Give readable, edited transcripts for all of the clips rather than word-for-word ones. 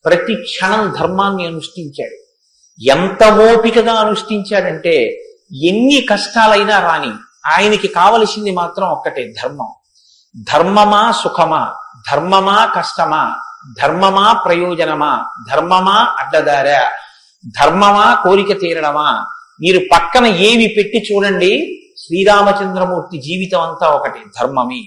ప్రతి క్షణం ధర్మాన్ని అనుష్ఠించాడు. ఎంత ఓపికగా అనుష్ఠించాడంటే ఎన్ని కష్టాలైనా రాని ఆయనకి కావలసింది మాత్రం ఒక్కటే, ధర్మం. ధర్మమా సుఖమా, ధర్మమా కష్టమా, ధర్మమా ప్రయోజనమా, ధర్మమా అడ్డదారా, ధర్మమా కోరిక తీరడమా, మీరు పక్కన ఏవి పెట్టి చూడండి, శ్రీరామచంద్రమూర్తి జీవితం అంతా ఒకటి, ధర్మమే.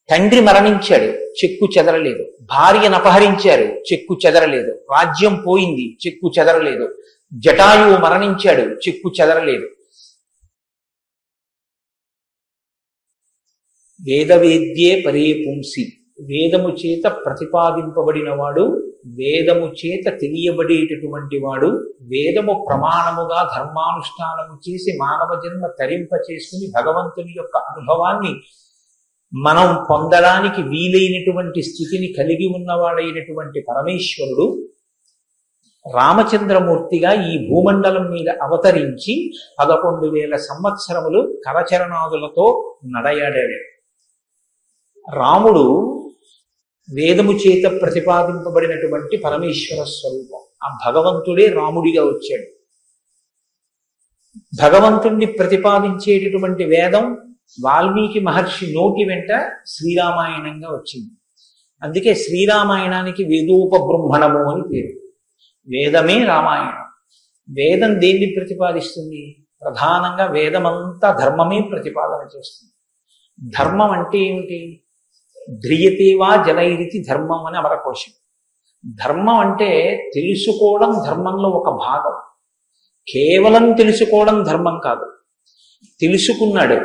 తండ్రి మరణించాడు, చెక్కు చెదరలేదు. భార్యను అపహరించారు, చెక్కు చెదరలేదు. రాజ్యం పోయింది, చెక్కు చెదరలేదు. జటాయువు మరణించాడు, చెక్కు చెదరలేదు. వేదవేద్యే పరే పుంసి, వేదము చేత ప్రతిపాదింపబడినవాడు, వేదము చేత తెలియబడేటటువంటి వాడు, వేదము ప్రమాణముగా ధర్మానుష్ఠానము చేసి మానవ జన్మ తరింప చేసుకుని భగవంతుని యొక్క అనుభవాన్ని మనం పొందడానికి వీలైనటువంటి స్థితిని కలిగి ఉన్నవాడైనటువంటి పరమేశ్వరుడు రామచంద్రమూర్తిగా ఈ భూమండలం మీద అవతరించి 11,000 సంవత్సరములు కరచరణాదులతో నడయాడాడు. రాముడు వేదము చేత ప్రతిపాదింపబడినటువంటి పరమేశ్వర స్వరూపం. ఆ భగవంతుడే రాముడిగా వచ్చాడు. భగవంతుణ్ణి ప్రతిపాదించేటటువంటి వేదం వాల్మీకి మహర్షి నోటి వెంట శ్రీరామాయణంగా వచ్చింది. అందుకే శ్రీరామాయణానికి వేదోపబృంహణము అని పేరు. వేదమే రామాయణం. వేదం దేన్ని ప్రతిపాదిస్తుంది? ప్రధానంగా వేదమంతా ధర్మమే ప్రతిపాదన చేస్తుంది. ధర్మం అంటే ఏమిటి? ధ్రియతేవా జనైరితి ధర్మం అని అమరకోశం. ధర్మం అంటే తెలుసుకోవడం ధర్మంలో ఒక భాగం. కేవలం తెలుసుకోవడం ధర్మం కాదు. తెలుసుకున్నాడు,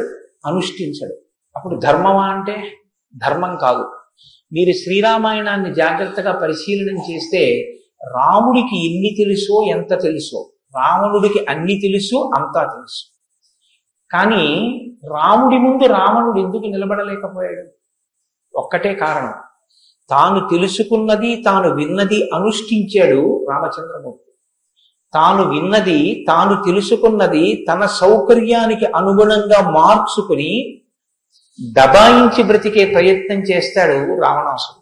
అనుష్ఠించడు, అప్పుడు ధర్మమా అంటే ధర్మం కాదు. మీరు శ్రీరామాయణాన్ని జాగ్రత్తగా పరిశీలన చేస్తే రాముడికి ఎన్ని తెలుసో ఎంత తెలుసో, రావణుడికి అన్ని తెలుసు, అంతా తెలుసు. కానీ రాముడి ముందు రావణుడు ఎందుకు నిలబడలేకపోయాడు? ఒక్కటే కారణం, తాను తెలుసుకున్నది, తాను విన్నది అనుష్ఠించాడు రామచంద్రమూర్తి. తాను విన్నది, తాను తెలుసుకున్నది తన సౌకర్యానికి అనుగుణంగా మార్చుకుని దబాయించి బ్రతికే ప్రయత్నం చేస్తాడు రావణాసుడు.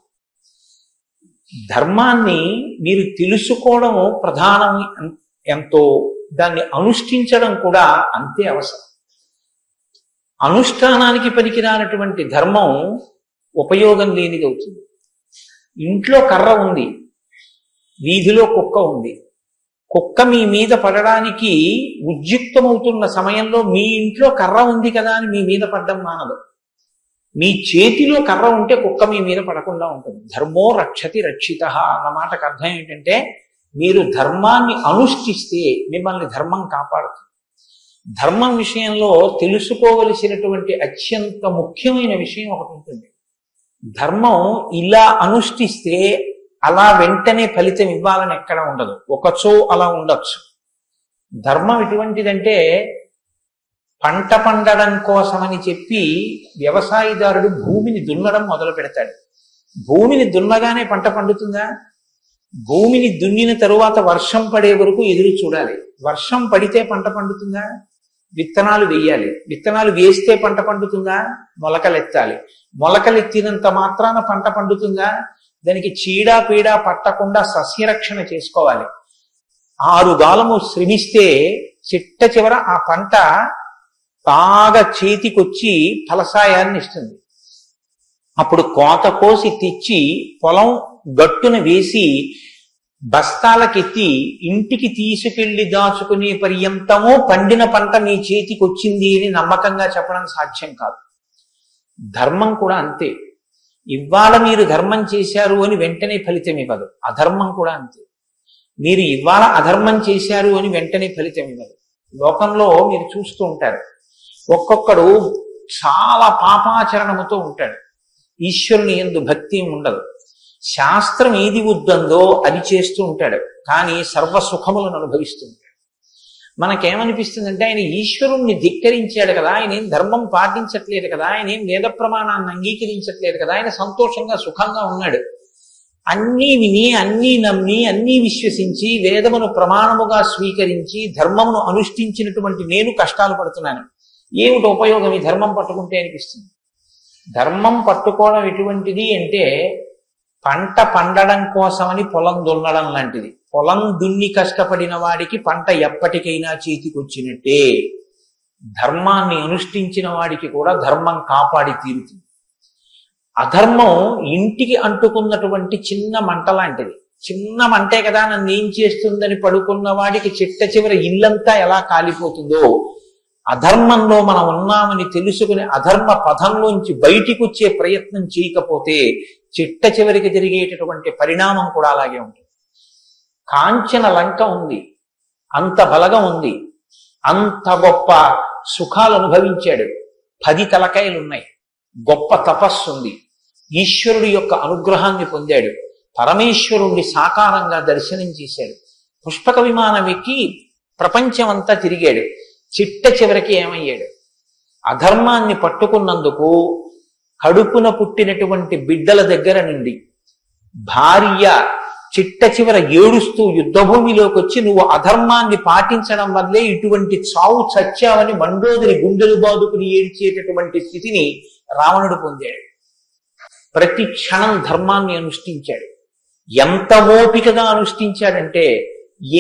ధర్మాన్ని మీరు తెలుసుకోవడం ప్రధానం ఎంతో, దాన్ని అనుష్ఠించడం కూడా అంతే అవసరం. అనుష్ఠానానికి పనికిరానటువంటి ధర్మం ఉపయోగం లేనిది అవుతుంది. ఇంట్లో కర్ర ఉంది, వీధిలో కుక్క ఉంది. కుక్క మీ మీద పడడానికి ఉద్యుక్తమవుతున్న సమయంలో మీ ఇంట్లో కర్ర ఉంది కదా అని మీ మీద పడ్డం మానదు. మీ చేతిలో కర్ర ఉంటే కుక్క మీ మీద పడకుండా ఉంటుంది. ధర్మో రక్షతి రక్షిత అన్న మాటకు అర్థం ఏంటంటే, మీరు ధర్మాన్ని అనుష్ఠిస్తే మిమ్మల్ని ధర్మం కాపాడుతుంది. ధర్మం విషయంలో తెలుసుకోవలసినటువంటి అత్యంత ముఖ్యమైన విషయం ఒకటి ఉంటుంది. ధర్మం ఇలా అనుష్ఠిస్తే అలా వెంటనే ఫలితం ఇవ్వాలని ఎక్కడ ఉండదు. ఒకచో అలా ఉండొచ్చు. ధర్మం ఎటువంటిదంటే, పంట పండడం కోసమని చెప్పి వ్యవసాయదారుడు భూమిని దున్నడం మొదలు పెడతాడు. భూమిని దున్నగానే పంట పండుతుందా? భూమిని దున్నిన తరువాత వర్షం పడే వరకు ఎదురు చూడాలి. వర్షం పడితే పంట పండుతుందా? విత్తనాలు వేయాలి. విత్తనాలు వేస్తే పంట పండుతుందా? మొలకలెత్తాలి. మొలకలెత్తినంత మాత్రాన పంట పండుతుందా? దానికి చీడా పీడా పట్టకుండా సస్యరక్షణ చేసుకోవాలి. 6 గాలము శ్రమిస్తే చిట్ట చివర ఆ పంట బాగా చేతికొచ్చి ఫలసాయాన్ని ఇస్తుంది. అప్పుడు కోత కోసి తెచ్చి పొలం గట్టున వేసి బస్తాలకెత్తి ఇంటికి తీసుకెళ్లి దాచుకునే పర్యంతమో పండిన పంట మీ చేతికి వచ్చింది అని నమ్మకంగా చెప్పడం సాధ్యం కాదు. ధర్మం కూడా అంతే. ఇవాళ మీరు ధర్మం చేశారు అని వెంటనే ఫలితం ఇవ్వదు. అధర్మం కూడా అంతే. మీరు ఇవాళ అధర్మం చేశారు అని వెంటనే ఫలితం ఇవ్వదు. లోకంలో మీరు చూస్తూ ఉంటారు, ఒక్కొక్కడు చాలా పాపాచరణముతో ఉంటాడు. ఈశ్వరుని యందు భక్తి ఉండదు. శాస్త్రం ఏది వద్దందో అది చేస్తూ ఉంటాడు, కానీ సర్వసుఖములను అనుభవిస్తూ ఉంటాడు. మనకేమనిపిస్తుందంటే, ఆయన ఈశ్వరుణ్ణి ధిక్కరించాడు కదా, ఆయన ఏం ధర్మం పాటించట్లేదు కదా, ఆయన ఏం వేద ప్రమాణాన్ని అంగీకరించట్లేదు కదా, ఆయన సంతోషంగా సుఖంగా ఉన్నాడు. అన్నీ విని, అన్నీ నమ్మి, అన్నీ విశ్వసించి, వేదమును ప్రమాణముగా స్వీకరించి ధర్మమును అనుష్ఠించినటువంటి నేను కష్టాలు పడుతున్నాను. ఏమిటి ఉపయోగం ఈ ధర్మం పట్టుకుంటే అనిపిస్తుంది. ధర్మం పట్టుకోవడం ఎటువంటిది అంటే, పంట పండడం కోసమని పొలం దున్నడం లాంటిది. పొలం దున్ని కష్టపడిన వాడికి పంట ఎప్పటికైనా చేతికొచ్చినట్టే. ధర్మాన్ని అనుష్ఠించిన వాడికి కూడా ధర్మం కాపాడి తీరుతుంది. అధర్మం ఇంటికి అంటుకున్నటువంటి చిన్న మంట లాంటిది. చిన్న మంటే కదా నన్ను ఏం చేస్తుందని పడుకున్న వాడికి చిట్ట చివరి ఇల్లంతా ఎలా కాలిపోతుందో, అధర్మంలో మనం ఉన్నామని తెలుసుకుని అధర్మ పథంలోంచి బయటికి వచ్చే ప్రయత్నం చేయకపోతే చిట్ట చివరికి జరిగేటటువంటి పరిణామం కూడా అలాగే ఉంటుంది. కాంచన లంక ఉంది, అంత బలగం ఉంది, అంత గొప్ప సుఖాలు అనుభవించాడు, 10 తలకాయలున్నాయి, గొప్ప తపస్సు ఉంది, ఈశ్వరుడి యొక్క అనుగ్రహాన్ని పొందాడు, పరమేశ్వరుణ్ణి సాకారంగా దర్శనం చేశాడు, పుష్పక విమానం ఎక్కి ప్రపంచమంతా తిరిగాడు. చిట్ట చివరికి ఏమయ్యాడు? అధర్మాన్ని పట్టుకున్నందుకు కడుపున పుట్టినటువంటి బిడ్డల దగ్గర నుండి భార్య చిట్ట చివర ఏడుస్తూ యుద్ధభూమిలోకి వచ్చి నువ్వు అధర్మాన్ని పాటించడం వల్లే ఇటువంటి చావు చచ్చావని మండోదరి గుండెలు బాదుకుని ఏడ్చేటటువంటి స్థితిని రావణుడు పొందాడు. ప్రతి క్షణం ధర్మాన్ని అనుష్ఠించాడు. ఎంత ఓపికగా అనుష్ఠించాడంటే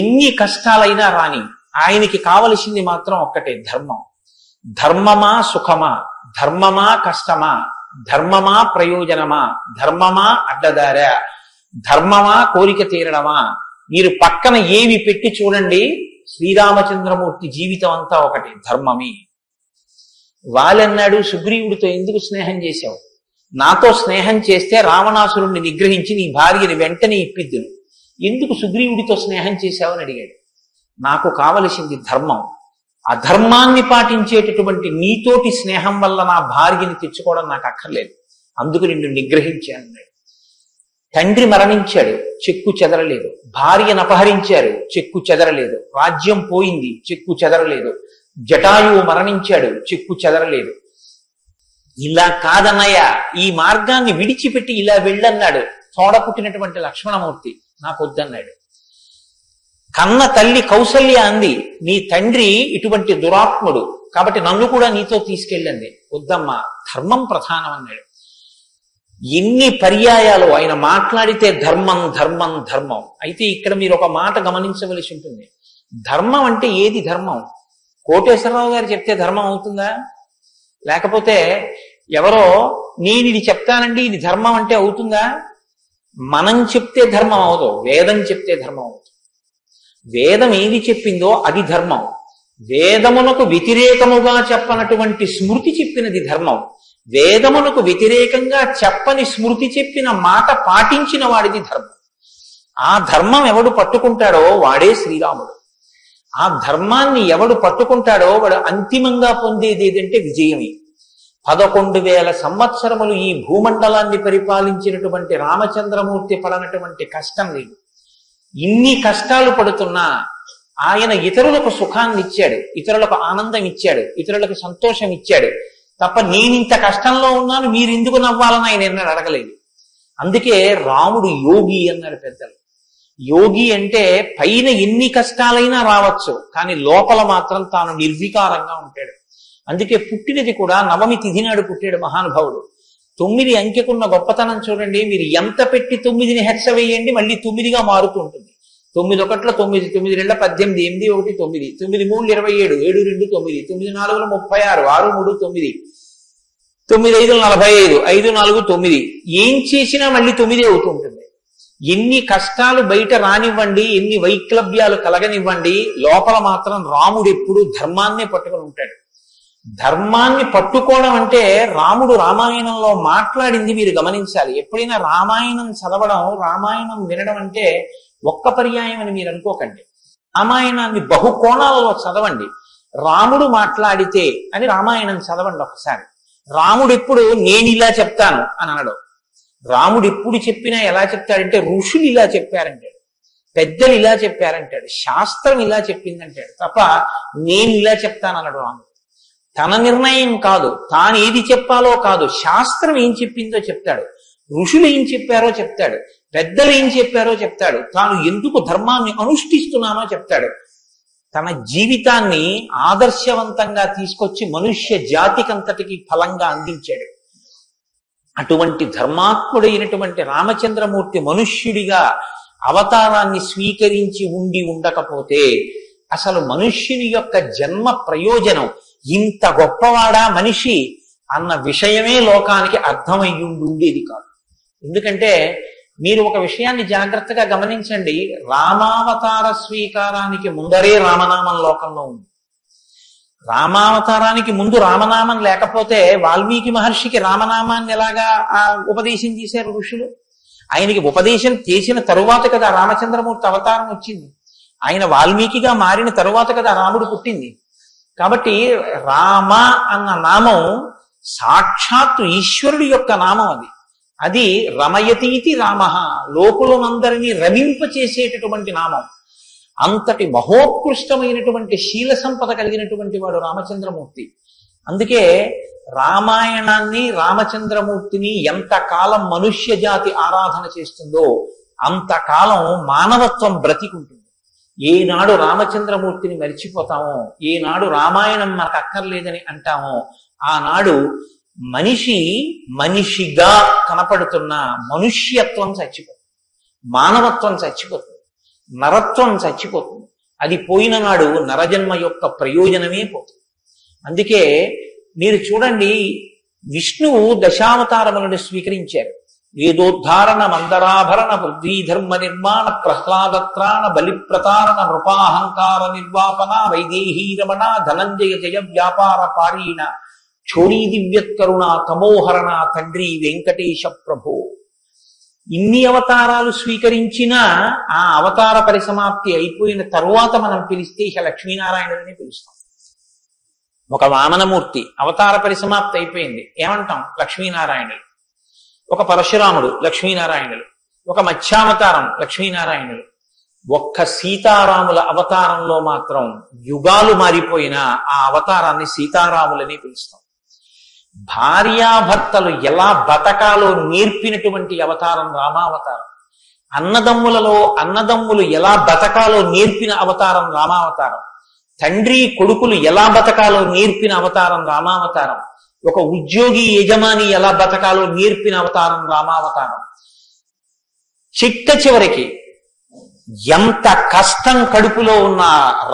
ఎన్ని కష్టాలైనా రాని ఆయనకి కావలసింది మాత్రం ఒక్కటే, ధర్మం. ధర్మమా సుఖమా, ధర్మమా కష్టమా, ధర్మమా ప్రయోజనమా, ధర్మమా అడ్డదారా, ధర్మమా కోరిక తీరడమా, మీరు పక్కన ఏవి పెట్టి చూడండి, శ్రీరామచంద్రమూర్తి జీవితం అంతా ఒకటి, ధర్మమే. వాళ్ళన్నాడు, సుగ్రీవుడితో ఎందుకు స్నేహం చేశావు? నాతో స్నేహం చేస్తే రావణాసురుణ్ణి నిగ్రహించి నీ భార్యని వెంటనే ఇప్పిద్దును, ఎందుకు సుగ్రీవుడితో స్నేహం చేశావని అడిగాడు. నాకు కావలసింది ధర్మం. అధర్మాన్ని పాటించేటటువంటి నీతోటి స్నేహం వల్ల నా భార్యని తెచ్చుకోవడం నాకు అక్కర్లేదు, అందుకు నిన్ను నిగ్రహించాను. తండ్రి మరణించాడు, చెక్కు చెదరలేదు. భార్యను అపహరించారు, చెక్కు చెదరలేదు. రాజ్యం పోయింది, చెక్కు చెదరలేదు. జటాయువు మరణించాడు, చెక్కు చెదరలేదు. ఇలా కాదన్నయ్య, ఈ మార్గాన్ని విడిచిపెట్టి ఇలా వెళ్ళన్నాడు. తోడ పుట్టినటువంటి లక్ష్మణమూర్తి నాకు వద్దన్నాడు. కన్న తల్లి కౌసల్య అంది, నీ తండ్రి ఇటువంటి దురాత్ముడు కాబట్టి నన్ను కూడా నీతో తీసుకెళ్ళండి. వద్దమ్మా, ధర్మం ప్రధానం అన్నాడు. ఎన్ని పర్యాయాలు ఆయన మాట్లాడితే ధర్మం ధర్మం ధర్మం. అయితే ఇక్కడ మీరు ఒక మాట గమనించవలసి ఉంటుంది. ధర్మం అంటే ఏది ధర్మం? కోటేశ్వరరావు గారు చెప్తే ధర్మం అవుతుందా? లేకపోతే ఎవరో నేను ఇది చెప్తానండి ఇది ధర్మం అంటే అవుతుందా? మనం చెప్తే ధర్మం అవదు, వేదం చెప్తే ధర్మం అవుతుంది. వేదం ఏది చెప్పిందో అది ధర్మం. వేదమునకు వ్యతిరేకముగా చెప్పనటువంటి స్మృతి చెప్పినది ధర్మం. వేదమునకు వ్యతిరేకంగా చెప్పని స్మృతి చెప్పిన మాట పాటించిన వాడిది ధర్మం. ఆ ధర్మం ఎవడు పట్టుకుంటాడో వాడే శ్రీరాముడు. ఆ ధర్మాన్ని ఎవడు పట్టుకుంటాడో వాడు అంతిమంగా పొందేది ఏదంటే విజయమే. 11,000 సంవత్సరములు ఈ భూమండలాన్ని పరిపాలించినటువంటి రామచంద్రమూర్తి పడనటువంటి కష్టం లేదు. ఇన్ని కష్టాలు పడుతున్నా ఆయన ఇతరులకు సుఖాన్ని ఇచ్చాడు, ఇతరులకు ఆనందం ఇచ్చాడు, ఇతరులకు సంతోషం ఇచ్చాడు తప్ప నేనింత కష్టంలో ఉన్నాను మీరు ఎందుకు నవ్వాలని ఆయన ఎన్నడూ అడగలేదు. అందుకే రాముడు యోగి అన్నారు పెద్దలు. యోగి అంటే పైన ఎన్ని కష్టాలైనా రావచ్చు, కానీ లోపల మాత్రం తాను నిర్వికారంగా ఉంటాడు. అందుకే పుట్టినది కూడా నవమి తిథి నాడు పుట్టాడు మహానుభావుడు. 9 అంకెకున్న గొప్పతనం చూడండి. మీరు ఎంత పెట్టి 9ని హెచ్చ వేయండి మళ్ళీ 9గా మారుతూ ఉంటుంది. 9 ఒకట్ల 9, 9 2 18, 8 1 9, 9 3 27, 7 2 9, 9 4 36, 6 3 9, 9 5 45, 5 4 9. ఏం చేసినా మళ్ళీ 9 అవుతూ ఉంటుంది. ఎన్ని కష్టాలు బయట రానివ్వండి, ఎన్ని వైక్లభ్యాలు కలగనివ్వండి, లోపల మాత్రం రాముడు ఎప్పుడు ధర్మాన్నే పట్టుకొని ఉంటాడు. ధర్మాన్ని పట్టుకోవడం అంటే రాముడు రామాయణంలో మాట్లాడింది మీరు గమనించాలి. ఎప్పుడైనా రామాయణం చదవడం, రామాయణం వినడం అంటే ఒక్క పర్యాయం అని మీరు అనుకోకండి. రామాయణాన్ని బహుకోణాలలో చదవండి. రాముడు మాట్లాడితే అని రామాయణం చదవండి ఒకసారి. రాముడు ఎప్పుడు నేను ఇలా చెప్తాను అని అనడు. రాముడు ఎప్పుడు చెప్పినా ఎలా చెప్తాడంటే ఋషులు ఇలా చెప్పారంటాడు, పెద్దలు ఇలా చెప్పారంటాడు, శాస్త్రం ఇలా చెప్పిందంటాడు తప్ప నేను ఇలా చెప్తాను అన్నాడు రాముడు. తన నిర్ణయం కాదు, తాను ఏది చెప్పాలో కాదు, శాస్త్రం ఏం చెప్పిందో చెప్తాడు, ఋషులు ఏం చెప్పారో చెప్తాడు, పెద్దలు ఏం చెప్పారో చెప్తాడు, తాను ఎందుకు ధర్మాన్ని అనుష్ఠిస్తున్నానో చెప్తాడు. తన జీవితాన్ని ఆదర్శవంతంగా తీసుకొచ్చి మనుష్య జాతికంతటికి ఫలంగా అందించాడు. అటువంటి ధర్మాత్ముడైనటువంటి రామచంద్రమూర్తి మనుష్యుడిగా అవతారాన్ని స్వీకరించి ఉండకపోతే అసలు మనుష్యుని యొక్క జన్మ ప్రయోజనం ఇంత గొప్పవాడా మనిషి అన్న విషయమే లోకానికి అర్థమయ్యుండేది కాదు. ఎందుకంటే మీరు ఒక విషయాన్ని జాగ్రత్తగా గమనించండి, రామావతార స్వీకారానికి ముందరే రామనామం లోకంలో ఉంది. రామావతారానికి ముందు రామనామం లేకపోతే వాల్మీకి మహర్షికి రామనామాన్ని ఎలాగా ఉపదేశం చేశారు ఋషులు? ఆయనకి ఉపదేశం చేసిన తరువాత కదా రామచంద్రమూర్తి అవతారం వచ్చింది. ఆయన వాల్మీకిగా మారిన తరువాత కదా రాముడు పుట్టింది. కాబట్టి రామ అన్న నామం సాక్షాత్తు ఈశ్వరుడి యొక్క నామం. అది రమయతీతి రామ, లోకులందరినీ రమింపచేసేటటువంటి నామం. అంతటి మహోత్కృష్టమైనటువంటి శీల సంపద కలిగినటువంటి వాడు రామచంద్రమూర్తి. అందుకే రామాయణాన్ని రామచంద్రమూర్తిని ఎంతకాలం మనుష్య జాతి ఆరాధన చేస్తుందో అంతకాలం మానవత్వం బ్రతికుంటుంది. ఏనాడు రామచంద్రమూర్తిని మరిచిపోతామో, ఏనాడు రామాయణం మనకు అక్కర్లేదని అంటామో, ఆనాడు మనిషిగా కనపడుతున్న మనుష్యత్వం చచ్చిపోతుంది, మానవత్వం చచ్చిపోతుంది, నరత్వం చచ్చిపోతుంది. అది పోయిన నాడు నరజన్మ యొక్క ప్రయోజనమే పోతుంది. అందుకే మీరు చూడండి, విష్ణువు దశావతారములను స్వీకరించారు. వేదోద్ధారణ మందరాభరణ పృథ్వీధర్మ నిర్మాణ ప్రహ్లాదత్రాణ బలిప్రతారణ నృపాహంకార నిర్వాపన వైదేహీ రమణ ధనంజయ జయ వ్యాపార పారీణ క్షోణీ దివ్యత్కరుణ తమోహరణ తండ్రి వెంకటేశ ప్రభో. ఇన్ని అవతారాలు స్వీకరించిన ఆ అవతార పరిసమాప్తి అయిపోయిన తరువాత మనం పిలిస్తే ఇక లక్ష్మీనారాయణుడిని పిలుస్తాం. ఒక వామనమూర్తి అవతార పరిసమాప్తి అయిపోయింది, ఏమంటాం? లక్ష్మీనారాయణుడు. ఒక పరశురాముడు, లక్ష్మీనారాయణులు. ఒక మత్స్యావతారం, లక్ష్మీనారాయణులు. ఒక్క సీతారాముల అవతారంలో మాత్రం యుగాలు మారిపోయిన ఆ అవతారాన్ని సీతారాములని పిలుస్తాం. భార్యాభర్తలు ఎలా బతకాలో నేర్పినటువంటి అవతారం రామావతారం. అన్నదమ్ములు ఎలా బతకాలో నేర్పిన అవతారం రామావతారం. తండ్రి కొడుకులు ఎలా బతకాలో నేర్పిన అవతారం రామావతారం. ఒక ఉద్యోగి యజమాని ఎలా బతకాలో నేర్పిన అవతారం రామావతారం. చివరికి ఎంత కష్టం కడుపులో ఉన్న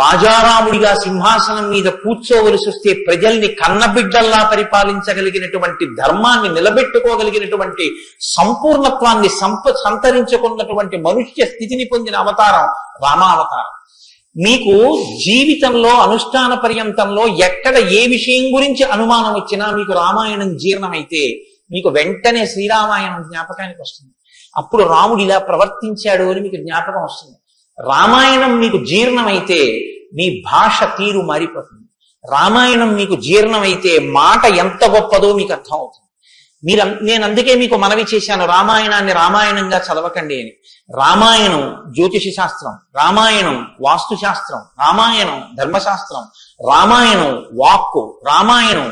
రాజారాముడిగా సింహాసనం మీద కూర్చోవలసి వస్తే ప్రజల్ని కన్నబిడ్డల్లా పరిపాలించగలిగినటువంటి ధర్మాన్ని నిలబెట్టుకోగలిగినటువంటి సంపూర్ణత్వాన్ని సంతరించుకున్నటువంటి మనుష్య స్థితిని పొందిన అవతారం రామావతారం. మీకు జీవితంలో అనుష్ఠాన పర్యంతంలో ఎక్కడ ఏ విషయం గురించి అనుమానం వచ్చినా మీకు రామాయణం జీర్ణమైతే మీకు వెంటనే శ్రీరామాయణం జ్ఞాపకానికి వస్తుంది. అప్పుడు రాముడు ఇలా ప్రవర్తించాడు అని మీకు జ్ఞాపకం వస్తుంది. రామాయణం మీకు జీర్ణమైతే మీ భాష తీరు మారిపోతుంది. రామాయణం మీకు జీర్ణమైతే మాట ఎంత గొప్పదో మీకు అర్థం అవుతుంది. నేను అందుకే మీకు మనవి చేశాను, రామాయణాన్ని రామాయణంగా చదవకండి అని. రామాయణం జ్యోతిష శాస్త్రం, రామాయణం వాస్తు శాస్త్రం, రామాయణం ధర్మశాస్త్రం, రామాయణం వాక్కు, రామాయణం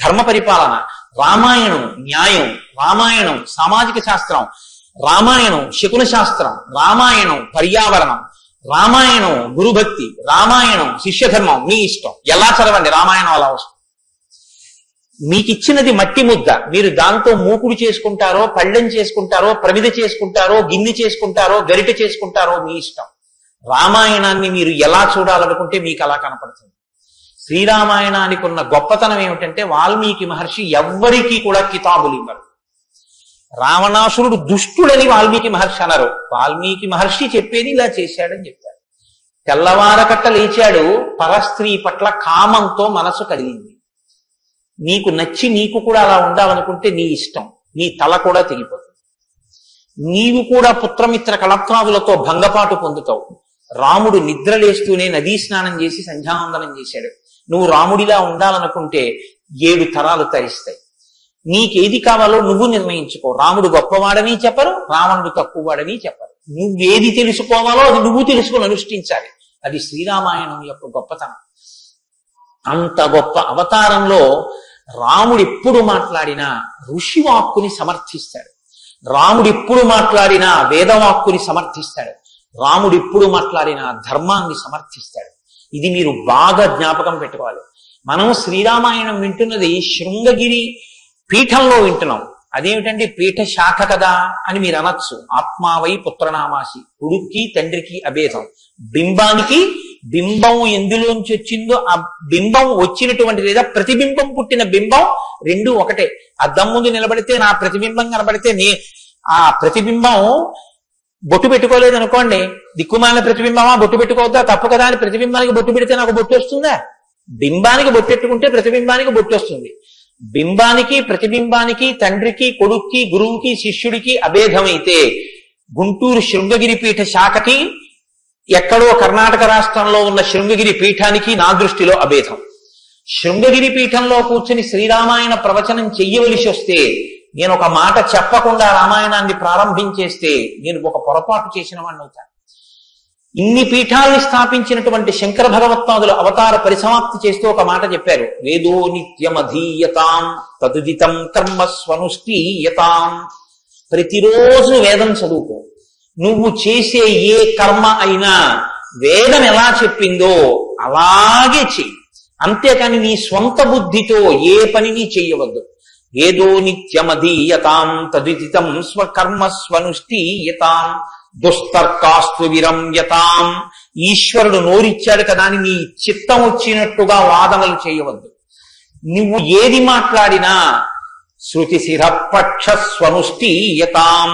ధర్మ పరిపాలన, రామాయణం న్యాయం, రామాయణం సామాజిక శాస్త్రం, రామాయణం శకున శాస్త్రం, రామాయణం పర్యావరణం, రామాయణం గురుభక్తి, రామాయణం శిష్యధర్మం. మీ ఇష్టం, ఎలా చదవండి, రామాయణం అలా వస్తుంది. మీకు ఇచ్చినది మట్టి ముద్ద, మీరు దాంతో మూకుడు చేసుకుంటారో, పళ్ళెం చేసుకుంటారో, ప్రమిద చేసుకుంటారో, గిన్నె చేసుకుంటారో, గరిట చేసుకుంటారో మీ ఇష్టం. రామాయణాన్ని మీరు ఎలా చూడాలనుకుంటే మీకు అలా కనపడుతుంది. శ్రీరామాయణానికి ఉన్న గొప్పతనం ఏమిటంటే వాల్మీకి మహర్షి ఎవ్వరికీ కూడా కితాబులు ఇవ్వరు. రావణాసురుడు దుష్టుడని వాల్మీకి మహర్షి అన్నారు. వాల్మీకి మహర్షి చెప్పేది ఇలా చేశాడని చెప్పారు. తెల్లవారకట్ట లేచాడు, పరస్త్రీ పట్ల కామంతో మనసు కలిగింది. నీకు నచ్చి నీకు కూడా అలా ఉండాలనుకుంటే నీ ఇష్టం, నీ తల కూడా తెగిపోతుంది. నీవు కూడా పుత్రమిత్ర కళత్రాదులతో భంగపాటు పొందుతావు. రాముడు నిద్రలేస్తూనే నదీ స్నానం చేసి సంధ్యావందనం చేశాడు. నువ్వు రాముడిలా ఉండాలనుకుంటే 7 తరాలు తరిస్తాయి. నీకేది కావాలో నువ్వు నిర్ణయించుకో. రాముడు గొప్పవాడని చెప్పరు, రావణుడు తక్కువవాడని చెప్పరు. నువ్వేది తెలుసుకోవాలో అది నువ్వు తెలుసుకుని అనుష్ఠించాలి. అది శ్రీరామాయణం యొక్క గొప్పతనం. అంత గొప్ప అవతారంలో రాముడు ఎప్పుడు మాట్లాడినా ఋషివాక్కుని సమర్థిస్తాడు. రాముడు ఎప్పుడు మాట్లాడినా వేదవాక్కుని సమర్థిస్తాడు. రాముడు ఎప్పుడు మాట్లాడినా ధర్మాన్ని సమర్థిస్తాడు. ఇది మీరు బాగా జ్ఞాపకం పెట్టుకోవాలి. మనం శ్రీరామాయణం వింటున్నది శృంగగిరి పీఠంలో వింటున్నాం. అదేమిటండి పీఠ శాఖ కదా అని మీరు అనొచ్చు. ఆత్మావై పుత్రనామాసి, కొడుక్కి తండ్రికి అభేదం. బింబానికి బింబం ఎందులోంచి వచ్చిందో ఆ బింబం వచ్చినటువంటి లేదా ప్రతిబింబం పుట్టిన బింబం రెండు ఒకటే. అద్దం ముందు నిలబడితే నా ప్రతిబింబం కనబడితే ఆ ప్రతిబింబం బొట్టు పెట్టుకోలేదు అనుకోండి, దిక్కుమాలిన ప్రతిబింబమా బొట్టు పెట్టుకోవద్దా, తప్పు కదా అని ప్రతిబింబానికి బొట్టు పెడితే నాకు బొట్టు వస్తుందా? బింబానికి బొట్టెట్టుకుంటే ప్రతిబింబానికి బొట్టు వస్తుంది. బింబానికి ప్రతిబింబానికి తండ్రికి కొడుక్కి గురువుకి శిష్యుడికి అభేదమైతే గుంటూరు శృంగగిరి పీఠ శాఖకి ఎక్కడో కర్ణాటక రాష్ట్రంలో ఉన్న శృంగగిరి పీఠానికి నా దృష్టిలో అభేదం. శృంగగిరి పీఠంలో కూర్చుని శ్రీరామాయణ ప్రవచనం చెయ్యవలసి వస్తే నేను ఒక మాట చెప్పకుండా రామాయణాన్ని ప్రారంభించేస్తే నేను ఒక పొరపాటు చేసిన వాడిని అవుతాను. ఇన్ని పీఠాల్ని స్థాపించినటువంటి శంకర భగవత్పాదులు అవతార పరిసమాప్తి చేస్తూ ఒక మాట చెప్పారు. వేదో నిత్యమధీయతాం తదుదితం కర్మ స్వనుష్ఠీయతాం. ప్రతిరోజు వేదం చదువుకో. నువ్వు చేసే ఏ కర్మ అయినా వేదం ఎలా చెప్పిందో అలాగే చెయ్యి. అంతేకాని నీ స్వంత బుద్ధితో ఏ పనిని చెయ్యవద్దు. ఏదో నిత్యమధీయతాం తదుదితం స్వకర్మ స్వనుష్ఠీయతాం దుస్తర్కాస్తు విరమ్యతాం. ఈశ్వరుడు నోరిచ్చాడు కదా అని నీ చిత్తం వచ్చినట్టుగా వాదనలు చేయవద్దు. నువ్వు ఏది మాట్లాడినా శృతి శిరపక్ష స్వనుష్ఠీయతాం.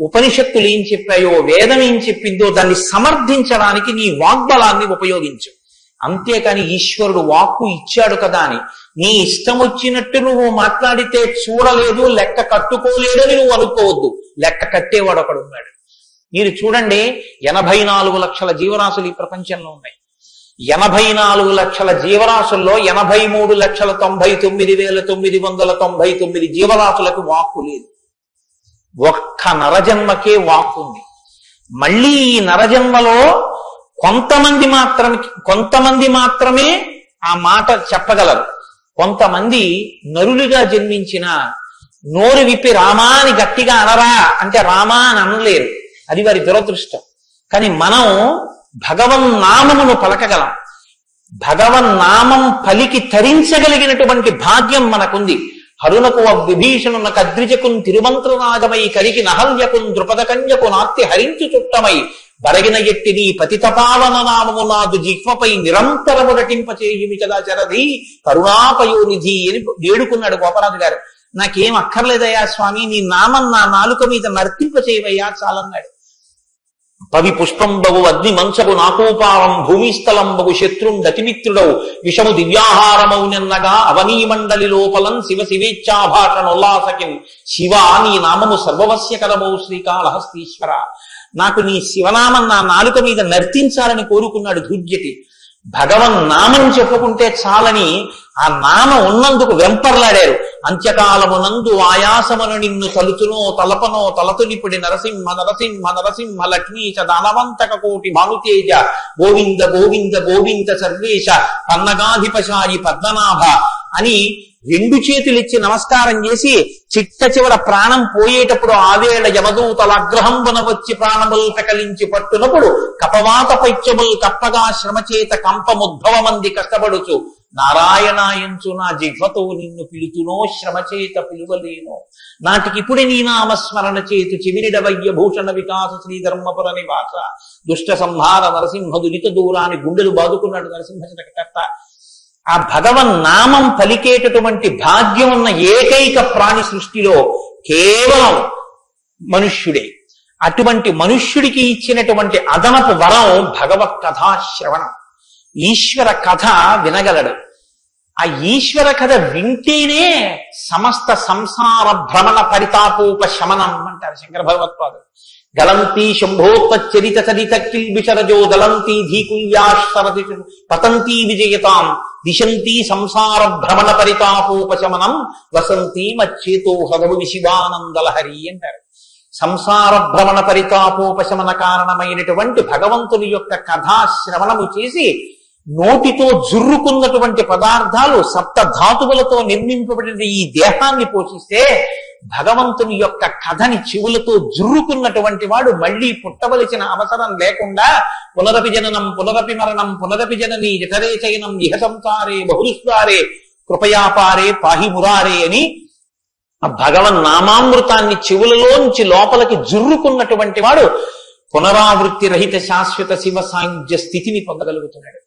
ఉపనిషత్తులు ఏం చెప్పాయో వేదం ఏం చెప్పిందో దాన్ని సమర్థించడానికి నీ వాగ్బలాన్ని ఉపయోగించు. అంతేకాని ఈశ్వరుడు వాక్కు ఇచ్చాడు కదా అని నీ ఇష్టం వచ్చినట్టు నువ్వు మాట్లాడితే చూడలేదు లెక్క కట్టుకోలేడని నువ్వు అనుకోవద్దు. లెక్క కట్టేవాడు ఒకడు ఉన్నాడు. మీరు చూడండి, 84 లక్షల జీవరాశులు ఈ ప్రపంచంలో ఉన్నాయి. 84 లక్షల జీవరాశుల్లో 83,99,999 జీవరాశులకు వాక్కు లేదు. ఒక్క నరజన్మకే వాక్కు ఉంది. మళ్ళీ ఈ నరజన్మలో కొంతమంది మాత్రమే ఆ మాట చెప్పగలరు. కొంతమంది నరులుగా జన్మించిన నోరు విప్పి రామా అని గట్టిగా అనరా అంటే రామా అని అనలేరు. అది వారి దురదృష్టం. కానీ మనం భగవన్నామమును పలకగలం. భగవన్నామం పలికి తరించగలిగినటువంటి భాగ్యం మనకుంది. హరునకు విభీషణున కద్రిజకున్ తిరుమంత్రనాగమై కరికి నహల్యకున్ ద్రుపదకన్యకు నాత్తి హరించి చుట్టమై బరగిన ఎట్టిని పతితపావన నామము నాదు జిహ్వపై నిరంతరము నటింపచేయుమి కదా చరధి కరుణాపయోనిధి అని వేడుకున్నాడు గోపరాజు గారు. నాకేం అక్కర్లేదయ్యా స్వామి, నీ నామం నా నాలుక మీద నర్తింపచేయవయ్యా చాలన్నాడు. పవి పుష్పంబగు అగ్ని మంచపు నాకోపావం భూమిస్థలంబగు శత్రుండతిమిత్రుడవు విషము దివ్యాహారమౌనెన్నగా అవనీమండలి లోపలం శివ శివేచ్ఛాభాషణోల్లాసకిం. శివ నీ నామము సర్వవస్యకరమౌ శ్రీకాళహస్తీశ్వర. నాకు నీ శివనామం నా నాలుక మీద నర్తించాలని కోరుకున్నాడు ధూర్జటి. భగవన్నామం చెప్పుకుంటే చాలని ఆ నామం ఉన్నందుకు వెంపర్లాడారు. అంత్యకాలమునందు ఆయాసమున నిన్ను తలుచునో తలపనో తలతునిపుడి నరసింహ నరసింహ నరసింహ లక్ష్మీశ దానవంతక కోటి భానుతేజ గోవింద గోవింద గోవింద సర్వేశ పన్నగాధిపశాయి పద్మనాభ అని 2 చేతులిచ్చి నమస్కారం చేసి చిట్ట చివర ప్రాణం పోయేటప్పుడు ఆవేళ యమదూతల అగ్రహంబున వచ్చి ప్రాణముల్ పెకలించి పట్టునప్పుడు కపవాత పైత్యముల్ కప్పగా శ్రమచేత కంపముద్భవమంది కష్టపడుచు నారాయణాయంచు నా జిహ్వతో నిన్ను పిలుతునో శ్రమచేత పిలువలేనో. నాటికిప్పుడు నీ నామస్మరణ చేతు చివిరిడవయ్య భూషణ వికాస శ్రీధర్మపుర నివాస దుష్ట సంహార నరసింహ దురిత దూరాన్ని గుండెలు బాదుకున్నాడు నరసింహశతకర్త. ఆ భగవన్నామం పలికేటటువంటి భాగ్యం ఉన్న ఏకైక ప్రాణి సృష్టిలో కేవలం మనుష్యుడే. అటువంటి మనుష్యుడికి ఇచ్చినటువంటి అదనపు వరం భగవత్ కథాశ్రవణం. ఈశ్వర కథ వినగలడు. ఆ ఈశ్వర కథ వింటేనే సమస్త సంసార భ్రమణ పరితాపోపశమనం అంటారు శంకర భగవత్పాదులు. గలంతి శంభోత్పచ్చరిత చరిత కిల్బిషరజో దళంతి ధీకుల్యాశరతి పతంతి విజయతాం దిశంతి సంసార భ్రమణ పరితాపోపశమనం వసంతి మచ్చేతో హదవు శివానందలహరి అంటారు. సంసార భ్రమణ పరితాపోపశమన కారణమైనటువంటి భగవంతుని యొక్క కథాశ్రవణము చేసి నోటితో జుర్రుకున్నటువంటి పదార్థాలు సప్త ధాతువులతో నిర్మింపబడిన ఈ దేహాన్ని పోషిస్తే భగవంతుని యొక్క కథని చెవులతో జుర్రుకున్నటువంటి వాడు మళ్లీ పుట్టవలసిన అవసరం లేకుండా పునరపి జననం పునరపి మరణం పునరపి జనని జఠరే చయనం ఇహ సంసారే బహుదుష్కారే కృపయాపారే పాహి మురారే అని ఆ భగవన్ నామామృతాన్ని చెవులలోంచి లోపలికి జుర్రుకున్నటువంటి వాడు పునరావృత్తి రహిత శాశ్వత శివ సాయుధ్య స్థితిని పొందగలుగుతున్నాడు.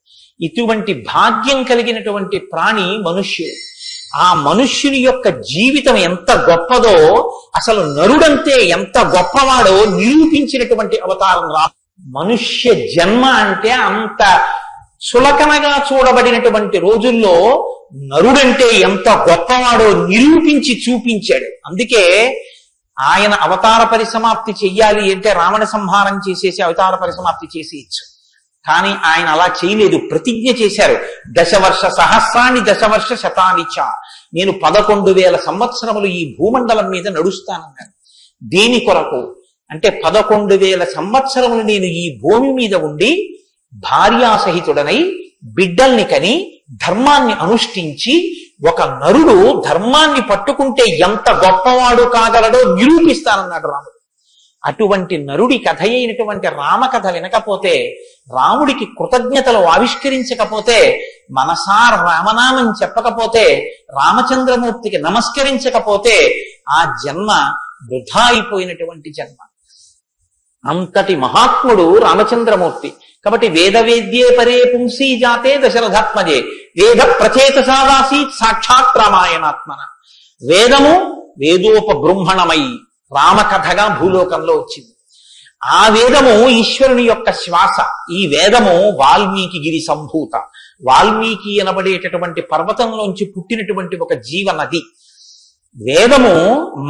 ఇటువంటి భాగ్యం కలిగినటువంటి ప్రాణి మనుష్యుడు. ఆ మనుష్యుని యొక్క జీవితం ఎంత గొప్పదో, అసలు నరుడంతే ఎంత గొప్పవాడో నిరూపించినటువంటి అవతారం మనుష్య జన్మ అంటే అంత చులకనగా చూడబడినటువంటి రోజుల్లో నరుడంటే ఎంత గొప్పవాడో నిరూపించి చూపించాడు. అందుకే ఆయన అవతార పరిసమాప్తి చెయ్యాలి అంటే రావణ సంహారం చేసేసి అవతార పరిసమాప్తి చేసేయచ్చు. కానీ ఆయన అలా చేయలేదు, ప్రతిజ్ఞ చేశారు. దశవర్ష సహస్రాన్ని దశవర్ష శతానిచ, నేను 11,000 సంవత్సరములు ఈ భూమండలం మీద నడుస్తానన్నాను. దేని కొరకు అంటే 11,000 సంవత్సరములు నేను ఈ భూమి మీద ఉండి భార్యాసహితుడనై బిడ్డల్ని కని ధర్మాన్ని అనుష్ఠించి ఒక నరుడు ధర్మాన్ని పట్టుకుంటే ఎంత గొప్పవాడు కాగలడో నిరూపిస్తానన్నాడు రాముడు. అటువంటి నరుడి కథ అయినటువంటి రామకథ వినకపోతే, రాముడికి కృతజ్ఞతలు ఆవిష్కరించకపోతే, మనసార రామనామం చెప్పకపోతే, రామచంద్రమూర్తికి నమస్కరించకపోతే ఆ జన్మ వృధా అయిపోయినటువంటి జన్మ. అంతటి మహాత్ముడు రామచంద్రమూర్తి. కాబట్టి వేదవేద్యే పరే పుంసీ జాతే దశరథాత్మజే వేద ప్రచేతసాదాసీత్ సాక్షాత్ రామాయణాత్మన. వేదము వేదోపబృంహణమై రామకథగా భూలోకంలో వచ్చింది. ఆ వేదము ఈశ్వరుని యొక్క శ్వాస. ఈ వేదము వాల్మీకి గిరి సంభూత, వాల్మీకి అనబడేటటువంటి పర్వతంలోంచి పుట్టినటువంటి ఒక జీవనది. వేదము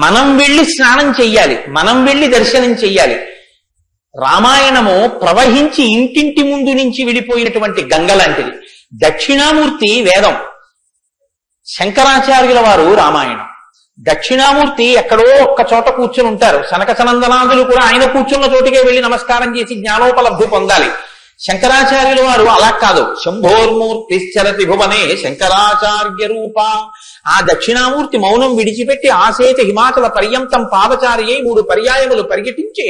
మనం వెళ్ళి స్నానం చెయ్యాలి, మనం వెళ్ళి దర్శనం చెయ్యాలి. రామాయణము ప్రవహించి ఇంటింటి ముందు నుంచి విడిపోయినటువంటి గంగ లాంటిది. దక్షిణామూర్తి వేదం, శంకరాచార్యుల వారు రామాయణం. దక్షిణామూర్తి ఎక్కడో ఒక్క చోట కూర్చుని ఉంటారు. సనక సనందనాథులు కూడా ఆయన కూర్చున్న చోటికే వెళ్లి నమస్కారం చేసి జ్ఞానోపలబ్ధి పొందాలి. శంకరాచార్యుల వారు అలా కాదు. శంభోర్మూర్తి చరతి భువనే శంకరాచార్య రూప. ఆ దక్షిణామూర్తి మౌనం విడిచిపెట్టి ఆసేతి హిమాచల పర్యంతం పాదచారి అయి 3 పర్యాయములు పరిగెట్టించి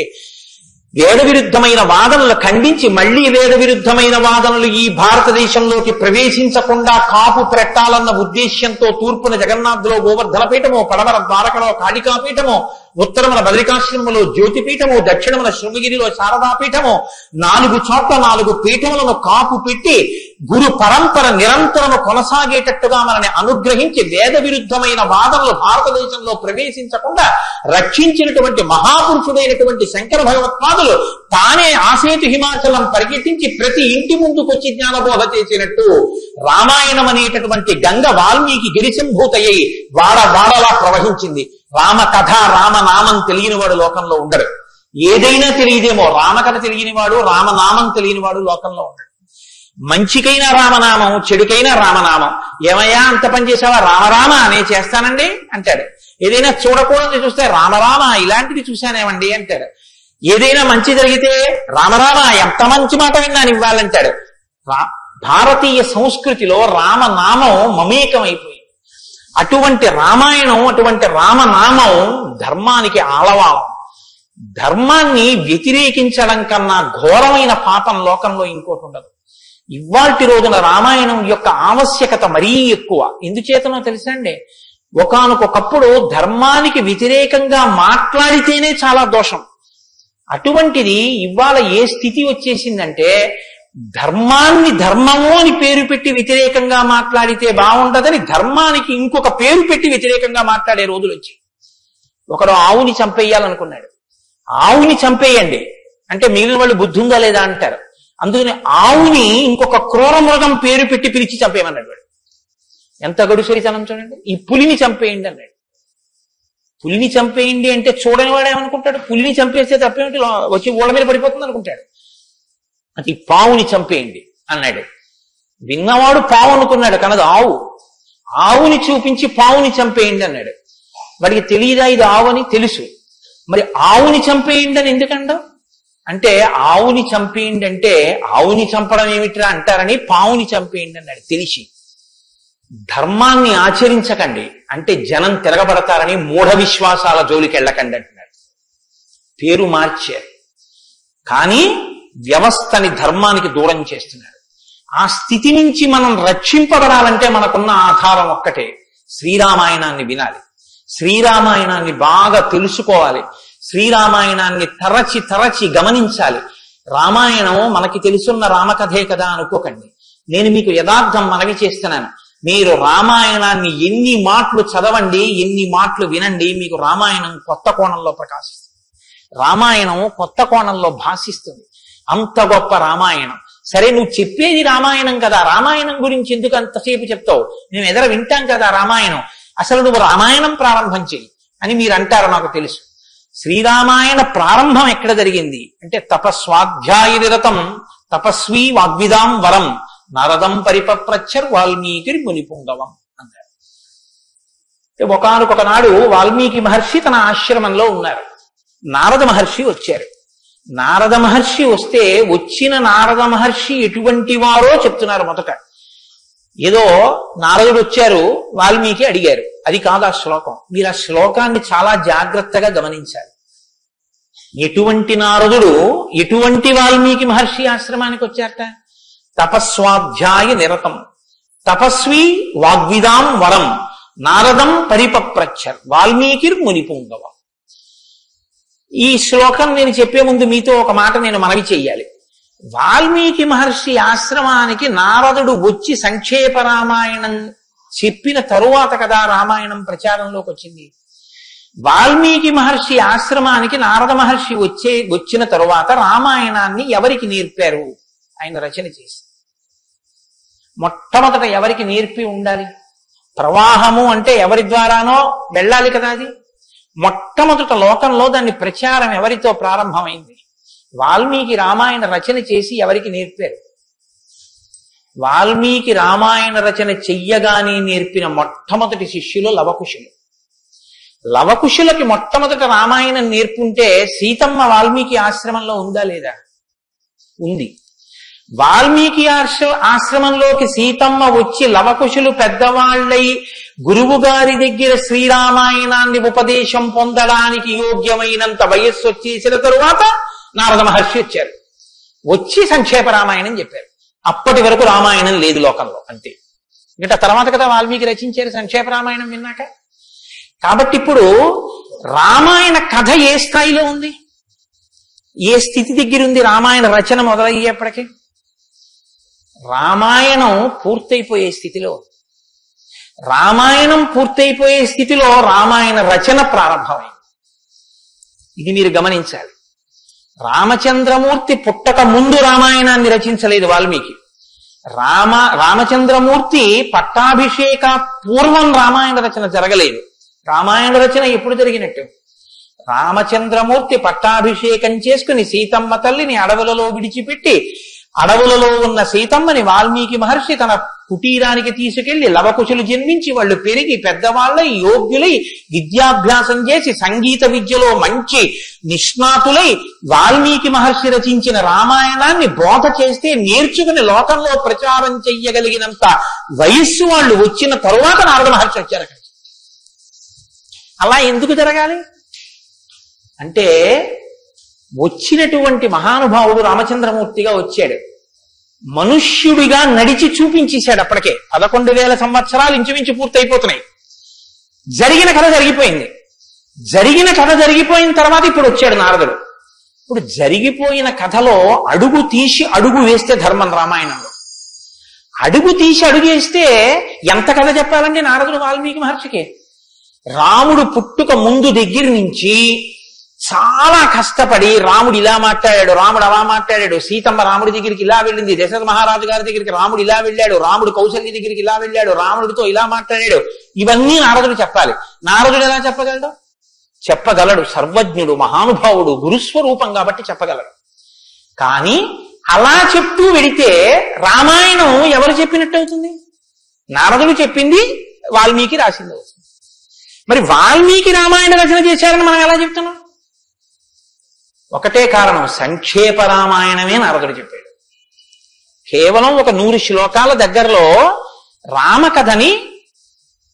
వేద విరుద్ధమైన వాదనలు ఖండించి మళ్లీ వేద విరుద్ధమైన వాదనలు ఈ భారతదేశంలోకి ప్రవేశించకుండా కాపు పెట్టాలన్న ఉద్దేశ్యంతో తూర్పున జగన్నాథ్లో గోవర్ధన పీఠమో, పడమర ద్వారకలో కాళికాపీఠమో, ఉత్తరమున బద్రికాశ్రమలో జ్యోతిపీఠము, దక్షిణమున శృంగగిరిలో శారదాపీఠము, 4 చోట్ల 4 పీఠములను కాపు పెట్టి గురు పరంపర నిరంతరము కొనసాగేటట్టుగా మనని అనుగ్రహించి వేద విరుద్ధమైన వాదనలు భారతదేశంలో ప్రవేశించకుండా రక్షించినటువంటి మహాపురుషుడైనటువంటి శంకర భగవత్పాదులు తానే ఆసేతు హిమాచలం పరిగెత్తించి ప్రతి ఇంటి ముందుకొచ్చి జ్ఞానబోధ చేసినట్టు రామాయణం అనేటటువంటి గంగ వాల్మీకి గిరిశంభూతయ్యి వాడలా ప్రవహించింది. రామకథ రామనామం తెలియనివాడు లోకంలో ఉండడు. ఏదైనా తెలియదేమో, రామకథ తెలియనివాడు రామనామం తెలియనివాడు లోకంలో ఉండడు. మంచికైనా రామనామం, చెడుకైనా రామనామం. ఏమయ్యా అంత పని చేసావా? రామరామ నేను చేస్తానండి అంటాడు. ఏదైనా చూడకూడదు చూస్తే రామరామ ఇలాంటిది చూశానేమండి అంటాడు. ఏదైనా మంచి జరిగితే రామరామ ఎంత మంచి మాట విన్నాను ఇవ్వాలంటాడు. భారతీయ సంస్కృతిలో రామనామం మమేకమైపోయింది. అటువంటి రామాయణం, అటువంటి రామనామం ధర్మానికి ఆలవాలం. ధర్మాన్ని వ్యతిరేకించడం కన్నా ఘోరమైన పాపం లోకంలో ఇంకోటి ఉండదు. ఇవాల్టి రోజున రామాయణం యొక్క ఆవశ్యకత మరీ ఎక్కువ. ఎందుచేతనో తెలుసా అండి? ఒకానొకప్పుడు ధర్మానికి వ్యతిరేకంగా మాట్లాడితేనే చాలా దోషం. అటువంటిది ఇవాళ ఏ స్థితి వచ్చేసిందంటే ధర్మాన్ని ధర్మము అని పేరు పెట్టి వ్యతిరేకంగా మాట్లాడితే బాగుండదని ధర్మానికి ఇంకొక పేరు పెట్టి వ్యతిరేకంగా మాట్లాడే రోజులు వచ్చాయి. ఒకడు ఆవుని చంపేయాలనుకున్నాడు. ఆవుని చంపేయండి అంటే మిగిలిన వాళ్ళు బుద్ధి ఉందా లేదా అంటారు. అందుకని ఆవుని ఇంకొక క్రూర మృగం పేరు పెట్టి పిలిచి చంపేయమన్నాడు వాడు. ఎంత గడుసరితనం చూడండి. ఈ పులిని చంపేయండి అన్నాడు. పులిని చంపేయండి అంటే చూడని వాడు ఏమనుకుంటాడు? పులిని చంపేస్తే తప్పేమిటి, వచ్చి ఊళ్ళ మీద పడిపోతుంది అనుకుంటాడు. అది పావుని చంపేయండి అన్నాడు. విన్నవాడు పావు అనుకున్నాడు, కనదు ఆవు. ఆవుని చూపించి పావుని చంపేయండి అన్నాడు. వాడికి తెలియదా ఇది ఆవు అని? తెలుసు. మరి ఆవుని చంపేయండి అని ఎందుకండ అంటే ఆవుని చంపేయండి అంటే ఆవుని చంపడం ఏమిట్రా అంటారని పావుని చంపేయండి అన్నాడు. తెలిసి ధర్మాన్ని ఆచరించకండి అంటే జనం తిరగబడతారని మూఢ విశ్వాసాల జోలికి వెళ్ళకండి అంటున్నాడు. పేరు మార్చారు కానీ వ్యవస్థని ధర్మానికి దూరం చేస్తున్నాడు. ఆ స్థితి నుంచి మనం రక్షింపబడాలంటే మనకున్న ఆధారం ఒక్కటే, శ్రీరామాయణాన్ని వినాలి. శ్రీరామాయణాన్ని బాగా తెలుసుకోవాలి, శ్రీరామాయణాన్ని తరచి తరచి గమనించాలి. రామాయణం మనకి తెలుసున్న రామకథే కదా అనుకోకండి. నేను మీకు యథార్థం మనవి చేస్తున్నాను. మీరు రామాయణాన్ని ఎన్ని మాటలు చదవండి, ఎన్ని మాటలు వినండి, మీకు రామాయణం కొత్త కోణంలో ప్రకాశిస్తుంది. రామాయణం కొత్త కోణంలో భాషిస్తుంది. అంత గొప్ప రామాయణం. సరే, నువ్వు చెప్పేది రామాయణం కదా, రామాయణం గురించి ఎందుకు అంతసేపు చెప్తావు, మేము ఎదర వింటాం కదా రామాయణం, అసలు నువ్వు రామాయణం ప్రారంభం చెయ్యి అని మీరు అంటారు. నాకు తెలుసు. శ్రీరామాయణ ప్రారంభం ఎక్కడ జరిగింది అంటే తపస్వాధ్యాయ నిరతం తపస్వీ వాగ్విదాం వరం నారదం పరిపప్రచ్చర్ వాల్మీకి మునిపుంగవం అన్నారు. ఒకానొక నాడు వాల్మీకి మహర్షి తన ఆశ్రమంలో ఉన్నారు. నారద మహర్షి వచ్చారు. నారద మహర్షి వస్తే వచ్చిన నారద మహర్షి ఎటువంటి వారో చెప్తున్నారు. మొదట ఏదో నారదుడు వచ్చారు, వాల్మీకి అడిగారు, అది కాదు ఆ శ్లోకం. మీరు ఆ శ్లోకాన్ని చాలా జాగ్రత్తగా గమనించాలి. ఎటువంటి నారదుడు ఎటువంటి వాల్మీకి మహర్షి ఆశ్రమానికి వచ్చారట? తపస్వాధ్యాయ నిరతం తపస్వి వాగ్విదాం వరం నారదం పరిపప్రచ్చర్ వాల్మీకి మునిపుంగవం. ఈ శ్లోకం నేను చెప్పే ముందు మీతో ఒక మాట నేను మనవి చెయ్యాలి. వాల్మీకి మహర్షి ఆశ్రమానికి నారదుడు వచ్చి సంక్షేప రామాయణం చెప్పిన తరువాత కదా రామాయణం ప్రచారంలోకి వచ్చింది. వాల్మీకి మహర్షి ఆశ్రమానికి నారద మహర్షి వచ్చిన తరువాత రామాయణాన్ని ఎవరికి నేర్పారు? ఆయన రచన చేసి మొట్టమొదట ఎవరికి నేర్పి ఉండాలి? ప్రవాహము అంటే ఎవరి ద్వారానో వెళ్ళాలి కదా. అది మొట్టమొదట లోకంలో దాన్ని ప్రచారం ఎవరితో ప్రారంభమైంది? వాల్మీకి రామాయణ రచన చేసి ఎవరికి నేర్పారు? వాల్మీకి రామాయణ రచన చెయ్యగానే నేర్పిన మొట్టమొదటి శిష్యులు లవకుశులు. లవకుశులకి మొట్టమొదట రామాయణం నేర్పుంటే సీతమ్మ వాల్మీకి ఆశ్రమంలో ఉందా లేదా? ఉంది. వాల్మీకి ఆశ్రమంలోకి సీతమ్మ వచ్చి లవకుశులు పెద్దవాళ్ళై గురువు గారి దగ్గర శ్రీరామాయణాన్ని ఉపదేశం పొందడానికి యోగ్యమైనంత వయస్సు వచ్చేసిన తరువాత నారద మహర్షి వచ్చారు. వచ్చి సంక్షేప రామాయణం చెప్పారు. అప్పటి వరకు రామాయణం లేదు లోకంలో, అంతే. ఇంకా తర్వాత కదా వాల్మీకి రచించారు సంక్షేప రామాయణం విన్నాక. కాబట్టి ఇప్పుడు రామాయణ కథ ఏ స్థాయిలో ఉంది, ఏ స్థితి దగ్గర ఉంది? రామాయణ రచన మొదలయ్యేప్పటికీ రామాయణం పూర్తయిపోయే స్థితిలో, రామాయణం పూర్తయిపోయే స్థితిలో రామాయణ రచన ప్రారంభమైంది. ఇది మీరు గమనించాలి. రామచంద్రమూర్తి పుట్టక ముందు రామాయణాన్ని రచించలేదు వాల్మీకి. రామచంద్రమూర్తి పట్టాభిషేక పూర్వం రామాయణ రచన జరగలేదు. రామాయణ రచన ఎప్పుడు జరిగినట్టు? రామచంద్రమూర్తి పట్టాభిషేకం చేసుకుని సీతమ్మ తల్లిని అడవులలో విడిచిపెట్టి అడవులలో ఉన్న సీతమ్మని వాల్మీకి మహర్షి తన కుటీరానికి తీసుకెళ్లి లవకుశులు జన్మించి వాళ్ళు పెరిగి పెద్దవాళ్ళై యోగ్యులై విద్యాభ్యాసం చేసి సంగీత విద్యలో మంచి నిష్ణాతులై వాల్మీకి మహర్షి రచించిన రామాయణాన్ని బోధ చేస్తే నేర్చుకుని లోకంలో ప్రచారం చెయ్యగలిగినంత వయస్సు వాళ్ళు వచ్చిన తరువాత నారద మహర్షి వచ్చారు అక్కడికి. అలా ఎందుకు జరగాలి అంటే వచ్చినటువంటి మహానుభావుడు రామచంద్రమూర్తిగా వచ్చాడు. మనుష్యుడిగా నడిచి చూపించేశాడు. అప్పటికే 11,000 సంవత్సరాలు ఇంచుమించు పూర్తయిపోతున్నాయి. జరిగిన కథ జరిగిపోయింది. జరిగిన కథ జరిగిపోయిన తర్వాత ఇప్పుడు వచ్చాడు నారదుడు. ఇప్పుడు జరిగిపోయిన కథలో అడుగు తీసి అడుగు వేస్తే ధర్మం. రామాయణంలో అడుగు తీసి అడుగు వేస్తే ఎంత కథ చెప్పాలండి నారదుడు వాల్మీకి మహర్షికి? రాముడు పుట్టుక ముందు దగ్గర నుంచి చాలా కష్టపడి రాముడు ఇలా మాట్లాడాడు, రాముడు అలా మాట్లాడాడు, సీతమ్మ రాముడి దగ్గరికి ఇలా వెళ్ళింది, దశరథ మహారాజు గారి దగ్గరికి రాముడు ఇలా వెళ్ళాడు, రాముడు కౌశల్య దగ్గరికి ఇలా వెళ్ళాడు, రాముడితో ఇలా మాట్లాడాడు, ఇవన్నీ నారదుడు చెప్పాలి. నారదుడు ఎలా చెప్పగలడు? చెప్పగలడు. సర్వజ్ఞుడు, మహానుభావుడు, గురుస్వరూపం కాబట్టి చెప్పగలడు. కానీ అలా చెప్తూ వెడితే రామాయణం ఎవరు చెప్పినట్టు అవుతుంది? నారదుడు చెప్పింది వాల్మీకి రాసింది అవుతుంది. మరి వాల్మీకి రామాయణ రచన చేశారని మనం ఎలా చెప్తున్నాం? ఒకటే కారణం, సంక్షేప రామాయణమే నారదుడు చెప్పాడు. కేవలం ఒక 100 శ్లోకాల దగ్గరలో రామకథని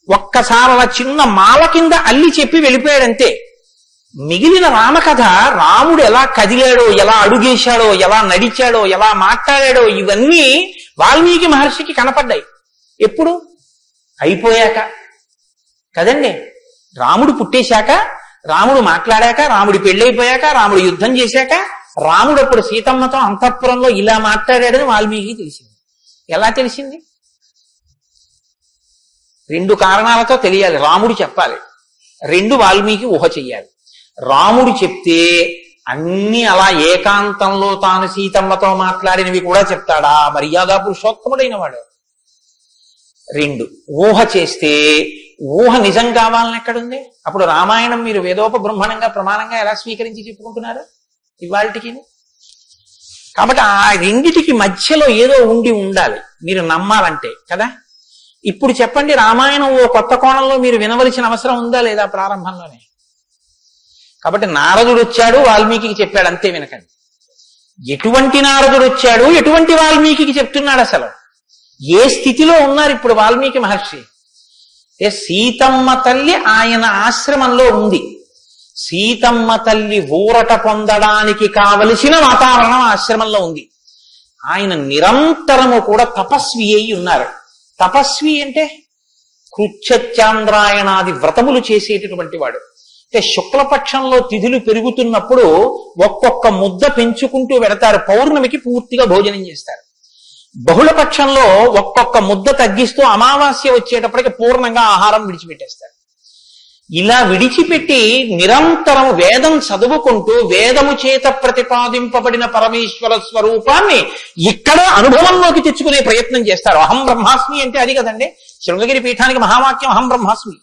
ఒక్కసారి అలా చిన్న మాల కింద అల్లి చెప్పి వెళ్ళిపోయాడంతే. మిగిలిన రామకథ రాముడు ఎలా కదిలాడో, ఎలా అడుగేశాడో, ఎలా నడిచాడో, ఎలా మాట్లాడాడో ఇవన్నీ వాల్మీకి మహర్షికి కనపడ్డాయి. ఎప్పుడు? అయిపోయాక కదండి. రాముడు పుట్టేశాక, రాముడు మాట్లాడాక, రాముడి పెళ్ళైపోయాక, రాముడు యుద్ధం చేశాక, రాముడు అప్పుడు సీతమ్మతో అంతఃపురంలో ఇలా మాట్లాడాడని వాల్మీకి తెలిసింది. ఎలా తెలిసింది? 2 కారణాలతో తెలియాలి. రాముడు చెప్పాలి, 2 వాల్మీకి ఊహ చెయ్యాలి. రాముడు చెప్తే అన్ని అలా ఏకాంతంలో తాను సీతమ్మతో మాట్లాడినవి కూడా చెప్తాడా? మర్యాదా పురుషోత్తముడైన వాడు. 2 ఊహ చేస్తే ఊహ నిజం కావాలని ఎక్కడుంది? అప్పుడు రామాయణం మీరు వేదోపబ్రహ్మణంగా ప్రమాణంగా ఎలా స్వీకరించి చెప్పుకుంటున్నారు ఇవాళకి? కాబట్టి ఆ రెండిటికి మధ్యలో ఏదో ఉండాలి మీరు నమ్మాలంటే కదా. ఇప్పుడు చెప్పండి, రామాయణం ఓ కొత్త కోణంలో మీరు వినవలసిన అవసరం ఉందా లేదా ప్రారంభంలోనే? కాబట్టి నారదుడు వచ్చాడు, వాల్మీకి చెప్పాడు, అంతే. వినకండి. ఎటువంటి నారదుడు వచ్చాడు, ఎటువంటి వాల్మీకి చెప్తున్నాడు, అసలు ఏ స్థితిలో ఉన్నారు ఇప్పుడు వాల్మీకి మహర్షి? సీతమ్మ తల్లి ఆయన ఆశ్రమంలో ఉంది. సీతమ్మ తల్లి ఊరట పొందడానికి కావలసిన వాతావరణం ఆశ్రమంలో ఉంది. ఆయన నిరంతరము కూడా తపస్వి అయి ఉన్నారు. తపస్వి అంటే కృచ్ఛత్యాంద్రాయణాది వ్రతములు చేసేటటువంటి వాడు. అంటే శుక్లపక్షంలో తిథులు పెరుగుతున్నప్పుడు ఒక్కొక్క ముద్ద పెంచుకుంటూ వెడతారు. పౌర్ణమికి పూర్తిగా భోజనం చేస్తారు. బహుళపక్షంలో ఒక్కొక్క ముద్ద తగ్గిస్తూ అమావాస్య వచ్చేటప్పటికి పూర్ణంగా ఆహారం విడిచిపెట్టేస్తారు. ఇలా విడిచిపెట్టి నిరంతరం వేదం చదువుకుంటూ వేదము చేత ప్రతిపాదింపబడిన పరమేశ్వర స్వరూపాన్ని ఇక్కడ అనుభవంలోకి తెచ్చుకునే ప్రయత్నం చేస్తారు. అహం బ్రహ్మాస్మి అంటే అది కదండి శృంగగిరి పీఠానికి మహావాక్యం, అహం బ్రహ్మాస్మి,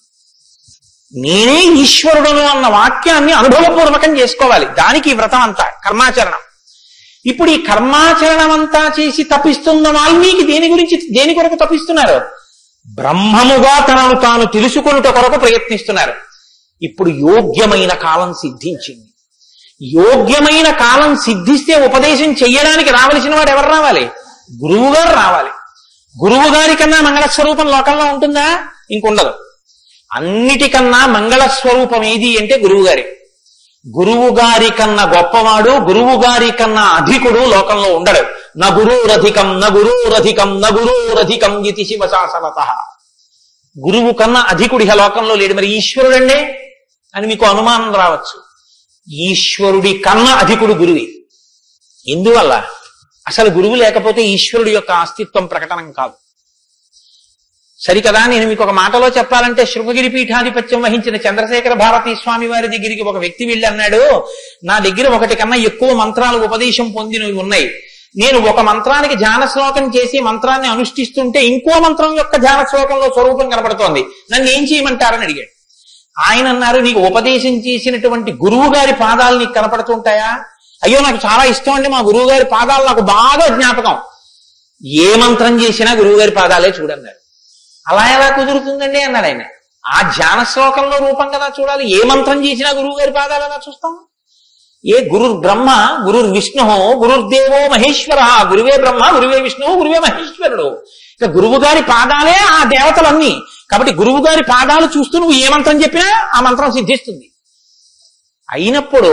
నేనే ఈశ్వరుడును అన్న వాక్యాన్ని అనుభవపూర్వకం చేసుకోవాలి. దానికి వ్రతం అంతా కర్మాచరణం. ఇప్పుడు ఈ కర్మాచరణం అంతా చేసి తపిస్తున్న వాల్మీకి దేని కొరకు తపిస్తున్నారు? బ్రహ్మముగా తనను తాను తెలుసుకొనుట కొరకు ప్రయత్నిస్తున్నారు. ఇప్పుడు యోగ్యమైన కాలం సిద్ధించింది. యోగ్యమైన కాలం సిద్ధిస్తే ఉపదేశం చెయ్యడానికి రావలసిన వాడు ఎవరు రావాలి? గురువు గారు రావాలి. గురువు గారి కన్నా మంగళస్వరూపం లోకంలో ఉంటుందా? ఇంకుండదు. అన్నిటికన్నా మంగళస్వరూపం ఏది అంటే గురువు గారి. గురువు గారి కన్నా గొప్పవాడు, గురువు గారి కన్నా అధికుడు లోకంలో ఉండడు. న గురురధికం న గురురధికం న గురురధికం ఇది శివశాసనత. గురువు కన్నా అధికుడి లోకంలో లేడు. మరి ఈశ్వరుడండే అని మీకు అనుమానం రావచ్చు. ఈశ్వరుడి కన్నా అధికుడు గురువే. ఎందువల్ల? అసలు గురువు లేకపోతే ఈశ్వరుడి యొక్క అస్తిత్వం ప్రకటనం కాదు. సరికదా? నేను మీకు ఒక మాటలో చెప్పాలంటే, శృంగగిరి పీఠాధిపత్యం వహించిన చంద్రశేఖర భారతీ స్వామి వారి దగ్గరికి ఒక వ్యక్తి వెళ్ళి అన్నాడు, నా దగ్గర 1 కన్నా ఎక్కువ మంత్రాలు ఉపదేశం పొందినవి ఉన్నాయి. నేను ఒక మంత్రానికి ధ్యాన శ్లోకం చేసి మంత్రాన్ని అనుష్ఠిస్తుంటే ఇంకో మంత్రం యొక్క ధ్యాన శ్లోకంలో స్వరూపం కనబడుతోంది, నన్ను ఏం చేయమంటారని అడిగాడు. ఆయన అన్నారు, నీకు ఉపదేశం చేసినటువంటి గురువు గారి పాదాలు నీకు కనపడుతుంటాయా? అయ్యో నాకు చాలా ఇష్టం అండి, మా గురువు గారి పాదాలు నాకు బాగా జ్ఞాపకం. ఏ మంత్రం చేసినా గురువు గారి పాదాలే చూడన్నారు. అలా ఎలా కుదురుతుందండి అన్నాడు ఆయన. ఆ ధ్యాన శ్లోకంలో రూపం కదా చూడాలి. ఏ మంత్రం చేసినా గురువు గారి పాదాలు ఎలా చూస్తాం? ఏ గురుర్ బ్రహ్మ గురుర్ విష్ణు గురుర్దేవో మహేశ్వర, గురువే బ్రహ్మ గురువే విష్ణువు గురువే మహేశ్వరుడు. ఇక గురువు గారి పాదాలే ఆ దేవతలన్నీ. కాబట్టి గురువు గారి పాదాలు చూస్తూ నువ్వు ఏ మంత్రం చెప్పినా ఆ మంత్రం సిద్ధిస్తుంది. అయినప్పుడు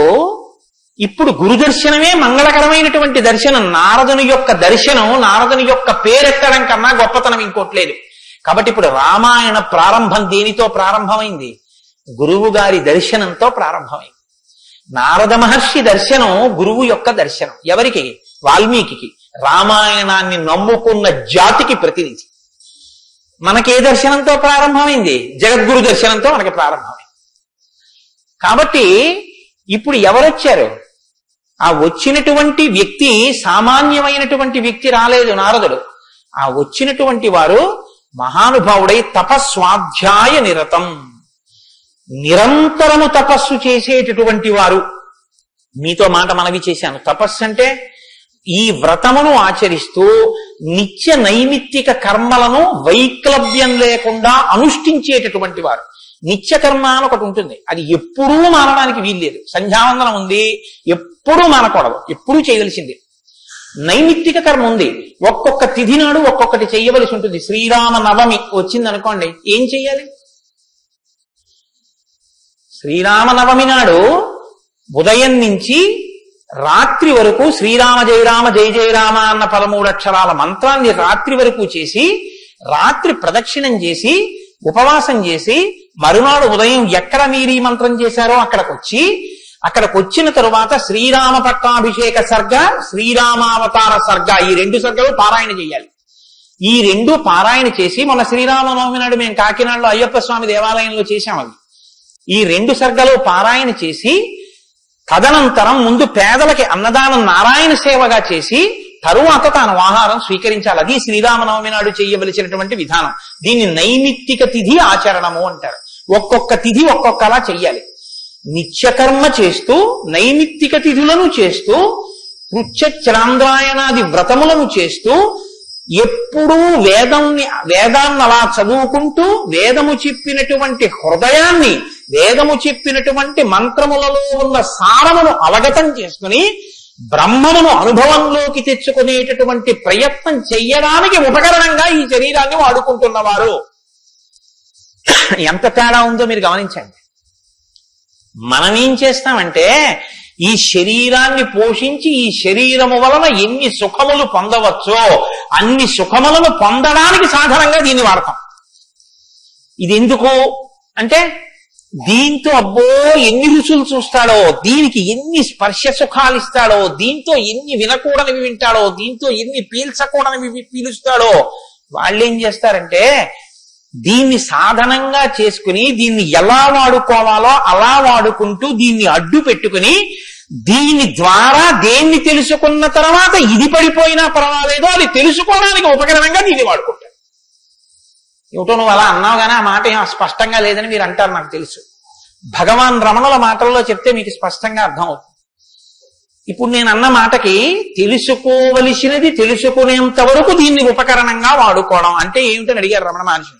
ఇప్పుడు గురు దర్శనమే మంగళకరమైనటువంటి దర్శనం. నారదుని యొక్క దర్శనం, నారదుని యొక్క పేరెత్తడం కన్నా గొప్పతనం ఇంకోట్లేదు. కాబట్టి ఇప్పుడు రామాయణ ప్రారంభం దేనితో ప్రారంభమైంది? గురువు గారి దర్శనంతో ప్రారంభమైంది. నారద మహర్షి దర్శనం గురువు యొక్క దర్శనం. ఎవరికి? వాల్మీకి. రామాయణాన్ని నమ్ముకున్న జాతికి ప్రతినిధి. మనకే దర్శనంతో ప్రారంభమైంది? జగద్గురు దర్శనంతో మనకి ప్రారంభమైంది. కాబట్టి ఇప్పుడు ఎవరొచ్చారు? ఆ వచ్చినటువంటి వ్యక్తి సామాన్యమైనటువంటి వ్యక్తి రాలేదు, నారదుడు. ఆ వచ్చినటువంటి వారు మహానుభావుడై తపస్వాధ్యాయ నిరతం, నిరంతరము తపస్సు చేసేటటువంటి వారు. మీతో మాట మనవి చేశాను. తపస్సు అంటే ఈ వ్రతమును ఆచరిస్తూ నిత్య నైమిత్తిక కర్మలను వైక్లభ్యం లేకుండా అనుష్ఠించేటటువంటి వారు. నిత్య కర్మ అని ఒకటి ఉంటుంది, అది ఎప్పుడూ మానడానికి వీల్లేదు. సంధ్యావందనం ఉంది, ఎప్పుడూ మానకూడదు, ఎప్పుడూ చేయవలసింది. నైమిత్తిక కర్మ ఉంది, ఒక్కొక్క తిథి నాడు ఒక్కొక్కటి చెయ్యవలసి ఉంటుంది. శ్రీరామ నవమి వచ్చిందనుకోండి, ఏం చెయ్యాలి? శ్రీరామనవమి నాడు ఉదయం నుంచి రాత్రి వరకు శ్రీరామ జయ రామ జయ జయ రామ అన్న 13 అక్షరాల మంత్రాన్ని రాత్రి వరకు చేసి, రాత్రి ప్రదక్షిణం చేసి, ఉపవాసం చేసి, మరునాడు ఉదయం ఎక్కడ మీరు ఈ మంత్రం చేశారో అక్కడికి వచ్చిన తరువాత శ్రీరామ పట్టాభిషేక సర్గ, శ్రీరామావతార సర్గ, ఈ 2 సర్గలు పారాయణ చేయాలి. ఈ 2 పారాయణ చేసి మొన్న శ్రీరామనవమి నాడు మేము కాకినాడలో అయ్యప్ప స్వామి దేవాలయంలో చేశాం. అవి ఈ 2 సర్గలు పారాయణ చేసి తదనంతరం ముందు పేదలకి అన్నదానం నారాయణ సేవగా చేసి తరువాత తాను ఆహారం స్వీకరించాలి. అది శ్రీరామనవమి నాడు చేయవలసినటువంటి విధానం. దీన్ని నైమిత్తిక తిథి ఆచరణము అంటారు. ఒక్కొక్క తిథి ఒక్కొక్కలా చెయ్యాలి. నిత్యకర్మ చేస్తూ నైమిత్తిక తిథులను చేస్తూ కృత్యచరాంద్రాయణాది వ్రతములను చేస్తూ ఎప్పుడూ వేదాన్ని అలా చదువుకుంటూ వేదము చెప్పినటువంటి హృదయాన్ని, వేదము చెప్పినటువంటి మంత్రములలో ఉన్న సారమును అవగతం చేసుకుని బ్రహ్మమును అనుభవంలోకి తెచ్చుకునేటటువంటి ప్రయత్నం చెయ్యడానికి ఉపకరణంగా ఈ శరీరాన్ని వాడుకుంటున్నవారు. ఎంత తేడా ఉందో మీరు గమనించండి. మనం ఏం చేస్తామంటే ఈ శరీరాన్ని పోషించి ఈ శరీరము వలన ఎన్ని సుఖములు పొందవచ్చో అన్ని సుఖములను పొందడానికి సాధనంగా దీన్ని వాడతాం. ఇది ఎందుకు అంటే దీంతో అబ్బో ఎన్ని రుచులు చూస్తాడో, దీనికి ఎన్ని స్పర్శ సుఖాలు ఇస్తాడో, దీంతో ఎన్ని వినకూడనివి వింటాడో, దీంతో ఎన్ని పీల్చకూడనివి పీలుస్తాడో. వాళ్ళేం చేస్తారంటే దీన్ని సాధనంగా చేసుకుని దీన్ని ఎలా వాడుకోవాలో అలా వాడుకుంటూ దీన్ని అడ్డు పెట్టుకుని దీని ద్వారా దేన్ని తెలుసుకున్న తర్వాత ఇది పడిపోయినా పర్వాలేదో అది తెలుసుకోవడానికి ఉపకరణంగా దీన్ని వాడుకుంటారు. ఏమిటో నువ్వు అలా అన్నావు కానీ ఆ మాట ఏం స్పష్టంగా లేదని మీరు అంటారు, నాకు తెలుసు. భగవాన్ రమణుల మాటల్లో చెప్తే మీకు స్పష్టంగా అర్థం అవుతుంది. ఇప్పుడు నేను అన్న మాటకి తెలుసుకోవలసినది తెలుసుకునేంత వరకు దీన్ని ఉపకరణంగా వాడుకోవడం అంటే ఏమిటని అడిగారు రమణ మహర్షి.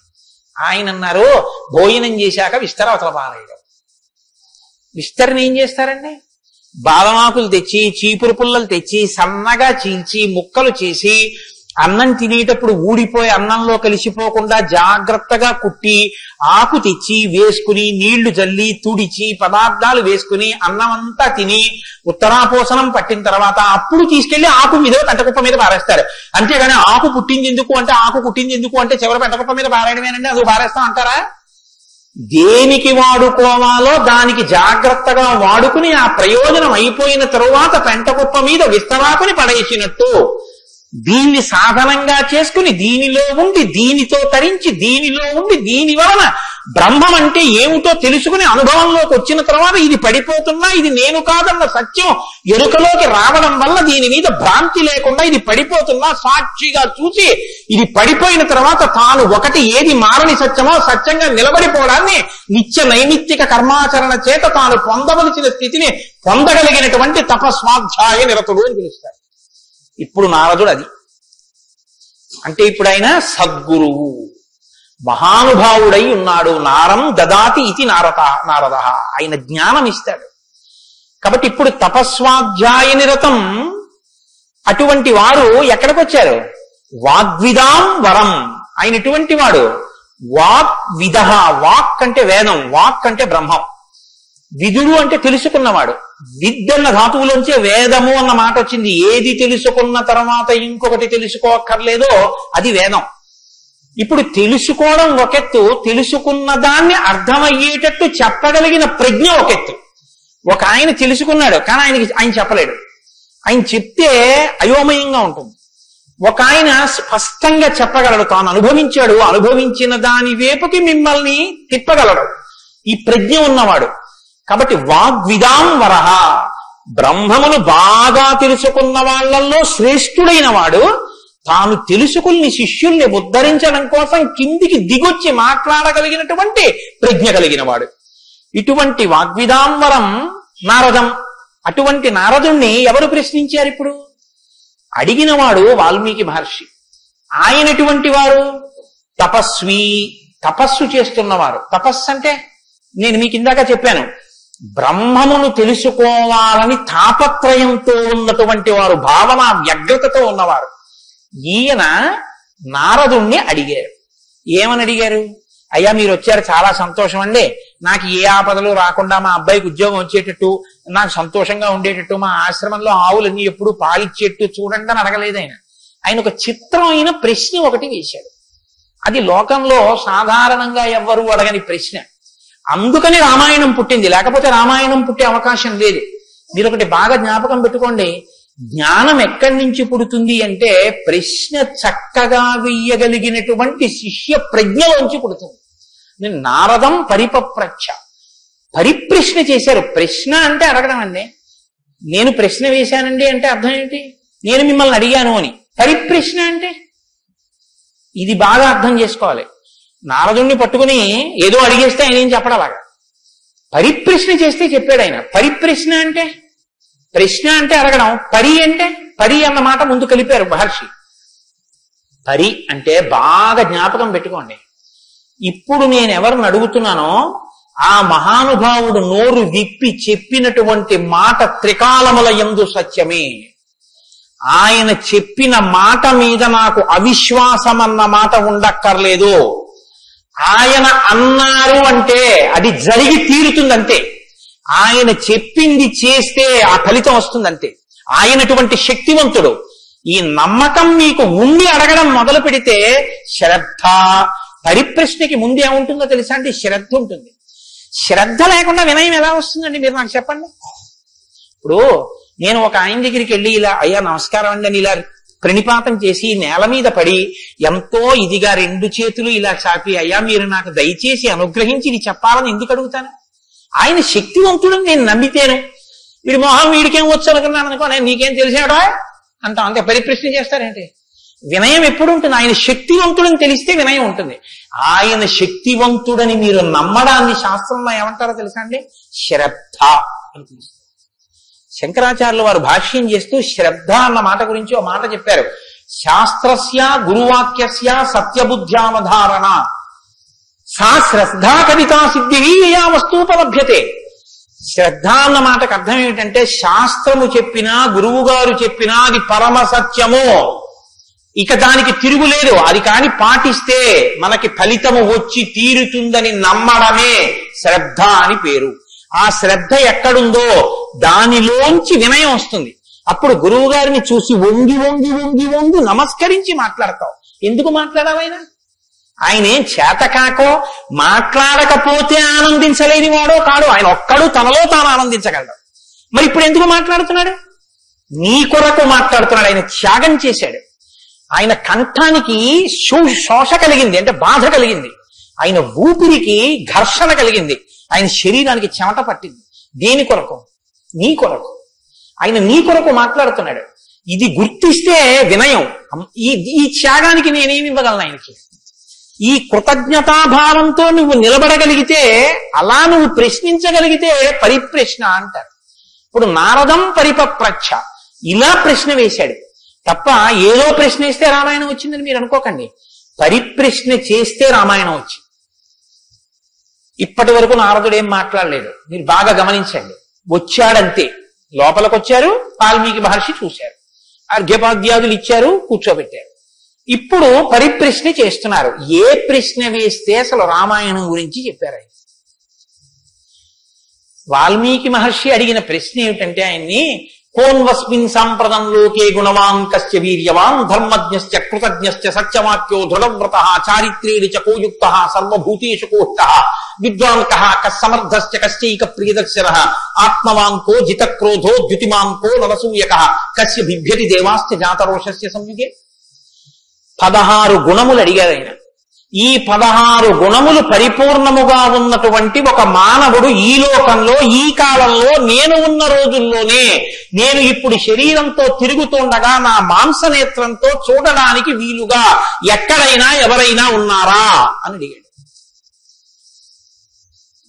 ఆయన అన్నారు, భోజనం చేశాక విస్తరావతల పారేయడం. విస్తరణ ఏం చేస్తారండి? బాదమాకులు తెచ్చి, చీపురు పుల్లలు తెచ్చి, సన్నగా చీల్చి ముక్కలు చేసి అన్నం తినేటప్పుడు ఊడిపోయి అన్నంలో కలిసిపోకుండా జాగ్రత్తగా కుట్టి ఆకు తెచ్చి వేసుకుని నీళ్లు జల్లి తుడిచి పదార్థాలు వేసుకుని అన్నం అంతా తిని ఉత్తరాపోసనం పట్టిన తర్వాత అప్పుడు తీసుకెళ్లి ఆకు మీద పెంటకుప్ప మీద పారేస్తారు. అంతేగాని ఆకు పుట్టింది ఎందుకు అంటే ఆకు పుట్టింది ఎందుకు అంటే చివరి పెంటకుప్ప మీద పారేయడమేనండి, అది పారేస్తాం అంటారా? దేనికి వాడుకోవాలో దానికి జాగ్రత్తగా వాడుకుని ఆ ప్రయోజనం అయిపోయిన తరువాత పెంటకుప్ప మీద విస్తరాకుని పడేసినట్టు దీన్ని సాధనంగా చేసుకుని దీనిలో ఉండి దీనితో తరించి దీనిలో ఉండి దీని వలన బ్రహ్మం అంటే ఏమిటో తెలుసుకుని అనుభవంలోకి వచ్చిన తర్వాత ఇది పడిపోతున్నా ఇది నేను కాదన్న సత్యం ఎరుకలోకి రావడం వల్ల దీని మీద భ్రాంతి లేకుండా ఇది పడిపోతున్నా సాక్షిగా చూసి ఇది పడిపోయిన తర్వాత తాను ఒకటి ఏది మారని సత్యమో సత్యంగా నిలబడిపోవడాన్ని నిత్య నైమిత్తిక కర్మాచరణ చేత తాను పొందవలసిన స్థితిని పొందగలిగినటువంటి తపస్వాధ్యాయ నిరతుడు అని పిలుస్తారు. ఇప్పుడు నారదుడు అది అంటే ఇప్పుడు ఆయన సద్గురువు మహానుభావుడై ఉన్నాడు. నారం దదాతి ఇది నారద, ఆయన జ్ఞానం ఇస్తాడు. కాబట్టి ఇప్పుడు తపస్వాధ్యాయ నిరతం అటువంటి వారు ఎక్కడికి వచ్చారు? వాగ్విదాం వరం. ఆయన ఎటువంటి వాడు? వాగ్విద. వాక్ అంటే వేదం, వాక్ అంటే బ్రహ్మం, విదుడు అంటే తెలుసుకున్నవాడు. విద్దన్న ధాతువులోంచే వేదము అన్న మాట వచ్చింది. ఏది తెలుసుకున్న తర్వాత ఇంకొకటి తెలుసుకోక్కర్లేదో అది వేదం. ఇప్పుడు తెలుసుకోవడం ఒకెత్తు, తెలుసుకున్న దాన్ని అర్థమయ్యేటట్టు చెప్పగలిగిన ప్రజ్ఞ ఒకెత్తు. ఒక ఆయన తెలుసుకున్నాడు కానీ ఆయన చెప్పలేడు, ఆయన చెప్తే అయోమయంగా ఉంటుంది. ఒక ఆయన స్పష్టంగా చెప్పగలడు, తాను అనుభవించాడు, అనుభవించిన దాని వైపుకి మిమ్మల్ని తిప్పగలడు, ఈ ప్రజ్ఞ ఉన్నవాడు. కాబట్టి వాగ్విదాం వరహ, బ్రహ్మమును బాగా తెలుసుకున్న వాళ్ళల్లో శ్రేష్ఠుడైన వాడు తాను తెలుసుకుని శిష్యుల్ని ఉద్ధరించడం కోసం కిందికి దిగొచ్చి మాట్లాడగలిగినటువంటి ప్రజ్ఞ కలిగిన వాడు. ఇటువంటి వాగ్విదాంవరం నారదం. అటువంటి నారదుణ్ణి ఎవరు ప్రశ్నించారు? ఇప్పుడు అడిగినవాడు వాల్మీకి మహర్షి. ఆయన ఎటువంటి వారు? తపస్వి, తపస్సు చేస్తున్నవారు. తపస్సు అంటే నేను మీకు ఇందాక చెప్పాను, బ్రహ్మమును తెలుసుకోవాలని తాపత్రయంతో ఉన్నటువంటి వారు, భావన వ్యగ్రతతో ఉన్నవారు. ఈయన నారదుణ్ణి అడిగారు. ఏమని అడిగారు? అయ్యా మీరు వచ్చారు, చాలా సంతోషం అండి, నాకు ఏ ఆపదలు రాకుండా మా అబ్బాయికి ఉద్యోగం వచ్చేటట్టు, నాకు సంతోషంగా ఉండేటట్టు, మా ఆశ్రమంలో ఆవులన్నీ ఎప్పుడు పాలిచ్చేట్టు చూడండి అని అడగలేదు. ఆయన ఒక చిత్రమైన ప్రశ్న ఒకటి వేశాడు. అది లోకంలో సాధారణంగా ఎవ్వరూ అడగని ప్రశ్న. అందుకని రామాయణం పుట్టింది, లేకపోతే రామాయణం పుట్టే అవకాశం లేదు. మీరు ఒకటి బాగా జ్ఞాపకం పెట్టుకోండి, జ్ఞానం ఎక్కడి నుంచి పుడుతుంది అంటే ప్రశ్న చక్కగా వెయ్యగలిగినటువంటి శిష్య ప్రజ్ఞలోంచి పుడుతుంది. నారదం పరిపప్రచ్ఛ, పరిప్రశ్న చేశారు. ప్రశ్న అంటే అడగడం అండి. నేను ప్రశ్న వేశానండి అంటే అర్థం ఏంటి? నేను మిమ్మల్ని అడిగాను అని. పరిప్రశ్న అంటే ఇది బాగా అర్థం చేసుకోవాలి. నారదుణ్ణి పట్టుకుని ఏదో అడిగేస్తే ఆయన ఏం చెప్పడాలాగా, పరిప్రశ్న చేస్తే చెప్పాడు ఆయన. పరిప్రశ్న అంటే, ప్రశ్న అంటే అడగడం, పరి అంటే, పరి అన్న మాట ముందు కలిపారు మహర్షి. పరి అంటే బాగా జ్ఞాపకం పెట్టుకోండి, ఇప్పుడు నేను ఎవరిని అడుగుతున్నానో ఆ మహానుభావుడు నోరు విప్పి చెప్పినటువంటి మాట త్రికాలముల యందు సత్యమే. ఆయన చెప్పిన మాట మీద నాకు అవిశ్వాసం అన్న మాట ఉండక్కర్లేదు. ఆయన అన్నారు అంటే అది జరిగి తీరుతుందంతే. ఆయన చెప్పింది చేస్తే ఆ ఫలితం వస్తుందంతే. ఆయనటువంటి శక్తివంతుడు. ఈ నమ్మకం మీకు ఉండి అడగడం మొదలు పెడితే శ్రద్ధ, పరిప్రశ్నకి ముందు ఏముంటుందో తెలుసా అండి? శ్రద్ధ ఉంటుంది. శ్రద్ధ లేకుండా వినయం ఎలా వస్తుందండి? మీరు నాకు చెప్పండి. ఇప్పుడు నేను ఒక ఆయన దగ్గరికి వెళ్ళి ఇలా అయ్యా నమస్కారం అండి అని ఇలా ప్రణిపాతం చేసి నేల మీద పడి ఎంతో ఇదిగా 2 చేతులు ఇలా చాపి అయ్యా మీరు నాకు దయచేసి అనుగ్రహించి ఇది చెప్పాలని ఎందుకు అడుగుతాను? ఆయన శక్తివంతుడని నేను నమ్మితేను. వీడి మొహం వీడికేం వచ్చు అనుకున్నాను అనుకో, నేను నీకేం తెలిసాడా అంటాం, అంతే. పరిప్రశ్న చేస్తారేంటి? వినయం ఎప్పుడు ఉంటుంది? ఆయన శక్తివంతుడని తెలిస్తే వినయం ఉంటుంది. ఆయన శక్తివంతుడని మీరు నమ్మడాన్ని శాస్త్రంలో ఏమంటారో తెలుసా అండి? శ్రద్ధ అని తెలుసు. శంకరాచార్యులు వారు భాష్యం చేస్తూ శ్రద్ధ అన్న మాట గురించి ఒక మాట చెప్పారు. శాస్త్రస్య గురువాక్యస్య సత్యబుద్ధ్యావధారణ సా శ్రద్ధా కవితా సిద్ధి యా వస్తూపలభ్యతే. శ్రద్ధ అన్న మాటకు అర్థం ఏమిటంటే శాస్త్రము చెప్పినా గురువు గారు చెప్పినా అది పరమ సత్యము, ఇక దానికి తిరుగులేదు, అది కాని పాటిస్తే మనకి ఫలితము వచ్చి తీరుతుందని నమ్మడమే శ్రద్ధ అని పేరు. ఆ శ్రద్ధ ఎక్కడుందో దానిలోంచి వినయం వస్తుంది. అప్పుడు గురువు గారిని చూసి వంగి వంగి వంగి వంగి నమస్కరించి మాట్లాడతావు. ఎందుకు మాట్లాడావైనా? ఆయన ఏం చేతకాకో మాట్లాడకపోతే ఆనందించలేని వాడో కాడు. ఆయన ఒక్కడు తనలో తాను ఆనందించగలడు. మరి ఇప్పుడు ఎందుకు మాట్లాడుతున్నాడు? నీ కొరకు మాట్లాడుతున్నాడు. ఆయన త్యాగం చేశాడు. ఆయన కంఠానికి శోష కలిగింది, అంటే బాధ కలిగింది. ఆయన ఊపిరికి ఘర్షణ కలిగింది. ఆయన శరీరానికి చెమట పట్టింది. దేని కొరకు? నీ కొరకు. ఆయన నీ కొరకు మాట్లాడుతున్నాడు. ఇది గుర్తిస్తే వినయం. ఈ త్యాగానికి నేనేమి ఇవ్వగలను ఆయనకి? ఈ కృతజ్ఞతాభావంతో నువ్వు నిలబడగలిగితే, అలా నువ్వు ప్రశ్నించగలిగితే పరిప్రశ్న అంటారు. ఇప్పుడు నారదం పరిపప్రచ్ఛ ఇలా ప్రశ్న వేశాడు తప్ప ఏదో ప్రశ్న వేస్తే రామాయణం వచ్చిందని మీరు అనుకోకండి. పరిప్రశ్న చేస్తే రామాయణం వచ్చింది. ఇప్పటి వరకు నారదుడు ఏం మాట్లాడలేదు, మీరు బాగా గమనించండి. వచ్చాడంతే, లోపలికి వచ్చారు, వాల్మీకి మహర్షి చూశారు, అర్ఘ్యపాద్యాదులు ఇచ్చారు, కూర్చోబెట్టారు. ఇప్పుడు పరిప్రశ్న చేస్తున్నారు. ఏ ప్రశ్న వేస్తే అసలు రామాయణం గురించి చెప్పారు. వాల్మీకి మహర్షి అడిగిన ప్రశ్న ఏమిటంటే ఆయన్ని, కోన్వస్మిన్ సాంప్రదం లోకే గుణవాన్ కస్య వీర్యవాన్ ధర్మజ్ఞశ్చ కృతజ్ఞశ్చ సత్యవాక్యో దృఢవ్రతః చారిత్రేణ చ కోయుక్తః సర్వభూతేషు కోష్టః విద్వాన్ కః కస్సమర్థశ్చ కశ్చైక ప్రియదర్శనః ఆత్మవాన్ కో జితక్రోధో ద్యుతిమాన్ కో నరసూయకః కస్య బిభ్యతి దేవాస్య జాతరోషస్య సంయుగే. 16 గుణములు అడిగారు ఆయన. ఈ 16 గుణములు పరిపూర్ణముగా ఉన్నటువంటి ఒక మానవుడు ఈ లోకంలో, ఈ కాలంలో, నేను ఉన్న రోజుల్లోనే, నేను ఇప్పుడు శరీరంతో తిరుగుతుండగా నా మాంసనేత్రంతో చూడడానికి వీలుగా ఎక్కడైనా ఎవరైనా ఉన్నారా అని అడిగాడు.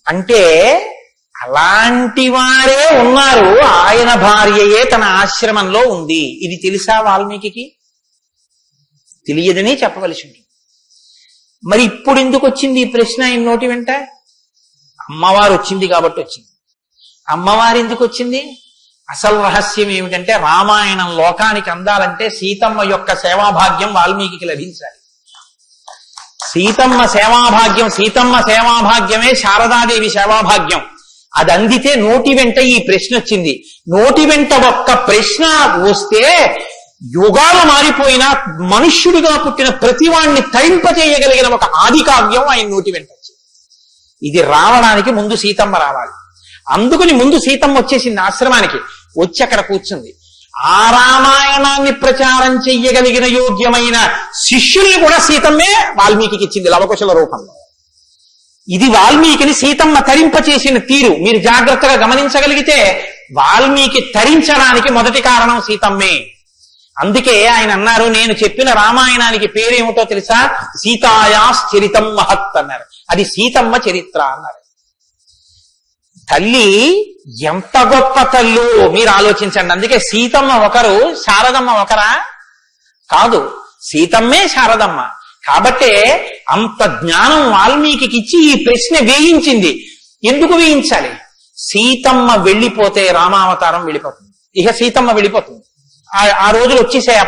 అంటే అలాంటి వారే ఉన్నారు. ఆయన భార్యయే తన ఆశ్రమంలో ఉంది. ఇది తెలుసా వాల్మీకి? తెలియదనే చెప్పవలసి ఉంటుంది. మరి ఇప్పుడు ఎందుకు వచ్చింది ఈ ప్రశ్న ఆయన నోటి వెంట? అమ్మవారు వచ్చింది కాబట్టి వచ్చింది. అమ్మవారు ఎందుకు వచ్చింది? అసలు రహస్యం ఏమిటంటే, రామాయణం లోకానికి అందాలంటే సీతమ్మ యొక్క సేవాభాగ్యం వాల్మీకి లభించాలి. సీతమ్మ సేవాభాగ్యమే శారదాదేవి సేవాభాగ్యం. అది అందితే నోటి వెంట ఈ ప్రశ్న వచ్చింది. నోటి వెంట ఒక్క ప్రశ్న వస్తే యుగాలు మారిపోయినా మనుష్యుడిగా పుట్టిన ప్రతివాణ్ణి తరింపచేయగలిగిన ఒక ఆది కావ్యం ఆయన నోటి వెంట వచ్చింది. ఇది రావడానికి ముందు సీతమ్మ రావాలి. అందుకని ముందు సీతమ్మ వచ్చేసింది ఆశ్రమానికి. వచ్చి అక్కడ కూర్చుంది. ఆ రామాయణాన్ని ప్రచారం చెయ్యగలిగిన యోగ్యమైన శిష్యుల్ని కూడా సీతమ్మే వాల్మీకి ఇచ్చింది లవకుశల రూపంలో. ఇది వాల్మీకిని సీతమ్మ తరింపచేసిన తీరు మీరు జాగ్రత్తగా గమనించగలిగితే వాల్మీకి తరించడానికి మొదటి కారణం సీతమ్మే. అందుకే ఆయన అన్నారు, నేను చెప్పిన రామాయణానికి పేరేమిటో తెలుసా? సీతాయాశ్చరితం మహత్ అన్నారు. అది సీతమ్మ చరిత్ర అన్నారు. తల్లి ఎంత గొప్ప తల్లు మీరు ఆలోచించండి. అందుకే సీతమ్మ ఒకరు, శారదమ్మ ఒకరా? కాదు, సీతమ్మే శారదమ్మ. కాబట్టే అంత జ్ఞానం వాల్మీకి ఇచ్చి ఈ ప్రశ్న వేయించింది. ఎందుకు వేయించాలి? సీతమ్మ వెళ్ళిపోతే రామావతారం వెళ్ళిపోతుంది. ఇక సీతమ్మ వెళ్ళిపోతుంది. ఆ రోజులు వచ్చేసాయి.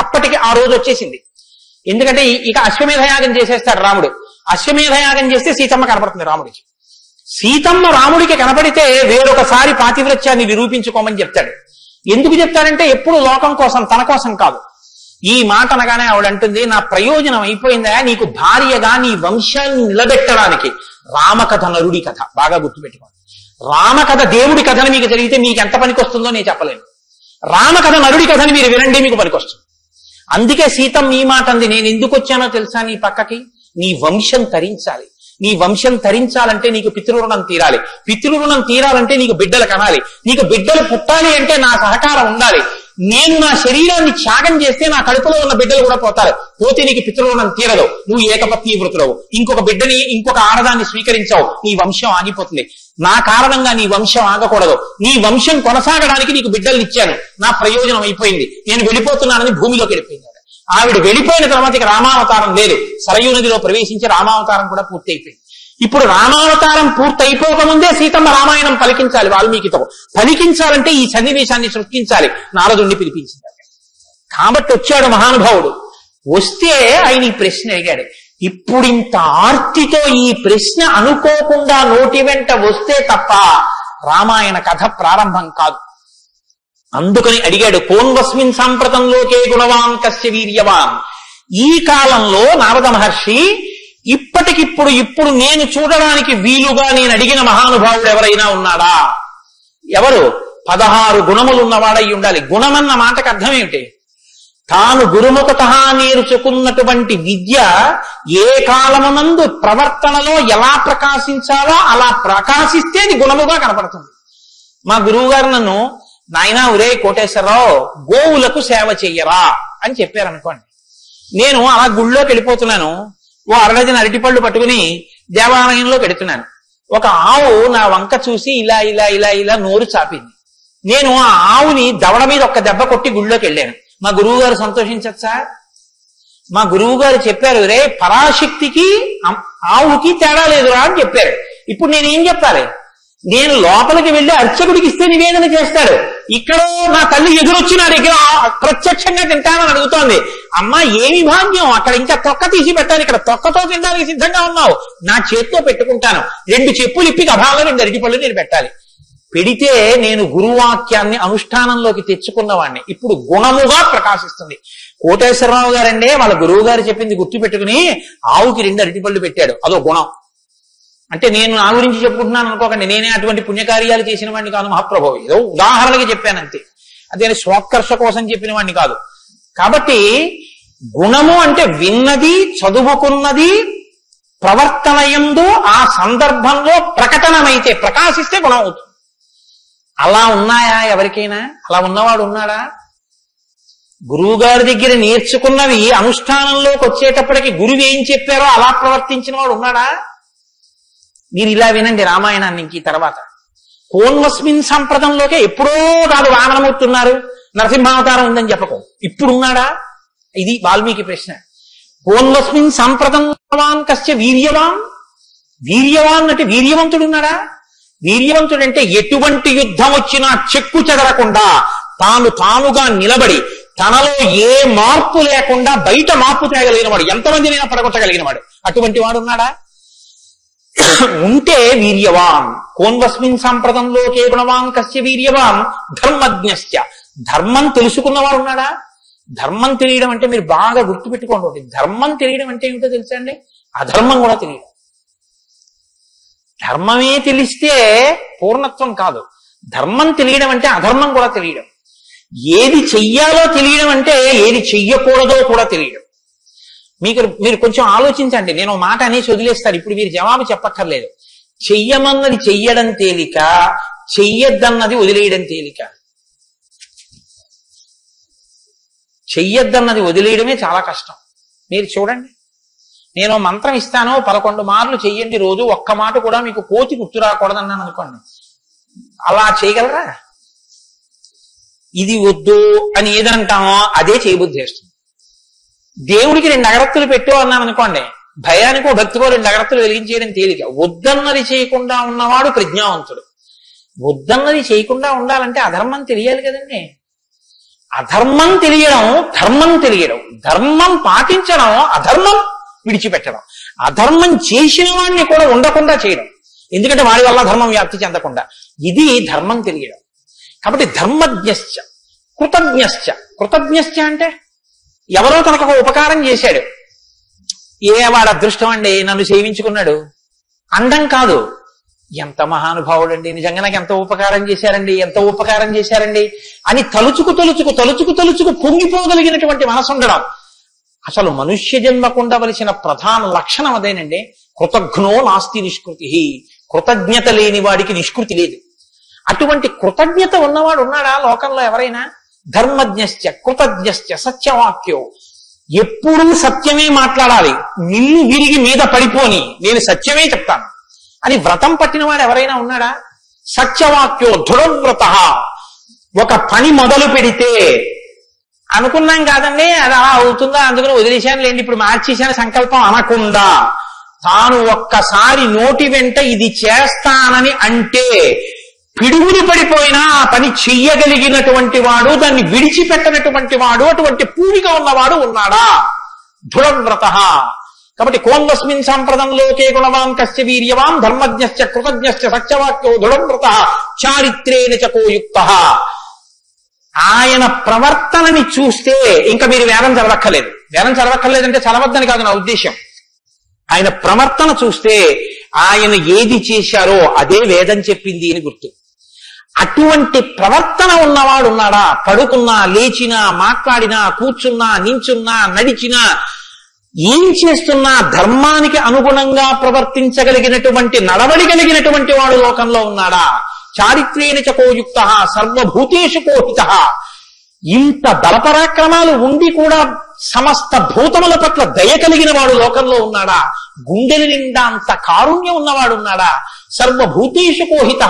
అప్పటికి ఆ రోజు వచ్చేసింది. ఎందుకంటే ఇక అశ్వమేధయాగం చేసేస్తాడు రాముడు. అశ్వమేధయాగం చేస్తే సీతమ్మ కనపడుతుంది రాముడికి. సీతమ్మ రాముడికి కనపడితే వేరొకసారి పాతివ్రత్యాన్ని నిరూపించుకోమని చెప్తాడు. ఎందుకు చెప్తాడంటే ఎప్పుడు లోకం కోసం, తన కోసం కాదు. ఈ మాట అనగానే ఆవిడంటుంది, నా ప్రయోజనం అయిపోయిందా? నీకు భార్యగా నీ వంశాన్ని నిలబెట్టడానికి రామకథ నరుడి కథ బాగా గుర్తుపెట్టుకోండి. రామకథ దేవుడి కథను మీకు జరిగితే మీకు ఎంత పనికొస్తుందో నేను చెప్పలేను. రామకథ నరుడి కథని మీరు వినండి, మీకు పనికొస్తుంది. అందుకే సీతమ్మ ఈ మాట అంది, నేను ఎందుకు వచ్చానో తెలుసా నీ పక్కకి? నీ వంశం తరించాలి. నీ వంశం తరించాలంటే నీకు పితృరుణం తీరాలి. పితృరుణం తీరాలంటే నీకు బిడ్డలు కనాలి. నీకు బిడ్డలు పుట్టాలి అంటే నా సహకారం ఉండాలి. నేను నా శరీరాన్ని త్యాగం చేస్తే నా కడుపులో ఉన్న బిడ్డలు కూడా పోతారు. పోతే నీకు పితృరుణం తీరదు. నువ్వు ఏకపత్ని వృతులవు. ఇంకొక బిడ్డని, ఇంకొక ఆడదాన్ని స్వీకరించావు, నీ వంశం ఆగిపోతుంది. నా కారణంగా నీ వంశం ఆగకూడదు. నీ వంశం కొనసాగడానికి నీకు బిడ్డల్ని ఇచ్చాను. నా ప్రయోజనం అయిపోయింది, నేను వెళ్ళిపోతున్నానని భూమిలోకి వెళ్ళిపోయింది. ఆవిడ వెళ్ళిపోయిన తర్వాత ఇక రామావతారం లేదు. సరయూ నదిలో ప్రవేశించి రామావతారం కూడా పూర్తి అయిపోయింది. ఇప్పుడు రామావతారం పూర్తి అయిపోకముందే సీతమ్మ రామాయణం పలికించాలి. వాల్మీకితో పలికించాలంటే ఈ సన్నివేశాన్ని సృష్టించాలి. నారదుణ్ణి పిలిపించింది. కాబట్టి వచ్చాడు మహానుభావుడు. వస్తే ఆయన ఈ ప్రశ్న అడిగాడు. ఇప్పుడింత ఆర్తితో ఈ ప్రశ్న అనుకోకుండా నోటి వెంట వస్తే తప్ప రామాయణ కథ ప్రారంభం కాదు. అందుకని అడిగాడు, కోన్వస్మిన్ సాంప్రతంలోకే గుణవాన్ కస్య వీర్యవాన్. ఈ కాలంలో నారద మహర్షి ఇప్పుడు నేను చూడడానికి వీలుగా నేను అడిగిన మహానుభావుడు ఎవరైనా ఉన్నాడా? ఎవరు? 16 గుణములు ఉన్నవాడై ఉండాలి. గుణమన్న మాటకు అర్థం ఏమిటి? తాను గురుముఖత నేర్చుకున్నటువంటి విద్య ఏ కాలమునందు ప్రవర్తనలో ఎలా ప్రకాశించాలో అలా ప్రకాశిస్తే అది గుణముగా కనపడుతుంది. మా గురువు గారు నన్ను, నాయనా ఒరే కోటేశ్వరరావు, గోవులకు సేవ చెయ్యరా అని చెప్పారనుకోండి. నేను అలా గుళ్ళోకి వెళ్ళిపోతున్నాను. ఓ 60 అరటిపళ్ళు పట్టుకుని దేవాలయంలో పెడుతున్నాను. ఒక ఆవు నా వంక చూసి ఇలా ఇలా ఇలా ఇలా నోరు చాపింది. నేను ఆ ఆవుని దవడ మీద ఒక్క దెబ్బ కొట్టి గుళ్ళోకి వెళ్ళాను. మా గురువు గారు సంతోషించచ్చా? మా గురువు గారు చెప్పారు, రే పరాశక్తికి ఆవుకి తేడా లేదురా అని చెప్పారు. ఇప్పుడు నేనేం చెప్పాలి? నేను లోపలికి వెళ్ళి అర్చకుడికి ఇస్తే నివేదన చేస్తాడు. ఇక్కడ నా తల్లి ఎదురొచ్చి నా దగ్గర ప్రత్యక్షంగా తింటానని అడుగుతోంది. అమ్మా ఏమి భాగ్యం, అక్కడ ఇంకా తొక్క తీసి పెట్టాలి, ఇక్కడ తొక్కతో తినడానికి సిద్ధంగా ఉన్నావు. నా చేతితో పెట్టుకుంటాను. 2 చెప్పులు ఇప్పి అభాలో 2 అరటిపళ్ళు నేను పెట్టాలి. పెడితే నేను గురువాక్యాన్ని అనుష్ఠానంలోకి తెచ్చుకున్నవాడిని. ఇప్పుడు గుణముగా ప్రకాశిస్తుంది. కోటేశ్వరరావు గారండే వాళ్ళ గురువు గారు చెప్పింది గుర్తు పెట్టుకుని ఆవుకి 2 అరటిపళ్ళు పెట్టాడు. అదో గుణం. అంటే నేను నా గురించి చెప్పుకుంటున్నాను అనుకోకండి. నేనే అటువంటి పుణ్యకార్యాలు చేసిన వాడిని కాదు మహాప్రభు. ఏదో ఉదాహరణకి చెప్పానంతే. అదే స్వోత్కర్ష కోసం చెప్పిన వాడిని కాదు. కాబట్టి గుణము అంటే విన్నది, చదువుకున్నది, ప్రవర్తనయందు ఆ సందర్భంలో ప్రకటనమైతే, ప్రకాశిస్తే గుణం అవుతుంది. అలా ఉన్నాయా ఎవరికైనా? అలా ఉన్నవాడు ఉన్నాడా? గురువు గారి దగ్గర నేర్చుకున్నవి అనుష్ఠానంలోకి వచ్చేటప్పటికి గురువు ఏం చెప్పారో అలా ప్రవర్తించిన వాడు ఉన్నాడా? మీరు ఇలా వినండి రామాయణాన్ని. ఇంక తర్వాత కోన్వస్మిన్ సంప్రదంలోకే ఎప్పుడో కాదు వామనమూర్తి ఉన్నారు, నరసింహావతారం ఉందని చెప్పకు. ఇప్పుడు ఉన్నాడా? ఇది వాల్మీకి ప్రశ్న. కోన్వస్మిన్ సంప్రదం కస్య వీర్యవాన్. వీర్యవాన్ అంటే వీర్యవంతుడు ఉన్నాడా? వీర్యవంతుడంటే ఎటువంటి యుద్ధం వచ్చినా చెక్కు చెదరకుండా తానుగా నిలబడి తనలో ఏ మార్పు లేకుండా బయట మార్పు తేగలిగిన వాడు, ఎంతమందినైనా పడగొట్టగలిగిన వాడు. అటువంటి వాడు ఉన్నాడా? ఉంటే వీర్యవాన్. కోన్వస్మిన్ సంప్రదంలోకే గుణవాన్ కస్య వీర్యవాన్ ధర్మజ్ఞశ్చ. ధర్మం తెలుసుకున్నవాడు ఉన్నాడా? ధర్మం తెలియడం అంటే మీరు బాగా గుర్తుపెట్టుకోండి. ధర్మం తెలియడం అంటే ఏమిటో తెలుసా అండి? అధర్మం కూడా తెలియడం. ధర్మమే తెలిస్తే పూర్ణత్వం కాదు. ధర్మం తెలియడం అంటే అధర్మం కూడా తెలియడం. ఏది చెయ్యాలో తెలియడం అంటే ఏది చెయ్యకూడదో కూడా తెలియడం. మీరు కొంచెం ఆలోచించండి. నేను మాట అనేసి వదిలేస్తాను, ఇప్పుడు మీరు జవాబు చెప్పక్కర్లేదు. చెయ్యమన్నది చెయ్యడం తేలిక, చెయ్యొద్దన్నది వదిలేయడం తేలిక. చెయ్యొద్దన్నది వదిలేయడమే చాలా కష్టం. మీరు చూడండి, నేను మంత్రం ఇస్తాను, 11 మార్లు చెయ్యండి రోజు, ఒక్క మాట కూడా మీకు కోతి గుర్తు రాకూడదన్నాను అనుకోండి, అలా చేయగలరా? ఇది వద్దు అని ఏదంటామో అదే చేయబుద్ధి చేస్తుంది. దేవుడికి 2 అగరత్తులు పెట్టు అన్నాను అనుకోండి, భయానికో భక్తికో 2 అగరత్తులు వెలిగించేయడం తేలిక. వద్దన్నది చేయకుండా ఉన్నవాడు ప్రజ్ఞావంతుడు. వద్దన్నది చేయకుండా ఉండాలంటే అధర్మం తెలియాలి కదండి. అధర్మం తెలియడం, ధర్మం తెలియడం, ధర్మం పాటించడం, అధర్మం విడిచిపెట్టడం, అధర్మం చేసిన వాడిని కూడా ఉండకుండా చేయడం, ఎందుకంటే వాడి వల్ల ధర్మం వ్యాప్తి చెందకుండా. ఇది ధర్మం తెలియడం. కాబట్టి ధర్మజ్ఞశ్చ కృతజ్ఞశ్చ. కృతజ్ఞశ్చ అంటే ఎవరో తనకు ఒక ఉపకారం చేశాడు, వాడు అదృష్టం అండి నన్ను సేవించుకున్నాడు అండం కాదు. ఎంత మహానుభావుడండి, నిజంగా నాకు ఎంత ఉపకారం చేశారండి, ఎంత ఉపకారం చేశారండి అని తలుచుకు తలుచుకు తలుచుకు తలుచుకు పొంగిపోగలిగినటువంటి మనసు ఉండడం. అసలు మనుష్య జన్మకు ఉండవలసిన ప్రధాన లక్షణం అదేనండి. కృతజ్ఞో నాస్తి నిష్కృతి. కృతజ్ఞత లేని వాడికి నిష్కృతి లేదు. అటువంటి కృతజ్ఞత ఉన్నవాడు ఉన్నాడా లోకంలో ఎవరైనా? ధర్మజ్ఞశ్చ కృతజ్ఞశ్చ సత్యవాక్యో. ఎప్పుడూ సత్యమే మాట్లాడాలి, నిన్ను విరిగి మీద పడిపోని నేను సత్యమే చెప్తాను అని వ్రతం పట్టినవాడు ఎవరైనా ఉన్నాడా? సత్యవాక్యో దృఢవ్రత. ఒక పని మొదలు పెడితే అనుకున్నాం కాదండి అది అలా అవుతుందా అందుకని వదిలేశాను లేండి ఇప్పుడు మార్చేశాను సంకల్పం అనకుండా, తాను ఒక్కసారి నోటి వెంట ఇది చేస్తానని అంటే పిడుగులు పడిపోయినా ఆ పని చెయ్యగలిగినటువంటి వాడు, దాన్ని విడిచిపెట్టనటువంటి వాడు, అటువంటి పూనిక ఉన్నవాడు ఉన్నాడా? దృఢవ్రత. కాబట్టి కోన్వస్మిన్ సాంప్రదం లోకే గుణవాన్ కస్య వీర్యవాన్ ధర్మజ్ఞశ్చ కృతజ్ఞశ్చ సత్యవాక్యో దృఢవ్రత చారిత్రేణ చకోయుక్త. ఆయన ప్రవర్తనని చూస్తే ఇంకా మీరు వేదం చదవక్కర్లేదు. వేదం చదవక్కర్లేదంటే చదవద్దని కాదు నా ఉద్దేశం. ఆయన ప్రవర్తన చూస్తే ఆయన ఏది చేశారో అదే వేదం చెప్పింది అని గుర్తు. అటువంటి ప్రవర్తన ఉన్నవాడు ఉన్నాడా? పడుకున్నా, లేచినా, మాట్లాడినా, కూర్చున్నా, నించున్నా, నడిచినా, ఏం చేస్తున్నా ధర్మానికి అనుగుణంగా ప్రవర్తించగలిగినటువంటి నడవడి కలిగినటువంటి వాడు లోకంలో ఉన్నాడా? చారిత్రేణ చకోయుక్త సర్వభూతేషు కోహిత. ఇంత బలపరాక్రమాలు ఉండి కూడా సమస్త భూతముల పట్ల దయ కలిగిన వాడు లోకంలో ఉన్నాడా? గుండెల నిండా అంత కారుణ్యం ఉన్నవాడు ఉన్నాడా? సర్వభూతేషు కోహిత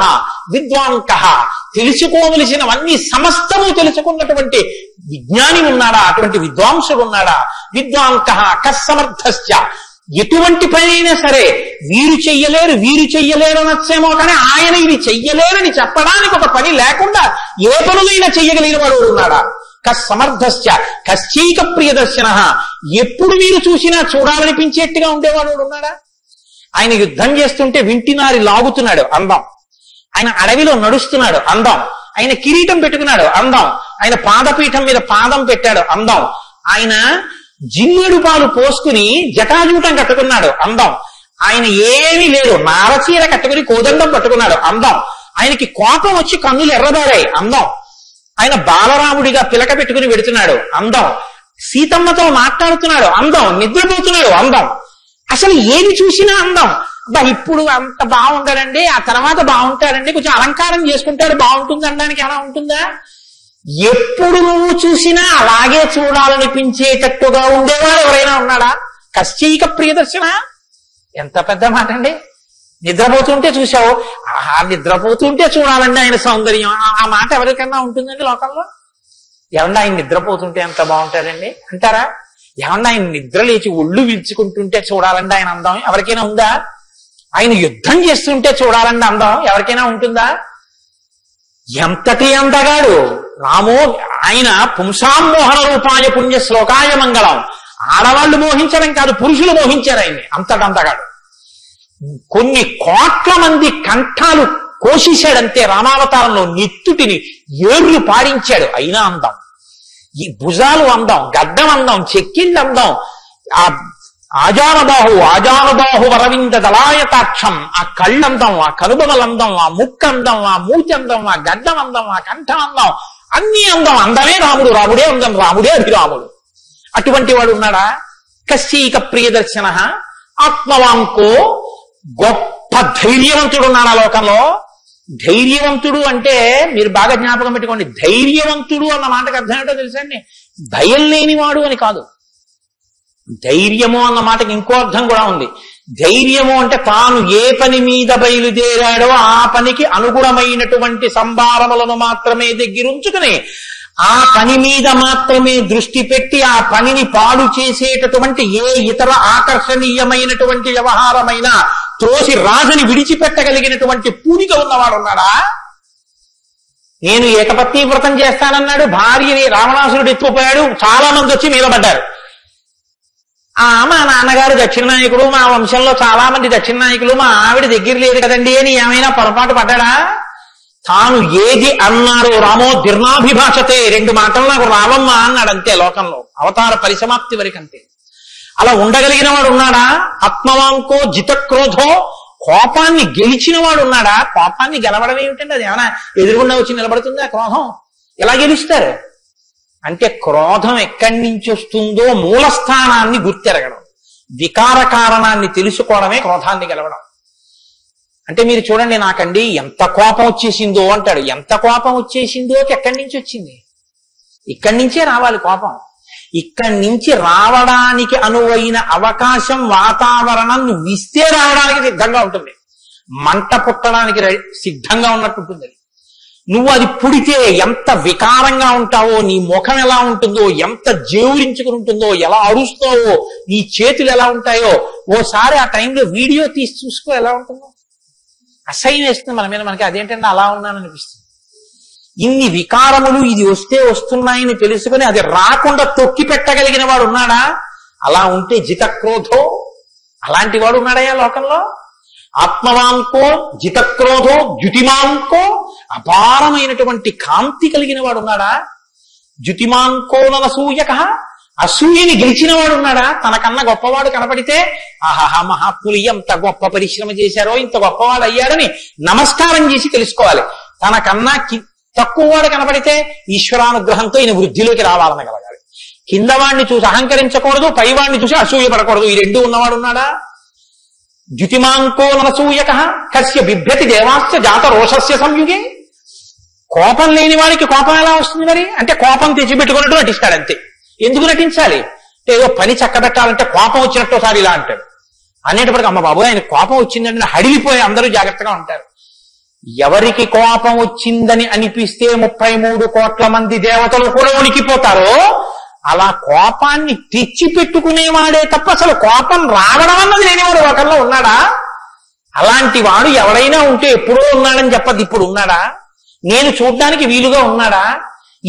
విద్వాంక. తెలుసుకోవలసినవన్నీ సమస్తము తెలుసుకున్నటువంటి విజ్ఞాని ఉన్నాడా? అటువంటి విద్వాంసుడు ఉన్నాడా? విద్వాంక కస్సమర్థశ్చ. ఎటువంటి పని అయినా సరే వీరు చెయ్యలేరు అనొచ్చేమో కానీ ఆయన ఇది చెయ్యలేరని చెప్పడానికి ఒక పని లేకుండా ఏ పనులైనా చెయ్యగలిగిన వాడు ఉన్నాడా? కస్సమర్థశ్చ కశ్చైక ప్రియదర్శన. ఎప్పుడు మీరు చూసినా చూడాలనిపించేట్టుగా ఉండేవాడు ఉన్నాడా? ఆయన యుద్ధం చేస్తుంటే వింటినారి లాగుతున్నాడు అందం. ఆయన అడవిలో నడుస్తున్నాడు అందం. ఆయన కిరీటం పెట్టుకున్నాడు అందం. ఆయన పాదపీఠం మీద పాదం పెట్టాడు అందం. ఆయన జిన్నెడు పాలు పోసుకుని జటాజూటం కట్టుకున్నాడు అందం. ఆయన ఏమీ లేదు, నారచీర కట్టుకుని కోదండం పట్టుకున్నాడు అందం. ఆయనకి కోపం వచ్చి కన్నులు ఎర్రబారాయి అందం. ఆయన బాలరాముడిగా పిలక పెట్టుకుని వెడుతున్నాడు అందం. సీతమ్మతో మాట్లాడుతున్నాడు అందం. నిద్రపోతున్నాడు అందం. అసలు ఏది చూసినా అందం. అబ్బా ఇప్పుడు అంత బాగుంటాడండి, ఆ తర్వాత బాగుంటాడండి, కొంచెం అలంకారం చేసుకుంటాడు బాగుంటుంది అనడానికి ఎలా ఉంటుందా? ఎప్పుడు నువ్వు చూసినా అలాగే చూడాలనిపించేటట్టుగా ఉండేవాడు ఎవరైనా ఉన్నాడా? కశ్చైక ప్రియదర్శన. ఎంత పెద్ద మాట అండి. నిద్రపోతుంటే చూసావు, నిద్రపోతుంటే చూడాలండి ఆయన సౌందర్యం. ఆ మాట ఎవరికన్నా ఉంటుందండి లోకంలో? ఏమన్నా ఆయన నిద్రపోతుంటే ఎంత బాగుంటాడండి అంటారా? ఏమన్నా ఆయన నిద్ర లేచి ఒళ్ళు విల్చుకుంటుంటే చూడాలండి ఆయన అందం ఎవరికైనా ఉందా? ఆయన యుద్ధం చేస్తుంటే చూడాలండి అందం ఎవరికైనా ఉంటుందా? ఎంతటి అందగాడు రామో. ఆయన పుంసామోహన రూపాయ పుణ్య శ్లోకాయ మంగళం. ఆడవాళ్లు మోహించడం కాదు, పురుషులు మోహించారు ఆయన్ని. అంతటంతగాడు. కొన్ని కోట్ల మంది కంఠాలు కోసేశాడంతే రామావతారంలో. నెత్తుటిని ఏర్లు పారించాడు. అయినా అందం. ఈ భుజాలు అందం, గడ్డం అందం, చెక్కిళ్ళు అందం, ఆ ఆజానుబాహు వరవింద దళాయతాక్షం, ఆ కళ్ళందం, ఆ కనుబొమలందం, ఆ ముక్కందం, ఆ మూచందం, ఆ గడ్డం అందం, ఆ కంఠం అందం, అన్ని అందం. అందమే రాముడు, రాముడే అందం, రాముడే అభిరాముడు. అటువంటి వాడు ఉన్నాడా? కశ్యైక ప్రియదర్శన ఆత్మవాంకో, గొప్ప ధైర్యవంతుడు ఉన్నాడు ఆ లోకంలో. ధైర్యవంతుడు అంటే మీరు బాగా జ్ఞాపకం పెట్టుకోండి, ధైర్యవంతుడు అన్న మాటకు అర్థం ఏంటో తెలుసా అండి? భయం లేనివాడు అని కాదు. ధైర్యము అన్న మాటకి ఇంకో అర్థం కూడా ఉంది. ధైర్యము అంటే తాను ఏ పని మీద బయలుదేరాడో ఆ పనికి అనుగుణమైనటువంటి సంభారములను మాత్రమే దగ్గరుంచుకుని ఆ పని మీద మాత్రమే దృష్టి పెట్టి ఆ పనిని పాడు చేసేటటువంటి ఏ ఇతర ఆకర్షణీయమైనటువంటి వ్యవహారమైనా త్రోసి రాజని విడిచిపెట్టగలిగినటువంటి పూనిక ఉన్నవాడు ఉన్నాడా? నేను ఏకపత్ని వ్రతం చేస్తానన్నాడు, భార్యని రావణాసురుడు ఎత్తుకుపోయాడు, చాలా మంది వచ్చి మీద పడ్డారు. మా నాన్నగారు దక్షిణ నాయకుడు, మా వంశంలో చాలా మంది దక్షిణ నాయకులు, మా ఆవిడ దగ్గర లేదు కదండి అని ఏమైనా పొరపాటు పడ్డాడా? తాను ఏది అన్నారో రామో దీర్ణాభిభాషతే, 2 మాటలు నాకు రావమ్మా అన్నాడు అంతే. లోకంలో అవతార పరిసమాప్తి వరకు అంతే. అలా ఉండగలిగిన వాడు ఉన్నాడా? ఆత్మవాంకో జితక్రోధో, కోపాన్ని గెలిచిన వాడు ఉన్నాడా? కోపాన్ని గెలవడం ఏమిటండి? అది ఏమైనా ఎదురుగుండా వచ్చి నిలబడుతుందా క్రోధం? ఎలా గెలుస్తారు అంటే క్రోధం ఎక్కడి నుంచి వస్తుందో మూలస్థానాన్ని గుర్తెరగడం, వికార కారణాన్ని తెలుసుకోవడమే క్రోధాన్ని గెలవడం. అంటే మీరు చూడండి, నాకండి ఎంత కోపం వచ్చేసిందో అంటాడు. ఎంత కోపం వచ్చేసిందో ఎక్కడి నుంచి వచ్చింది? ఇక్కడి నుంచే రావాలి కోపం. ఇక్కడి నుంచి రావడానికి అనువైన అవకాశం, వాతావరణం నువ్వు ఇస్తే రావడానికి సిద్ధంగా ఉంటుంది. మంట పుట్టడానికి సిద్ధంగా ఉన్నట్టు ఉంటుంది. నువ్వు అది పుడితే ఎంత వికారంగా ఉంటావో, నీ ముఖం ఎలా ఉంటుందో, ఎంత జేవురించుకుని ఉంటుందో, ఎలా అరుస్తావో, నీ చేతులు ఎలా ఉంటాయో ఓసారి ఆ టైంలో వీడియో తీసి చూసుకో ఎలా ఉంటుందో. అసహ్యం వేస్తుంది మన మీద. మనకి అదేంటంటే అలా ఉన్నాననిపిస్తుంది. ఇన్ని వికారములు ఇది వస్తే వస్తున్నాయని తెలుసుకుని అది రాకుండా తొక్కి పెట్టగలిగిన వాడు ఉన్నాడా? అలా ఉంటే జితక్రోధో, అలాంటి వాడు ఉన్నాడయా లోకంలో? ఆత్మవాంకో జితక్రోధో ద్యుతిమాంకో, అపారమైనటువంటి కాంతి కలిగిన వాడు ఉన్నాడా? ద్యుతిమాంకో ననసూయక, అసూయని గెలిచిన వాడు ఉన్నాడా? తనకన్నా గొప్పవాడు కనపడితే ఆహాహా మహాత్ములు ఎంత గొప్ప పరిశ్రమ చేశారో, ఇంత గొప్పవాడు అయ్యాడని నమస్కారం చేసి తెలుసుకోవాలి. తనకన్నా తక్కువ వాడు కనపడితే ఈశ్వరానుగ్రహంతో ఈయన వృద్ధిలోకి రావాలనగలగాలి. కింద వాడిని చూసి అహంకరించకూడదు, పైవాడిని చూసి అసూయ పడకూడదు. ఈ 2 ఉన్నవాడు ఉన్నాడా? ద్యుతిమాంకో ననసూయక కస్య బిభ్యతి దేవాశ్చ జాత రోషస్య సంయుగే. కోపం లేని వాడికి కోపం ఎలా వస్తుంది మరి? అంటే కోపం తెచ్చిపెట్టుకున్నట్టు నటిస్తాడు అంతే. ఎందుకు నటించాలి? ఏదో పని చక్కబెట్టాలంటే కోపం వచ్చినట్టు ఒకసారి ఇలా అంటాడు. అనేటప్పటికి అమ్మ బాబు ఆయన కోపం వచ్చిందంటే హడిలిపోయి అందరూ జాగ్రత్తగా ఉంటారు. ఎవరికి కోపం వచ్చిందని అనిపిస్తే 33 కోట్ల మంది దేవతలు కూడా ఉనికిపోతారో అలా కోపాన్ని తెచ్చిపెట్టుకునేవాడే తప్ప అసలు కోపం రావడం అన్నది లేనివాడు ఒకరిలో ఉన్నాడా? అలాంటి వాడు ఎవడైనా ఉంటే ఎప్పుడో ఉన్నాడని చెప్పదు, ఇప్పుడు ఉన్నాడా? నేను చూడ్డానికి వీలుగా ఉన్నాడా?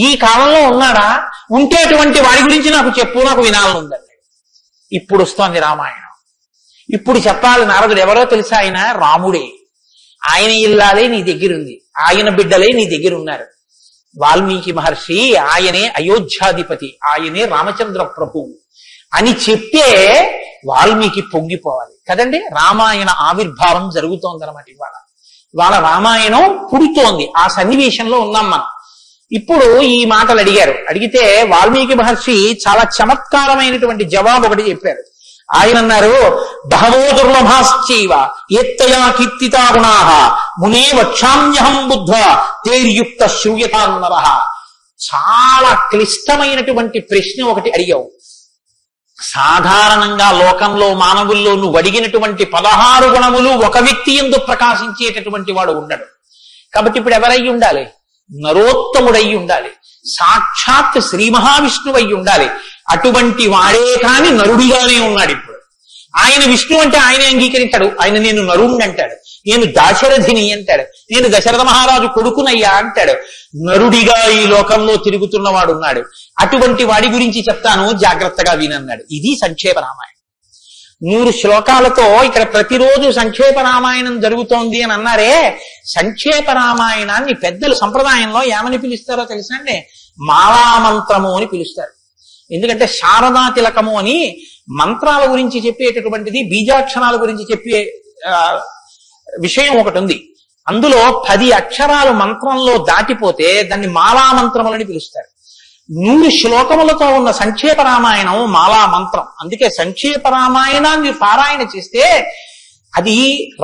ఈ కాలంలో ఉన్నాడా? ఉంటే అటువంటి వాడి గురించి నాకు చెప్పు, నాకు వినాలని ఉందండి. ఇప్పుడు వస్తోంది రామాయణం. ఇప్పుడు చెప్పాలి. నారదుడు ఎవరో తెలుసా? ఆయన రాముడే. ఆయన ఇల్లాలే నీ దగ్గరుంది, ఆయన బిడ్డలే నీ దగ్గర ఉన్నారు. వాల్మీకి మహర్షి ఆయనే అయోధ్యాధిపతి, ఆయనే రామచంద్ర ప్రభువు అని చెప్తే వాల్మీకి పొంగిపోవాలి కదండి. రామాయణ ఆవిర్భావం జరుగుతోందన్నమాట. ఇవాళ రామాయణం పుడుతోంది. ఆ సన్నివేశంలో ఉన్నాం మనం. ఇప్పుడు ఈ మాటలు అడిగితే వాల్మీకి మహర్షి చాలా చమత్కారమైనటువంటి జవాబు ఒకటి చెప్పారు. ఆయన అన్నారు, బహవో దుర్లభాశ్చైవ ఏత్తయా కీర్తితా గుణాః మునే వక్షామ్యహం బుద్ధ్వా తేర్యుక్త శ్రూయతాన్నరః. చాలా క్లిష్టమైనటువంటి ప్రశ్న ఒకటి అడిగావు. సాధారణంగా లోకంలో మానవుల్లో నువ్వు అడిగినటువంటి 16 గుణములు ఒక వ్యక్తి యందు ప్రకాశించేటటువంటి వాడు ఉండడు. కాబట్టి ఇప్పుడు ఎవరై ఉండాలి? నరోత్తముడై ఉండాలి, సాక్షాత్ శ్రీ మహావిష్ణువు అయి ఉండాలి. అటువంటి వాడే కాని నరుడిగానే ఉన్నాడు. ఇప్పుడు ఆయన విష్ణు అంటే ఆయనే అంగీకరించాడు. ఆయన నేను నరుణ్ణి అంటాడు, నేను దాశరథిని అంటాడు, నేను దశరథ మహారాజు కొడుకునయ్యా అంటాడు. నరుడిగా ఈ లోకంలో తిరుగుతున్నవాడు ఉన్నాడు. అటువంటి వాడి గురించి చెప్తాను, జాగ్రత్తగా వినన్నాడు. ఇది సంక్షేప రామాయణం. 100 శ్లోకాలతో ఇక్కడ ప్రతిరోజు సంక్షేప రామాయణం జరుగుతోంది అని అన్నారే. సంక్షేప రామాయణాన్ని పెద్దలు సంప్రదాయంలో ఏమని పిలుస్తారో తెలుసండి? మాలామంత్రము అని పిలుస్తారు. ఎందుకంటే శారదా తిలకము అని మంత్రాల గురించి చెప్పేటటువంటిది, బీజాక్షరాల గురించి చెప్పే విషయం ఒకటి ఉంది. అందులో 10 అక్షరాలు మంత్రంలో దాటిపోతే దాన్ని మాలా మంత్రములని పిలుస్తారు. 100 శ్లోకములతో ఉన్న సంక్షేప రామాయణం మాలా మంత్రం. అందుకే సంక్షేప రామాయణాన్ని పారాయణ చేస్తే అది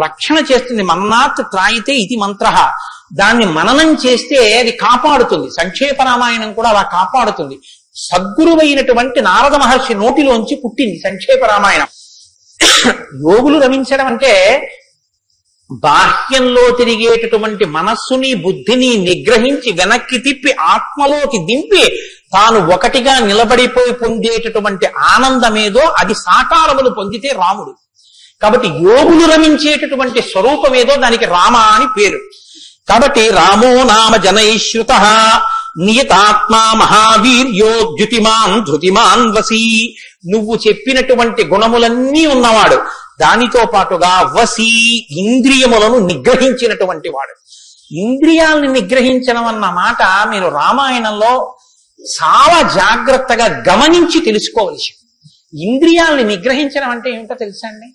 రక్షణ చేస్తుంది. మన్నాత్ త్రాయితే ఇది మంత్ర. దాన్ని మననం చేస్తే అది కాపాడుతుంది. సంక్షేప రామాయణం కూడా అలా కాపాడుతుంది. సద్గురువైనటువంటి నారద మహర్షి నోటిలోంచి పుట్టింది సంక్షేప రామాయణం. యోగులు రమించడం అంటే బాహ్యంలో తిరిగేటటువంటి మనస్సుని బుద్ధిని నిగ్రహించి వెనక్కి తిప్పి ఆత్మలోకి దింపి తాను ఒకటిగా నిలబడిపోయి పొందేటటువంటి ఆనందమేదో అది సాకారములు పొందితే రాముడు. కాబట్టి యోగులు రమించేటటువంటి స్వరూపమేదో దానికి రామ అని పేరు. కాబట్టి రామో నామ జనైశ్రుత నియతాత్మా మహావీర్యో ద్యుతిమాన్ ధృతిమాన్ వసి. నువ్వు చెప్పినటువంటి గుణములన్నీ ఉన్నవాడు, దానితో పాటుగా వసి ఇంద్రియములను నిగ్రహించినటువంటి వాడు. ఇంద్రియాలను నిగ్రహించడం అన్న మాట మీరు రామాయణంలో చాలా జాగ్రత్తగా గమనించి తెలుసుకోవలసి. ఇంద్రియాలను నిగ్రహించడం అంటే ఏమిటో తెలుసా అండి?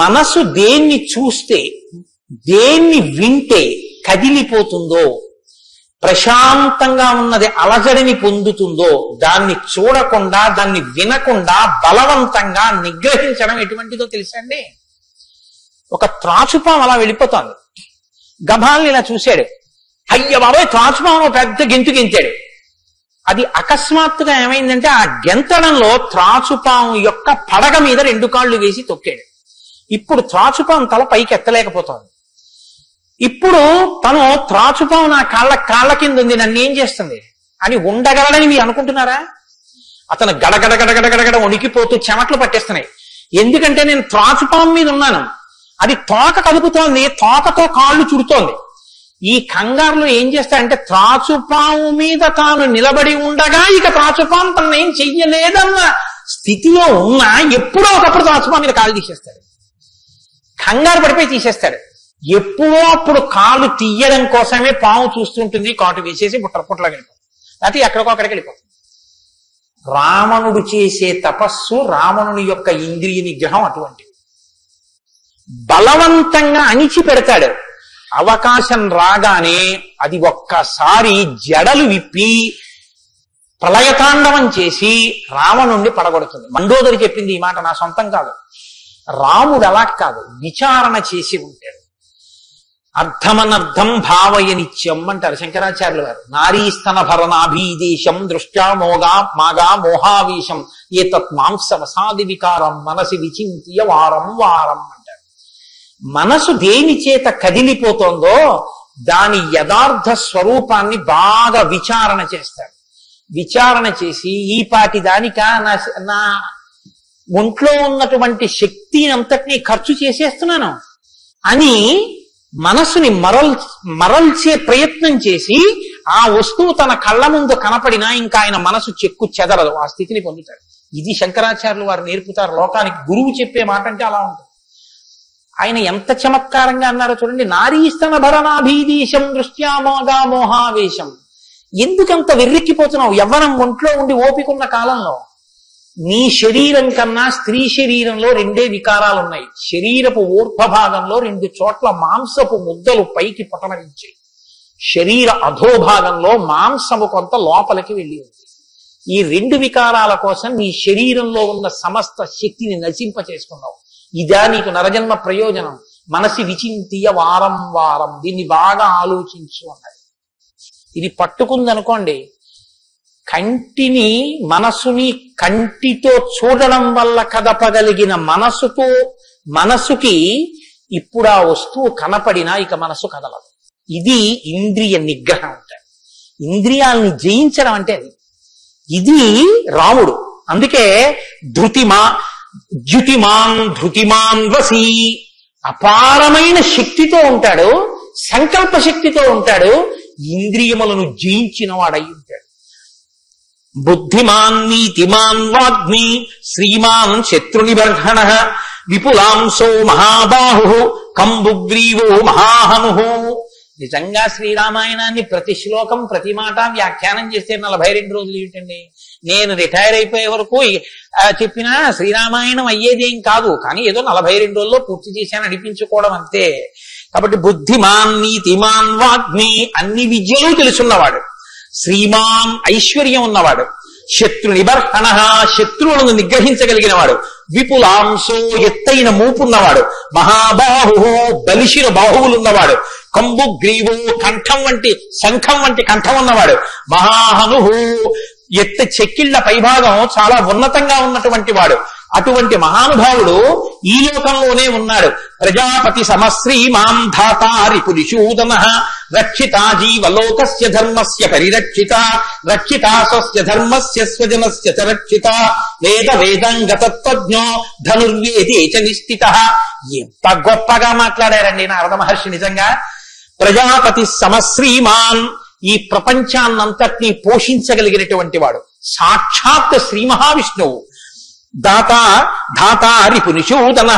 మనసు దేన్ని చూస్తే, దేన్ని వింటే కదిలిపోతుందో, ప్రశాంతంగా ఉన్నది అలజడిని పొందుతుందో దాన్ని చూడకుండా, దాన్ని వినకుండా బలవంతంగా నిగ్రహించడం ఎటువంటిదో తెలుసా అండి? ఒక త్రాచుపాం అలా వెళ్ళిపోతోంది. గభాల్ని ఇలా చూశాడు, అయ్య బాబాయ్ త్రాచుపాం పెద్ద గెంతు గెంతాడు. అది అకస్మాత్తుగా ఏమైందంటే ఆ గెంతడంలో త్రాచుపాము యొక్క పడగ మీద 2 కాళ్ళు వేసి తొక్కాడు. ఇప్పుడు త్రాచుపాం తల పైకి ఎత్తలేకపోతోంది. ఇప్పుడు తను త్రాచుపాం నా కాళ్ళ కింద ఉంది, నన్ను ఏం చేస్తుంది అని ఉండగలడని మీరు అనుకుంటున్నారా? అతను గడగడగడగడగడ వణికిపోతూ చెమట్లు పట్టేస్తున్నాయి. ఎందుకంటే నేను త్రాచుపాం మీద ఉన్నాను, అది తోక కదుపుతోంది, తోకతో కాళ్ళు చుడుతోంది. ఈ కంగారులో ఏం చేస్తాడంటే త్రాచుపాము మీద తాను నిలబడి ఉండగా ఇక త్రాచుపాం తను ఏం చెయ్యలేదన్న స్థితిలో ఉన్నా ఎప్పుడో ఒకప్పుడు త్రాచుపాం మీద కాళ్ళు తీసేస్తాడు. కంగారు పడిపోయి తీసేస్తాడు. ఎప్పుడో అప్పుడు కాళ్ళు తీయడం కోసమే పాము చూస్తుంటుంది, కాటు వేసేసి పుట్లగా వెళ్ళిపోతుంది, లేకపోతే ఎక్కడికో అక్కడికి వెళ్ళిపోతుంది. రావణుడు చేసే తపస్సు, రావణుని యొక్క ఇంద్రియ నిగ్రహం అటువంటిది. బలవంతంగా అణిచి పెడతాడు. అవకాశం రాగానే అది ఒక్కసారి జడలు విప్పి ప్రళయతాండవం చేసి రావణుణ్ణి పడగొడుతుంది. మండోదరి చెప్పింది ఈ మాట, నా సొంతం కాదు. రాముడు అలా కాదు, విచారణ చేసి ఉంటాడు. అర్థమనర్థం భావయనిత్యం అంటారు శంకరాచార్యులు గారు. నారీస్తన భరనాభీదేశం దృష్ట్యా మాగా మోహావేశం ఏతత్ మాంసవసాది వికారం మనసి విచింత్య వారం వారం అంటారు. మనసు దేని చేత కదిలిపోతోందో దాని యథార్థ స్వరూపాన్ని బాగా విచారణ చేస్తాడు. విచారణ చేసి ఈ పాటి దానిక నా ఒంట్లో ఉన్నటువంటి శక్తిని అంతటినీ ఖర్చు చేసేస్తున్నాను అని మనసుని మరల్చే ప్రయత్నం చేసి ఆ వస్తువు తన కళ్ళ ముందు కనపడినా ఇంకా ఆయన మనసు చెక్కు చెదరదు, ఆ స్థితిని పొందుతాడు. ఇది శంకరాచార్యులు వారు నేర్పుతారు లోకానికి. గురువు చెప్పే మాట అంటే అలా ఉంటుంది. ఆయన ఎంత చమత్కారంగా అన్నారో చూడండి. నారీస్తన భరనాభీదీశం దృష్ట్యామోగా మోహావేశం. ఎందుకంత వెర్రెక్కిపోతున్నావు? యవ్వనం ఒంట్లో ఉండి ఓపికన్న కాలంలో నీ శరీరం కన్నా స్త్రీ శరీరంలో 2 వికారాలు ఉన్నాయి. శరీరపు ఊర్ధ్వభాగంలో 2 చోట్ల మాంసపు ముద్దలు పైకి పొటమరించాయి. శరీర అధోభాగంలో మాంసము కొంత లోపలికి వెళ్ళి ఉంది. ఈ 2 వికారాల కోసం నీ శరీరంలో ఉన్న సమస్త శక్తిని నశింప చేసుకున్నావు. ఇదా నీకు నరజన్మ ప్రయోజనం? మనసి విచింతియ వారం వారం, దీన్ని బాగా ఆలోచించు అన్నది. ఇది పట్టుకుందనుకోండి, కంటిని మనసుని కంటితో చూడడం వల్ల కదపగలిగిన మనసుకి ఇప్పుడు ఆ వస్తువు కనపడినా ఇక మనసు కదలదు. ఇది ఇంద్రియ నిగ్రహం అంటారు. ఇంద్రియాలని జయించడం అంటే అది. ఇది రాముడు. అందుకే ధృతిమాన్ వసి, అపారమైన శక్తితో ఉంటాడు, సంకల్ప శక్తితో ఉంటాడు, ఇంద్రియములను జయించిన వాడై ఉంటాడు. బుద్ధిమాన్ నీతిమాన్ వాగ్మి శ్రీమాన్ శత్రునిబర్హణ విపులాంసో మహాబాహు కంబుగ్రీవో మహాహను. నిజంగా శ్రీరామాయణాన్ని ప్రతి శ్లోకం ప్రతి మాట వ్యాఖ్యానం చేస్తే 42 రోజులు ఏమిటండి? నేను రిటైర్ అయిపోయే వరకు చెప్పినా శ్రీరామాయణం అయ్యేదేం కాదు, కానీ ఏదో 42 రోజుల్లో పూర్తి చేశాను అనిపించుకోవడం అంతే. కాబట్టి బుద్ధిమాన్ నీతిమాన్ వాగ్మి, అన్ని విద్యలు తెలుసున్నవాడు, శ్రీమాన్ ఐశ్వర్యం ఉన్నవాడు, శత్రు నిబర్హణ శత్రువులను నిగ్రహించగలిగిన వాడు, విపులాంశో ఎత్తైన మూపున్నవాడు, మహాబాహు బలిశిర బాహువులున్నవాడు, కంబు గ్రీవు శంఖం వంటి కంఠం ఉన్నవాడు, మహాహను చెక్కిళ్ల పైభాగం చాలా ఉన్నతంగా ఉన్నటువంటి వాడు. అటువంటి మహానుభావుడు ఈ లోకంలోనే ఉన్నాడు. ప్రజాపతి సమశ్రీమాం ధాతారి పురుషూదన రక్షిత జీవలోకస్య ధర్మస్య పరిరక్షిత రక్షిత స్వస్య ధర్మస్య స్వజనస్య చ రక్షిత వేద వేదంగతత్వజ్ఞో ధనుర్వేదే చ నిష్ఠిత. ఎంత గొప్పగా మాట్లాడారండి నారద మహర్షి. నిజంగా ప్రజాపతి సమశ్రీమాన్, ఈ ప్రపంచాన్నంతటినీ పోషించగలిగినటువంటి వాడు సాక్షాత్ శ్రీ మహావిష్ణువు. ధాతారి పునిషూదన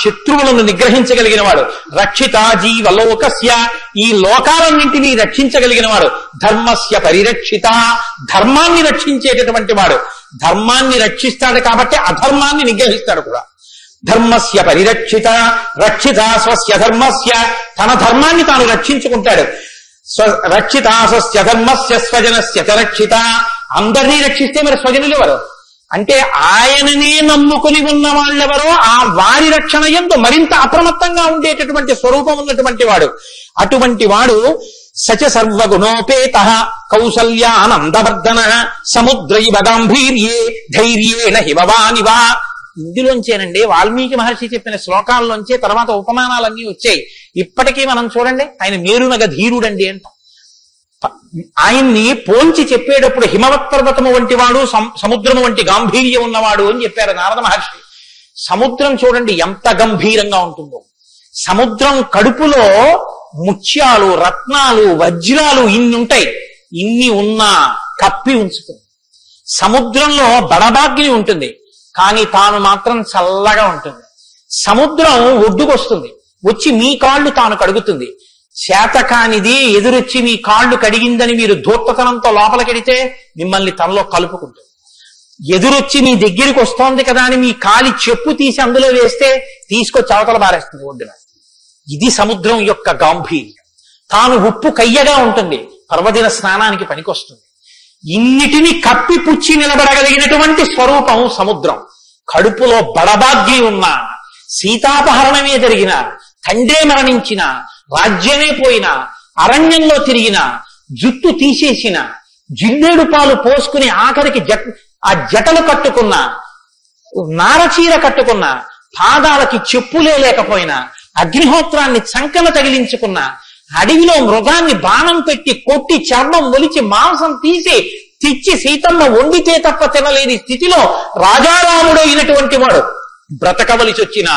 శత్రువులను నిగ్రహించగలిగిన వాడు, రక్షిత జీవలోకస్య ఈ లోకాలన్నింటినీ రక్షించగలిగిన వాడు, ధర్మస్య పరిరక్షిత ధర్మాన్ని రక్షించేటటువంటి వాడు. ధర్మాన్ని రక్షిస్తాడు కాబట్టి అధర్మాన్ని నిగ్రహిస్తాడు కూడా. ధర్మస్య పరిరక్షిత రక్షిత స్వస్య ధర్మస్య, తన ధర్మాన్ని తాను రక్షించుకుంటాడు. రక్షిత స్వస్య ధర్మస్య స్వజనస్య చ రక్షిత, అందరినీ రక్షిస్తే మరి స్వజనులు ఎవరు అంటే ఆయననే నమ్ముకుని ఉన్న వాళ్ళెవరో ఆ వారి రక్షణ యందు మరింత అప్రమత్తంగా ఉండేటటువంటి స్వరూపం ఉన్నటువంటి వాడు. అటువంటి వాడు సచ సర్వగుణోపేత కౌసల్యానందవర్ధన సముద్రైవ గాంభీర్యే ధైర్యేణ హిమవానివా. ఇందులోంచేనండి వాల్మీకి మహర్షి చెప్పిన శ్లోకాల్లోంచే తర్వాత ఉపమానాలన్నీ వచ్చాయి. ఇప్పటికీ మనం చూడండి, ఆయన మేరునగ ధీరుడండి అంట. ఆయన్ని పోల్చి చెప్పేటప్పుడు హిమవత్ పర్వతము వంటి వాడు, సముద్రము వంటి గాంభీర్యం ఉన్నవాడు అని చెప్పారు నారద మహర్షి. సముద్రం చూడండి ఎంత గంభీరంగా ఉంటుందో. సముద్రం కడుపులో ముత్యాలు, రత్నాలు, వజ్రాలు ఇన్ని ఉంటాయి. ఇన్ని ఉన్నా కప్పి ఉంచుతుంది. సముద్రంలో బడబాగ్ని ఉంటుంది, కానీ తాను మాత్రం చల్లగా ఉంటుంది. సముద్రం ఒడ్డుకొస్తుంది, వచ్చి మీ కాళ్ళు తాను కడుగుతుంది. శాతకానిది ఎదురొచ్చి మీ కాళ్ళు కడిగిందని మీరు ధూర్తతనంతో లోపలికెడితే మిమ్మల్ని తనలో కలుపుకుంటుంది. ఎదురొచ్చి మీ దగ్గరికి వస్తోంది కదా అని మీ కాలి చెప్పు తీసి అందులో వేస్తే తీసుకొచ్చి అవతల బారేస్తుంది ఒడ్డున. ఇది సముద్రం యొక్క గాంభీర్యం. తాను ఉప్పు కయ్యగా ఉంటుంది, పర్వదిన స్నానానికి పనికొస్తుంది. ఇన్నిటిని కప్పిపుచ్చి నిలబడగలిగినటువంటి స్వరూపం సముద్రం. కడుపులో బడబాగ్ని ఉన్నా, సీతాపహరణమే జరిగిన, తండ్రే మరణించిన, రాజ్యమే పోయిన, అరణ్యంలో తిరిగిన, జుట్టు తీసేసిన, జిల్లేడు పాలు పోసుకుని ఆఖరికి ఆ జటలు కట్టుకున్న, నారచీర కట్టుకున్న, పాదాలకి చెప్పులే లేకపోయినా, అగ్నిహోత్రాన్ని చంకన తగిలించుకున్న, అడవిలో మృగాన్ని బాణం పెట్టి కొట్టి చర్మం ఒలిచి మాంసం తీసి తెచ్చి సీతమ్మ వండితే తప్ప తినలేని స్థితిలో రాజారాముడు అయినటువంటి వాడు బ్రతకవలసి వచ్చిన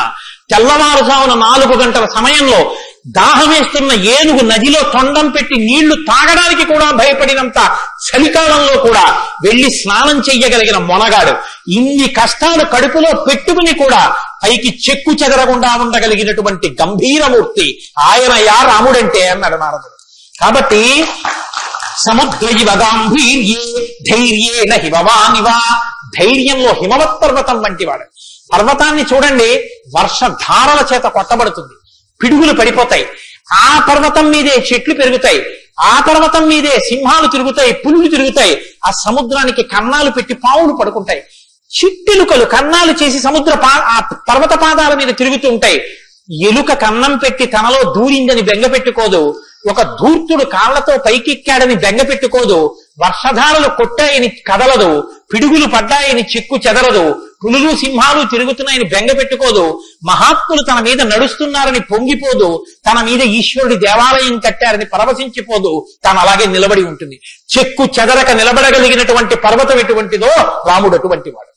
తెల్లవారుజామున 4 గంటల సమయంలో దాహమేస్తున్న ఏనుగు నదిలో తొండం పెట్టి నీళ్లు తాగడానికి కూడా భయపడినంత చలికాలంలో కూడా వెళ్లి స్నానం చెయ్యగలిగిన మొనగాడు. ఇన్ని కష్టాలు కడుపులో పెట్టుకుని కూడా పైకి చెక్కు చెదరకుండా ఉండగలిగినటువంటి గంభీరమూర్తి ఆయనయా రాముడంటే అన్నాడు నారదుడు. కాబట్టి సముద్రైవ గాంభీర్యే ధైర్యేణ హిమవానివా, ధైర్యంలో హిమవత్ పర్వతం వంటి వాడు. పర్వతాన్ని చూడండి, వర్షధారల చేత కొట్టబడుతుంది, పిడుగులు పడిపోతాయి. ఆ పర్వతం మీదే చెట్లు పెరుగుతాయి, ఆ పర్వతం మీదే సింహాలు తిరుగుతాయి, పులులు తిరుగుతాయి. ఆ సముద్రానికి కన్నాలు పెట్టి పావులు పడుకుంటాయి. చిట్టెలుకలు కన్నాలు చేసి ఆ పర్వత పాదాల మీద తిరుగుతూ ఉంటాయి. ఎలుక కన్నం పెట్టి తనలో దూరిందని బెంగ పెట్టుకోదు, ఒక ధూర్తుడు కాళ్లతో పైకెక్కాడని బెంగ పెట్టుకోదు, వర్షధారలు కొట్టాయని కదలదు, పిడుగులు పడ్డాయని చెక్కు చెదరదు, పులులు సింహాలు తిరుగుతున్నాయని బెంగ పెట్టుకోదు, మహాత్ములు తన మీద నడుస్తున్నారని పొంగిపోదు, తన మీద ఈశ్వరుడి దేవాలయం కట్టారని పరవశించిపోదు, తాను అలాగే నిలబడి ఉంటుంది. చెక్కు చెదరక నిలబడగలిగినటువంటి పర్వతం ఎటువంటిదో రాముడు అటువంటి వాడు.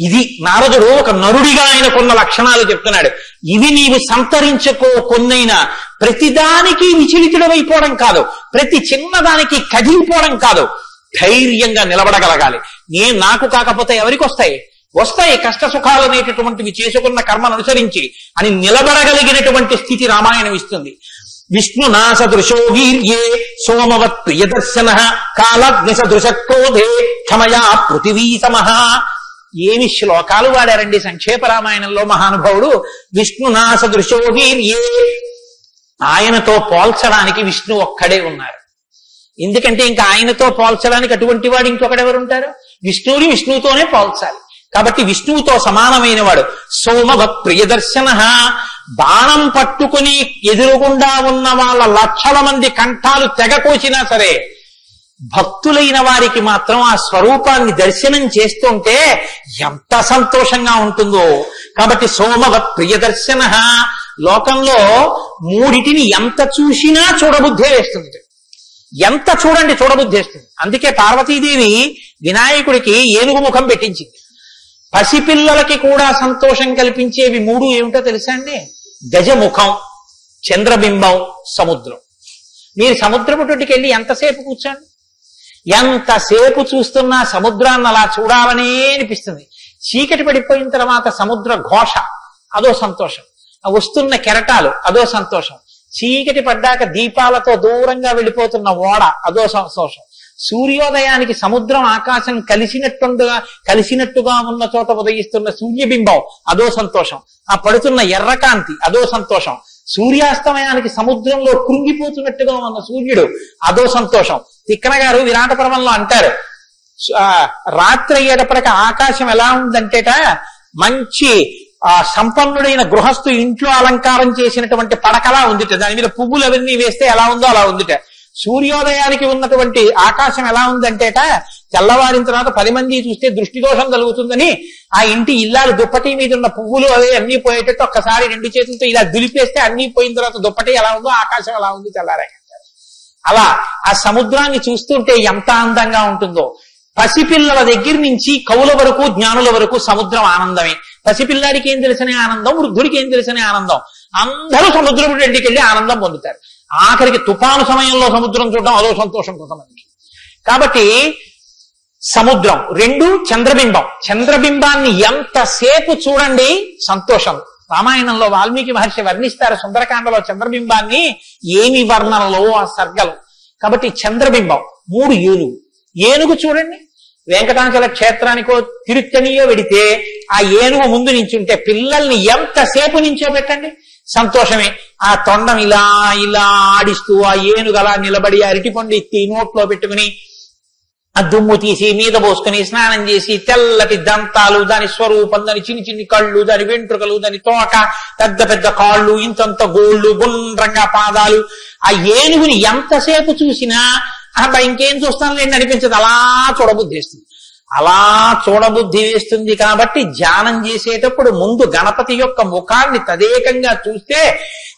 ఇది నారదుడు ఒక నరుడిగా ఆయనకున్న లక్షణాలు చెప్తున్నాడు. ఇవి నీవు సంతరించుకో, కొన్నైనా ప్రతిదానికి విచలితుడమైపోవడం కాదు, ప్రతి చిన్నదానికి కదిలిపోవడం కాదు, ధైర్యంగా నిలబడగలగాలి. నాకు కాకపోతే ఎవరికి వస్తాయి కష్ట సుఖాలు అనేటటువంటివి చేసుకున్న కర్మను అనుసరించి అని నిలబడగలిగినటువంటి స్థితి రామాయణం ఇస్తుంది. విష్ణునా సదృశో వీర్యే సోమవత్ ప్రియదర్శన కాలగ్ని సదృశ క్రోధే క్షమయా పృథివీ సమః. ఏమి శ్లోకాలు వాడారండి సంక్షేప రామాయణంలో మహానుభావుడు. విష్ణునా సదృశో వీర్యే, ఆయనతో పోల్చడానికి విష్ణు ఒక్కడే ఉన్నారు. ఎందుకంటే ఇంకా ఆయనతో పోల్చడానికి అటువంటి వాడు ఇంకొకడెవరుంటారు? విష్ణువుని విష్ణువుతోనే పోల్చాలి. కాబట్టి విష్ణువుతో సమానమైన వాడు. సోమవత్ ప్రియదర్శన, బాణం పట్టుకుని ఎదురుగుండా ఉన్న వాళ్ళ లక్షల మంది కంఠాలు తెగకోసినా సరే భక్తులైన వారికి మాత్రం ఆ స్వరూపాన్ని దర్శనం చేస్తుంటే ఎంత సంతోషంగా ఉంటుందో. కాబట్టి సోమవత్ ప్రియదర్శన. లోకంలో మూడిటిని ఎంత చూసినా చూడబుద్ధే వేస్తుంది. ఎంత చూడండి చూడబుద్ధి వేస్తుంది. అందుకే పార్వతీదేవి వినాయకుడికి ఏనుగు ముఖం పెట్టించింది. పసిపిల్లలకి కూడా సంతోషం కల్పించేవి మూడు ఏమిటో తెలుసా అండి? గజముఖం, చంద్రబింబం, సముద్రం. మీరు సముద్రపు తొట్టికి వెళ్ళి ఎంతసేపు కూర్చోండి, ఎంతసేపు చూస్తున్నా సముద్రాన్ని అలా చూడాలనే అనిపిస్తుంది. చీకటి పడిపోయిన తర్వాత సముద్ర ఘోష అదో సంతోషం, వస్తున్న కెరటాలు అదో సంతోషం, చీకటి పడ్డాక దీపాలతో దూరంగా వెళ్ళిపోతున్న ఓడ అదో సంతోషం, సూర్యోదయానికి సముద్రం ఆకాశం కలిసినట్టుగా ఉన్న చోట ఉదయిస్తున్న సూర్యబింబం అదో సంతోషం, ఆ పడుతున్న ఎర్రకాంతి అదో సంతోషం, సూర్యాస్తమయానికి సముద్రంలో కృంగిపోతున్నట్టుగా ఉన్న సూర్యుడు అదో సంతోషం. తిక్కన గారు విరాట పర్వంలో అంటారు, రాత్రి అయ్యేటప్పటికి ఆకాశం ఎలా ఉందంటేట మంచి సంపన్నుడైన గృహస్థు ఇంట్లో అలంకారం చేసినటువంటి పడకలా ఉందిట, దాని మీద పువ్వులు అవన్నీ వేస్తే ఎలా ఉందో అలా ఉందిట. సూర్యోదయానికి ఉన్నటువంటి ఆకాశం ఎలా ఉందంటేట తెల్లవారిన తర్వాత 10 మంది చూస్తే దృష్టి దోషం కలుగుతుందని ఆ ఇంటి ఇల్లాలు దుప్పటి మీద ఉన్న పువ్వులు అవి అన్ని పోయేటట్టు ఒక్కసారి 2 చేతులతో ఇలా దులిపేస్తే అన్ని పోయిన తర్వాత దుప్పటి ఎలా ఉందో ఆకాశం ఎలా ఉంది తెల్లారే. అలా ఆ సముద్రాన్ని చూస్తుంటే ఎంత అందంగా ఉంటుందో. పసిపిల్లల దగ్గర నుంచి కవుల వరకు జ్ఞానుల వరకు సముద్రం ఆనందమే. పసిపిల్లాడికి ఏం తెలిసిన ఆనందం, వృద్ధుడికి ఏం తెలిసిన ఆనందం. అందరూ సముద్రం రెండుకి వెళ్ళి ఆనందం పొందుతారు. ఆఖరికి తుఫాను సమయంలో సముద్రం చూడడం అదో సంతోషం కొంతమందికి. కాబట్టి సముద్రం, 2 చంద్రబింబం. చంద్రబింబాన్ని ఎంతసేపు చూడండి సంతోషం. రామాయణంలో వాల్మీకి మహర్షి వర్ణిస్తారు సుందరకాండలో చంద్రబింబాన్ని, ఏమి వర్ణనలో ఆ సర్గలు. కాబట్టి చంద్రబింబం. 3 ఏనుగు. ఏనుగు చూడండి, వెంకటాచల క్షేత్రానికో తిరుత్తనియో వెడితే ఆ ఏనుగు ముందు నించుంటే పిల్లల్ని ఎంతసేపు నించో పెట్టండి సంతోషమే. ఆ తొండం ఇలా ఇలా ఆడిస్తూ ఆ ఏనుగు అలా నిలబడి అరటిపండు ఎత్తి నోట్లో పెట్టుకుని ఆ దుమ్ము తీసి మీద పోసుకుని స్నానం చేసి తెల్లటి దంతాలు, దాని స్వరూపం, దాని చిన్ని కళ్ళు, దాని వెంట్రుకలు, దాని తోక, పెద్ద పెద్ద కాళ్ళు, ఇంతంత గోళ్ళు, గుండ్రంగా పాదాలు. ఆ ఏనుగుని ఎంతసేపు చూసినా అబ్బా ఇంకేం చూస్తాను లేండి అనిపించదు, అలా చూడబుద్ధి వేస్తుంది. అలా చూడబుద్ధి వేస్తుంది. కాబట్టి ధ్యానం చేసేటప్పుడు ముందు గణపతి యొక్క ముఖాన్ని తదేకంగా చూస్తే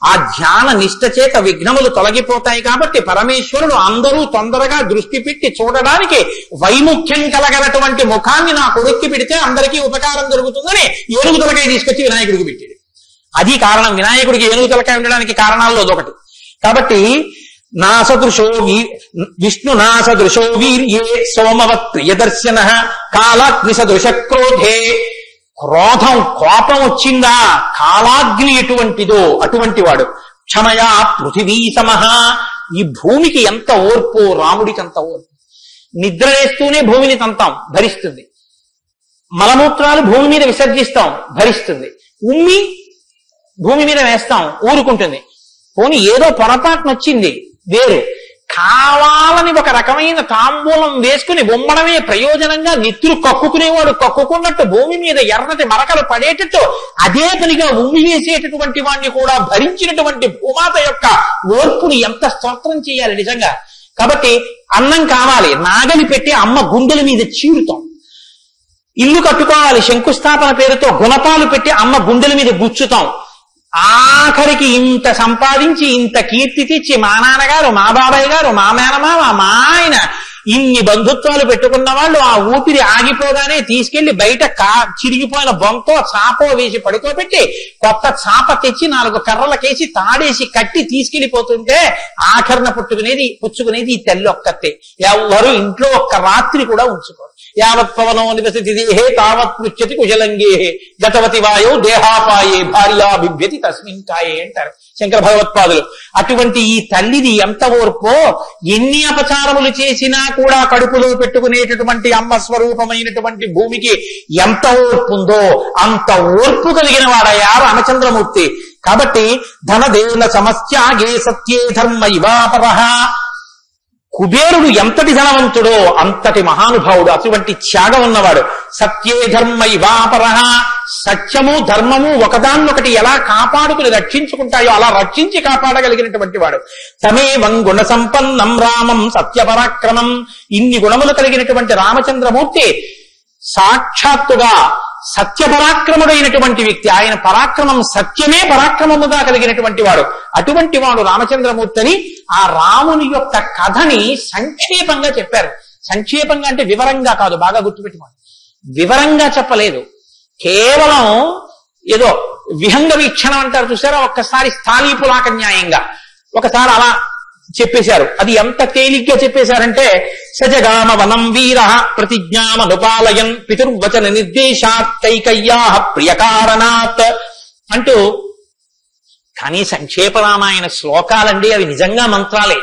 ఆ ధ్యాన నిష్ట చేత విఘ్నములు తొలగిపోతాయి. కాబట్టి పరమేశ్వరుడు అందరూ తొందరగా దృష్టి పెట్టి చూడడానికి వైముఖ్యం కలగనటువంటి ముఖాన్ని నా కొడుక్కి పెడితే అందరికీ ఉపకారం జరుగుతుందని ఏనుగు తలకాయ తీసుకొచ్చి వినాయకుడికి పెట్టాడు. అది కారణం. వినాయకుడికి ఏనుగు తలకాయ ఉండడానికి కారణాల్లో అదొకటి. కాబట్టి విష్ణు నాసదృశో వీర్యే సోమవత్ ప్రియదర్శన కాలాగ్ని సదృశ క్రోధే. క్రోధం, కోపం వచ్చిందా కాలాగ్ని ఎటువంటిదో అటువంటి వాడు. క్షమయా పృథివీ సమః. ఈ భూమికి ఎంత ఓర్పు, రాముడికి అంత ఓర్పు. నిద్ర వేస్తూనే భూమిని తంతాం, భరిస్తుంది. మలమూత్రాలు భూమి మీద విసర్జిస్తాం, భరిస్తుంది. ఉమ్మి భూమి మీద వేస్తాం, ఊరుకుంటుంది. పోనీ ఏదో పొరపాటున వచ్చింది వేరు, కావాలని ఒక రకమైన తాంబూలం వేసుకుని ఉమ్మడమే ప్రయోజనంగా నిత్తులు కక్కుకునేవాడు కక్కుకున్నట్టు భూమి మీద ఎర్రటి మరకలు పడేటట్టు అదే పనిగా ఉమ్మి వేసేటటువంటి వాడిని కూడా భరించినటువంటి భూమాత యొక్క ఓర్పుని ఎంత స్తోత్రం చేయాలి నిజంగా. కాబట్టి అన్నం కావాలి, నాగలి పెట్టి అమ్మ గుండెల మీద చీరుతాం. ఇల్లు కట్టుకోవాలి, శంకుస్థాపన పేరుతో గుణపాలు పెట్టి అమ్మ గుండెల మీద గుచ్చుతాం. ఆఖరికి ఇంత సంపాదించి ఇంత కీర్తి తెచ్చి మా నాన్నగారు, మా బాబాయ్ గారు, మా మేనమామ, మా ఆయన ఇన్ని బంధుత్వాలు పెట్టుకున్న వాళ్ళు ఆ ఊపిరి ఆగిపోగానే తీసుకెళ్లి బయట చిరిగిపోయిన బొంతో చాపో వేసి పడుకోబెట్టి కొత్త చాప తెచ్చి 4 కర్రలకేసి తాడేసి కట్టి తీసుకెళ్లిపోతుంటే ఆఖరణ పుచ్చుకునేది ఈ తల్లి ఒక్కతే. ఎవరు ఇంట్లో ఒక్క రాత్రి కూడా ఉంచుకోరు. యావత్ పవనో నివసతి దేహే తావత్ పృచ్ఛతి కుశలంగే గతవతి వాయో దేహాపాయే భార్యా బిభ్యతి తస్మిన్ కాయే అంటారు శంకర భగవత్పాదులు. అటువంటి ఈ తల్లిది ఎంత ఓర్పో, ఎన్ని అపచారములు చేసినా కూడా కడుపులో పెట్టుకునేటటువంటి అమ్మ స్వరూపమైనటువంటి భూమికి ఎంత ఓర్పు ఉందో అంత ఓర్పు కలిగిన వాడయ్యా రామచంద్రమూర్తి. కాబట్టి ధనదేవుల సమస్యాగే సత్యే ధర్మ ఇవాపరః. కుబేరుడు ఎంతటి ధనవంతుడో అంతటి మహానుభావుడు, అటువంటి త్యాగం ఉన్నవాడు. సత్యే ధర్మ ఇవాపరః. సత్యము ధర్మము ఒకదాన్నొకటి ఎలా కాపాడుకుని రక్షించుకుంటాయో అలా రక్షించి కాపాడగలిగినటువంటి వాడు. తమేవం గుణ సంపన్నం రామం సత్యపరాక్రమం. ఇన్ని గుణములు కలిగినటువంటి రామచంద్రమూర్తి సాక్షాత్తుగా సత్యపరాక్రముడైనటువంటి వ్యక్తి. ఆయన పరాక్రమం సత్యమే పరాక్రమముగా కలిగినటువంటి వాడు. అటువంటి వాడు రామచంద్రమూర్తి అని ఆ రాముని యొక్క కథని సంక్షేపంగా చెప్పారు. సంక్షేపంగా అంటే వివరంగా కాదు, బాగా గుర్తుపెట్టుకోండి. వివరంగా చెప్పలేదు, కేవలం ఏదో విహంగ వీక్షణం అంటారు చూసారా, ఒక్కసారి స్థాళీపులాక న్యాయంగా ఒకసారి అలా చెప్పేశారు. అది ఎంత తేలిగ్గా చెప్పేశారంటే సజగామ వనం వీర ప్రతిజ్ఞామనుపాలయన్ పితుర్వచన నిర్దేశాత్ కైకయ్యా ప్రియకారణాత్ అంటూ. కానీ సంక్షేప రామాయణ శ్లోకాలండి, అవి నిజంగా మంత్రాలే.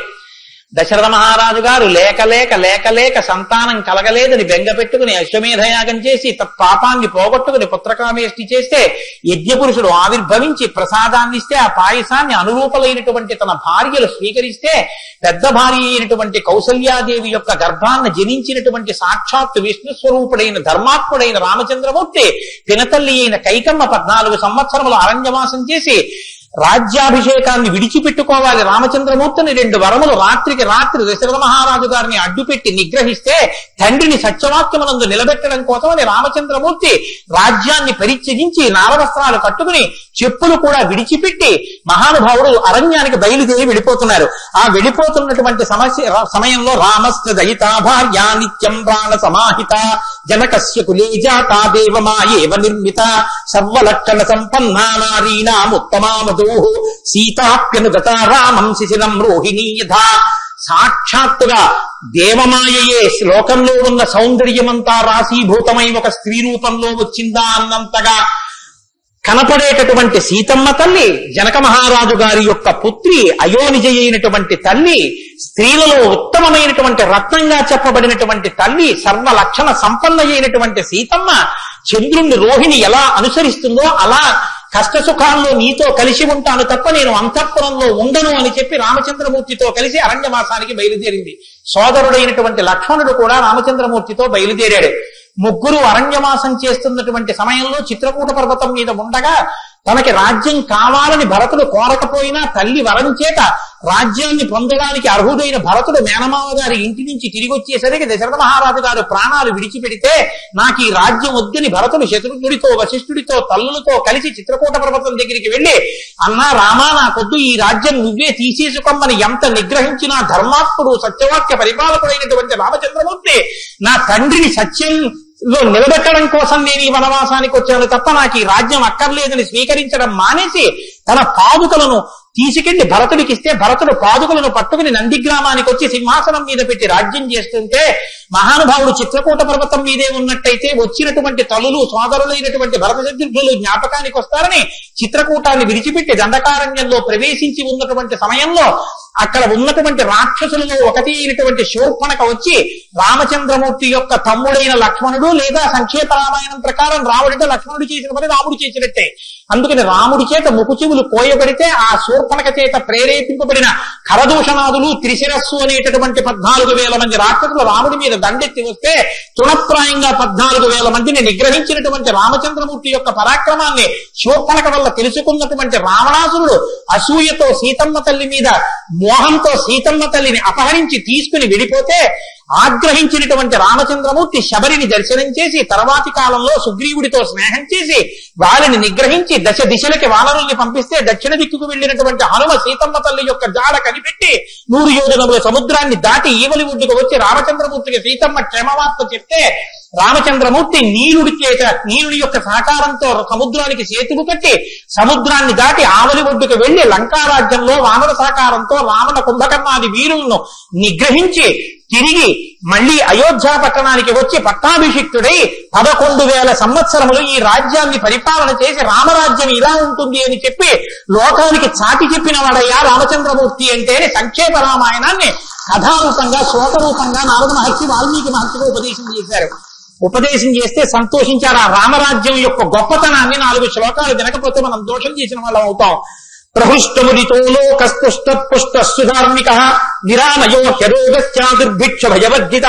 దశరథ మహారాజు గారు లేక లేక లేక లేక సంతానం కలగలేదని బెంగ పెట్టుకుని అశ్వమేధయాగం చేసి పాపాన్ని పోగొట్టుకుని పుత్రకామేష్టి చేస్తే యజ్ఞపురుషుడు ఆవిర్భవించి ప్రసాదాన్ని ఇస్తే ఆ పాయసాన్ని అనురూపలైనటువంటి తన భార్యలు స్వీకరిస్తే పెద్ద భార్య అయినటువంటి కౌసల్యాదేవి యొక్క గర్భాన్ని జనించినటువంటి సాక్షాత్ విష్ణు స్వరూపుడైన ధర్మాత్ముడైన రామచంద్రమూర్తి పినతల్లి అయిన కైకమ్మ 14 సంవత్సరములు అరణ్యవాసం చేసి రాజ్యాభిషేకాన్ని విడిచిపెట్టుకోవాలి రామచంద్రమూర్తిని 2 వరములు రాత్రికి రాత్రి దశరథ మహారాజు గారిని అడ్డుపెట్టి నిగ్రహిస్తే తండ్రిని సత్యవాక్యమునందు నిలబెట్టడం కోసమని రామచంద్రమూర్తి రాజ్యాన్ని పరిత్యజించి నారవస్త్రాలు కట్టుకుని చెప్పులు కూడా విడిచిపెట్టి మహానుభావుడు అరణ్యానికి బయలుదేరి వెళ్ళిపోతున్నారు. ఆ వెళ్ళిపోతున్నటువంటి సమయంలో రామస్య దయితా భార్య నిత్యం ప్రాణ సమాహిత జనకస్య కులే జాతా దేవమాయేవ నిర్మిత సర్వలక్షణ సంపన్నా నారీణాముత్తమామధు సీతాప్యనుగత రామం శిశిరం రోహిణీ యథా. సాక్షాత్తుగా దేవమాయయే శ్లోకంలో ఉన్న సౌందర్యమంతా రాశీభూతమై ఒక స్త్రీ రూపంలో వచ్చిందా అన్నంతగా కనపడేటటువంటి సీతమ్మ తల్లి, జనక మహారాజు గారి యొక్క పుత్రి, అయోనిజ అయినటువంటి తల్లి, స్త్రీలలో ఉత్తమమైనటువంటి రత్నంగా చెప్పబడినటువంటి తల్లి, సర్వలక్షణ సంపన్న అయినటువంటి సీతమ్మ చంద్రుణ్ణి రోహిణి ఎలా అనుసరిస్తుందో అలా కష్టసుఖాల్లో నీతో కలిసి ఉంటాను తప్ప నేను అంతఃపురంలో ఉండను అని చెప్పి రామచంద్రమూర్తితో కలిసి అరణ్యవాసానికి బయలుదేరింది. సోదరుడైనటువంటి లక్ష్మణుడు కూడా రామచంద్రమూర్తితో బయలుదేరాడు. ముగ్గురు అరణ్యవాసం చేస్తున్నటువంటి సమయంలో చిత్రకూట పర్వతం మీద ఉండగా తనకి రాజ్యం కావాలని భరతుడు కోరకపోయినా తల్లి వరం చేత రాజ్యాన్ని పొందడానికి అర్హుడైన భరతుడు మేనమావ గారి ఇంటి నుంచి తిరిగి వచ్చేసరికి దశరథ మహారాజు గారు ప్రాణాలు విడిచిపెడితే నాకు ఈ రాజ్యం వద్దని భరతుడు శత్రుఘ్నుడితో వశిష్ఠుడితో తల్లులతో కలిసి చిత్రకూట పర్వతం దగ్గరికి వెళ్లి అన్నా రామా నాకొద్దు, ఈ రాజ్యం నువ్వే తీసేసుకోమని ఎంత నిగ్రహించినా ధర్మాత్ముడు సత్యవాక్య పరిపాలకుడైనటువంటి రామచంద్రమూర్తి నా తండ్రిని సత్యంలో నిలబెట్టడం కోసం నేను ఈ వనవాసానికి వచ్చాను తప్ప నాకు ఈ రాజ్యం అక్కర్లేదని స్వీకరించడం మానేసి తన పాదుకలను తీసుకెళ్లి భరతుడికి ఇస్తే భరతుడు పాదుకలను పట్టుకుని నందిగ్రామానికి వచ్చి సింహాసనం మీద పెట్టి రాజ్యం చేస్తుంటే మహానుభావుడు చిత్రకూట పర్వతం మీదే ఉన్నట్టయితే వచ్చినటువంటి తల్లులు సోదరులైనటువంటి భరత శత్రుఘ్నులు జ్ఞాపకానికి వస్తారని చిత్రకూటాన్ని విడిచిపెట్టి దండకారణ్యంలో ప్రవేశించి ఉన్నటువంటి సమయంలో అక్కడ ఉన్నటువంటి రాక్షసులలో ఒకటి అయినటువంటి శూర్పణఖ వచ్చి రామచంద్రమూర్తి యొక్క తమ్ముడైన లక్ష్మణుడు, లేదా సంక్షేప రామాయణం ప్రకారం రాముడితో లక్ష్మణుడు చేసిన పని రాముడు చేసినట్టే, అందుకని రాముడి చేత ముకుచెవులు కోయబడితే ఆ శూర్పణఖ చేత ప్రేరేపింపబడిన ఖరదూషణాదులు త్రిశిరస్సు అనేటటువంటి 14,000 మంది రాక్షసులు రాముడి మీద దండెత్తి వస్తే తృణప్రాయంగా 14,000 మందిని నిగ్రహించినటువంటి రామచంద్రమూర్తి యొక్క పరాక్రమాన్ని శూర్పణఖ వల్ల తెలుసుకున్నటువంటి రావణాసురుడు అసూయతో సీతమ్మ తల్లి మీద మోహంతో సీతమ్మ తల్లిని అపహరించి తీసుకుని వెళ్ళిపోతే ఆగ్రహించినటువంటి రామచంద్రమూర్తి శబరిని దర్శనం చేసి తర్వాతి కాలంలో సుగ్రీవుడితో స్నేహం చేసి వారిని నిగ్రహించి దశ దిశలకి వానరుల్ని పంపిస్తే దక్షిణ దిక్కుకు వెళ్లినటువంటి హనుమ సీతమ్మ తల్లి యొక్క జాడ కనిపెట్టి 100 యోజనముల సముద్రాన్ని దాటి ఈవలి ఒడ్డుకు వచ్చి రామచంద్రమూర్తికి సీతమ్మ క్షేమవార్త చెప్తే రామచంద్రమూర్తి నీలుడి యొక్క సహకారంతో సముద్రానికి సేతువు కట్టి సముద్రాన్ని దాటి ఆవలి ఒడ్డుకు వెళ్లి లంకారాజ్యంలో వానర సహకారంతో రావణ కుంభకర్ణాది వీరులను నిగ్రహించి తిరిగి మళ్ళీ అయోధ్య పట్టణానికి వచ్చి పట్టాభిషిక్తుడై 11,000 సంవత్సరములు ఈ రాజ్యాన్ని పరిపాలన చేసి రామరాజ్యం ఇలా ఉంటుంది అని చెప్పి లోకానికి చాటి చెప్పిన వాడయ్యా రామచంద్రమూర్తి అంటే సంక్షేప రామాయణాన్ని కథారూపంగా శ్లోకరూపంగా నారద మహర్షి వాల్మీకి మహర్షిగా ఉపదేశం చేశారు. ఉపదేశం చేస్తే సంతోషించారు. ఆ రామరాజ్యం యొక్క గొప్పతనాన్ని 4 శ్లోకాలు వినకపోతే మనం దోషం చేసిన వాళ్ళం అవుతాం. ప్రహృష్టముదితో లోకస్పుష్ట సుధార్మిక నిరామయో హ్యరోగశ్చాదుర్భిక్ష భయవర్జిత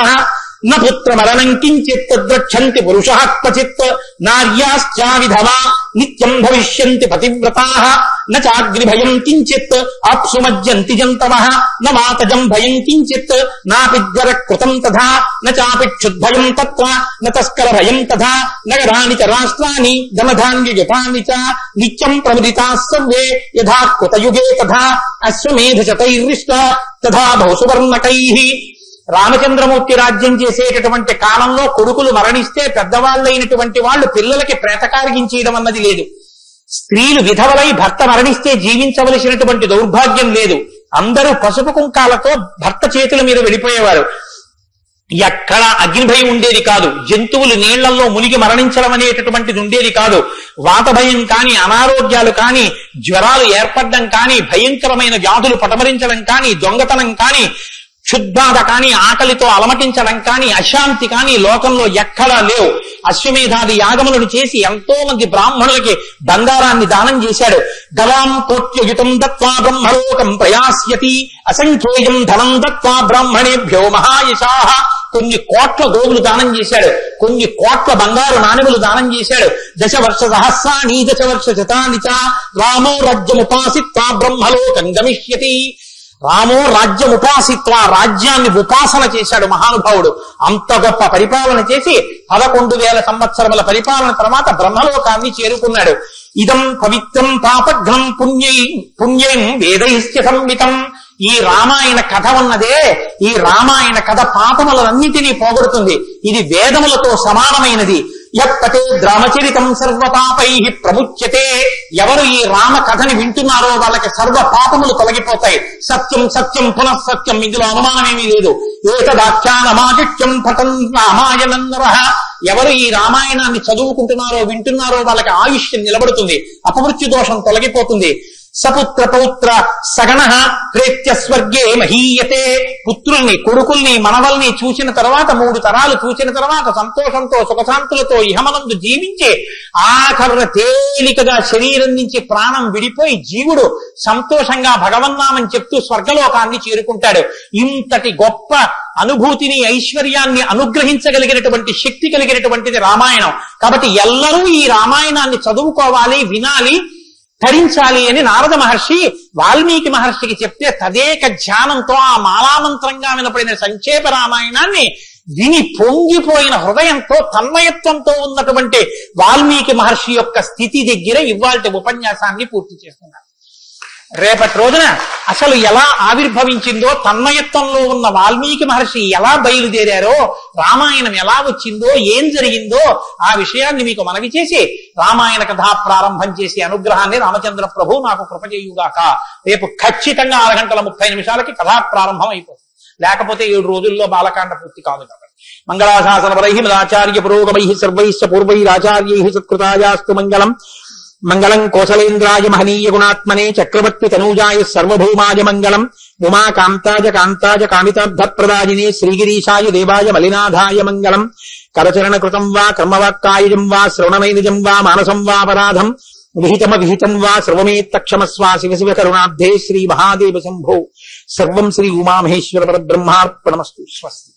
న పుత్రమరణం కించిత్ తద్రక్షంతి పురుషః క్వచిత్ నార్యాశ్చా విధవా నిత్యం భవిష్యంతి పతివ్రతాః న చాగ్నిభయం కించిత్ ఆప్సుమజ్జంతి జంతవః న మాతజం భయం కించిత్ నాపిజ్వర కృతం తథా న చాపిక్షుద్భయం తత్ర న తస్కర భయం తథా నగరాణి చ రాష్ట్రాణి ధనధాన్యయుతాని చ నిత్యం ప్రముదితాః సర్వే యథా కృతయుగే తథా అశ్వమేధశతైర్రిష్ట తథా బహుసువర్ణకైః. రామచంద్రమూర్తి రాజ్యం చేసేటటువంటి కాలంలో కొడుకులు మరణిస్తే పెద్దవాళ్ళైనటువంటి వాళ్ళు పిల్లలకి ప్రేతకారిగించేయడం అన్నది లేదు. స్త్రీలు విధవలై భర్త మరణిస్తే జీవించవలసినటువంటి దౌర్భాగ్యం లేదు. అందరూ పసుపు కుంకాలతో భర్త చేతుల మీద వెళ్ళిపోయేవారు. ఎక్కడ అగ్నిభయం ఉండేది కాదు. జంతువులు నీళ్లలో మునిగి మరణించడం అనేటటువంటిది ఉండేది కాదు. వాత భయం కాని, అనారోగ్యాలు కాని, జ్వరాలు ఏర్పడడం కాని, భయంకరమైన వ్యాధులు పటమరించడం కాని, దొంగతనం కాని, క్షుద్బాధ కాని, ఆకలితో అలమటించడం కాని, అశాంతి కాని లోకంలో ఎక్కడా లేవు. అశ్వమేధాది యాగములను చేసి ఎంతో మంది బ్రాహ్మణులకి బంగారాన్ని దానం చేశాడు. గవాం కోట్యయుతం దత్వా బ్రహ్మలోకం ప్రయాస్యతి అసంఖ్యేయం ధనం దత్వా బ్రాహ్మణేభ్యో మహాయశాః. కొన్ని కోట్ల గోవులు దానం చేశాడు. కొన్ని కోట్ల బంగారు నాణెములు దానం చేశాడు. 10 వర్ష సహస్రాణి 10 వర్ష శతాని చ రామో రాజ్యముపాసిత్వా బ్రహ్మలోకం గమిష్యతి. రామో రాజ్యముపాసిత్వ, రాజ్యాన్ని ఉపాసన చేశాడు మహానుభావుడు. అంత గొప్ప పరిపాలన చేసి 11,000 సంవత్సరముల పరిపాలన తర్వాత బ్రహ్మలోకాన్ని చేరుకున్నాడు. ఇదం పవిత్రం పాపఘ్నం పుణ్యం వేదైశ్చ సంవితం. ఈ రామాయణ కథ ఉన్నదే, ఈ రామాయణ కథ పాపములన్నింటినీ పోగొడుతుంది. ఇది వేదములతో సమానమైనది. యప్పతే రామచరితం సర్వపాపై ప్రముచ్యతే. ఎవరు ఈ రామ కథని వింటున్నారో వాళ్ళకి సర్వ పాపములు తొలగిపోతాయి. సత్యం సత్యం పునఃసత్యం, ఇందులో అనుమానమేమీ లేదు. ఏతదాఖ్యానమాదిత్యం పఠన్ రామాయణం నరః. ఎవరు ఈ రామాయణాన్ని చదువుకుంటున్నారో వింటున్నారో వాళ్ళకి ఆయుష్యం నిలబడుతుంది, అపమృత్యు దోషం తొలగిపోతుంది. సపుత్ర పౌత్ర సగణ ప్రేత్య స్వర్గే మహీయతే. పుత్రుల్ని, కొడుకుల్ని, మనవల్ని చూసిన తర్వాత 3 తరాలు చూసిన తర్వాత సంతోషంతో సుఖశాంతులతో ఇహమనందు జీవించి ఆఖరున తేలికగా శరీరం నుంచి ప్రాణం విడిపోయి జీవుడు సంతోషంగా భగవన్నామం చెప్తూ స్వర్గలోకాన్ని చేరుకుంటాడు. ఇంతటి గొప్ప అనుభూతిని, ఐశ్వర్యాన్ని అనుగ్రహించగలిగినటువంటి శక్తి కలిగినటువంటిది రామాయణం. కాబట్టి ఎల్లరూ ఈ రామాయణాన్ని చదువుకోవాలి, వినాలి, ధరించాలి అని నారద మహర్షి వాల్మీకి మహర్షికి చెప్తే తదేక ధ్యానంతో ఆ మాలామంత్రంగా వినపడిన సంక్షేప రామాయణాన్ని విని పొంగిపోయిన హృదయంతో తన్మయత్వంతో ఉన్నటువంటి వాల్మీకి మహర్షి యొక్క స్థితి దగ్గర ఇవాల్టి ఉపన్యాసాన్ని పూర్తి చేస్తున్నారు. రేపటి రోజున అసలు ఎలా ఆవిర్భవించిందో, తన్మయత్వంలో ఉన్న వాల్మీకి మహర్షి ఎలా బయలుదేరారో, రామాయణం ఎలా వచ్చిందో, ఏం జరిగిందో ఆ విషయాన్ని మీకు మనవి చేసి రామాయణ కథా ప్రారంభం చేసే అనుగ్రహాన్ని రామచంద్ర ప్రభు నాకు కృప చేయుగాక. రేపు ఖచ్చితంగా 6:30 కథా ప్రారంభం అయిపోతుంది. లేకపోతే 7 రోజుల్లో బాలకాండ పూర్తి కాదు. కాబట్టి మంగళాశాసనపరై మదాచార్య పురోగమై సర్వైశ్చ పూర్వైరాచార్యై సత్కృతాయాస్తు మంగళం. మంగళం కోసలేంద్రాయ మహనీయ గుణాత్మనే చక్రవర్తి తనూజాయ సర్వభౌమాయ మంగళం. ఉమాకాంతాయ కాంతాయ కామితార్థప్రదాయినే శ్రీగిరీశాయ దేవాయ మలినాథాయ మంగళం. కరచరణ కృతం వా కర్మవాక్కాయజం వా శ్రవణమైనజం వా మానసం వా అపరాధం విహితం వా సర్వమేత్తక్షమస్వా శివ శివ కరుణాబ్ధే శ్రీ మహాదేవ శంభో. సర్వం శ్రీ ఉమామహేశ్వర పరబ్రహ్మార్పణమస్తు. స్వస్తి.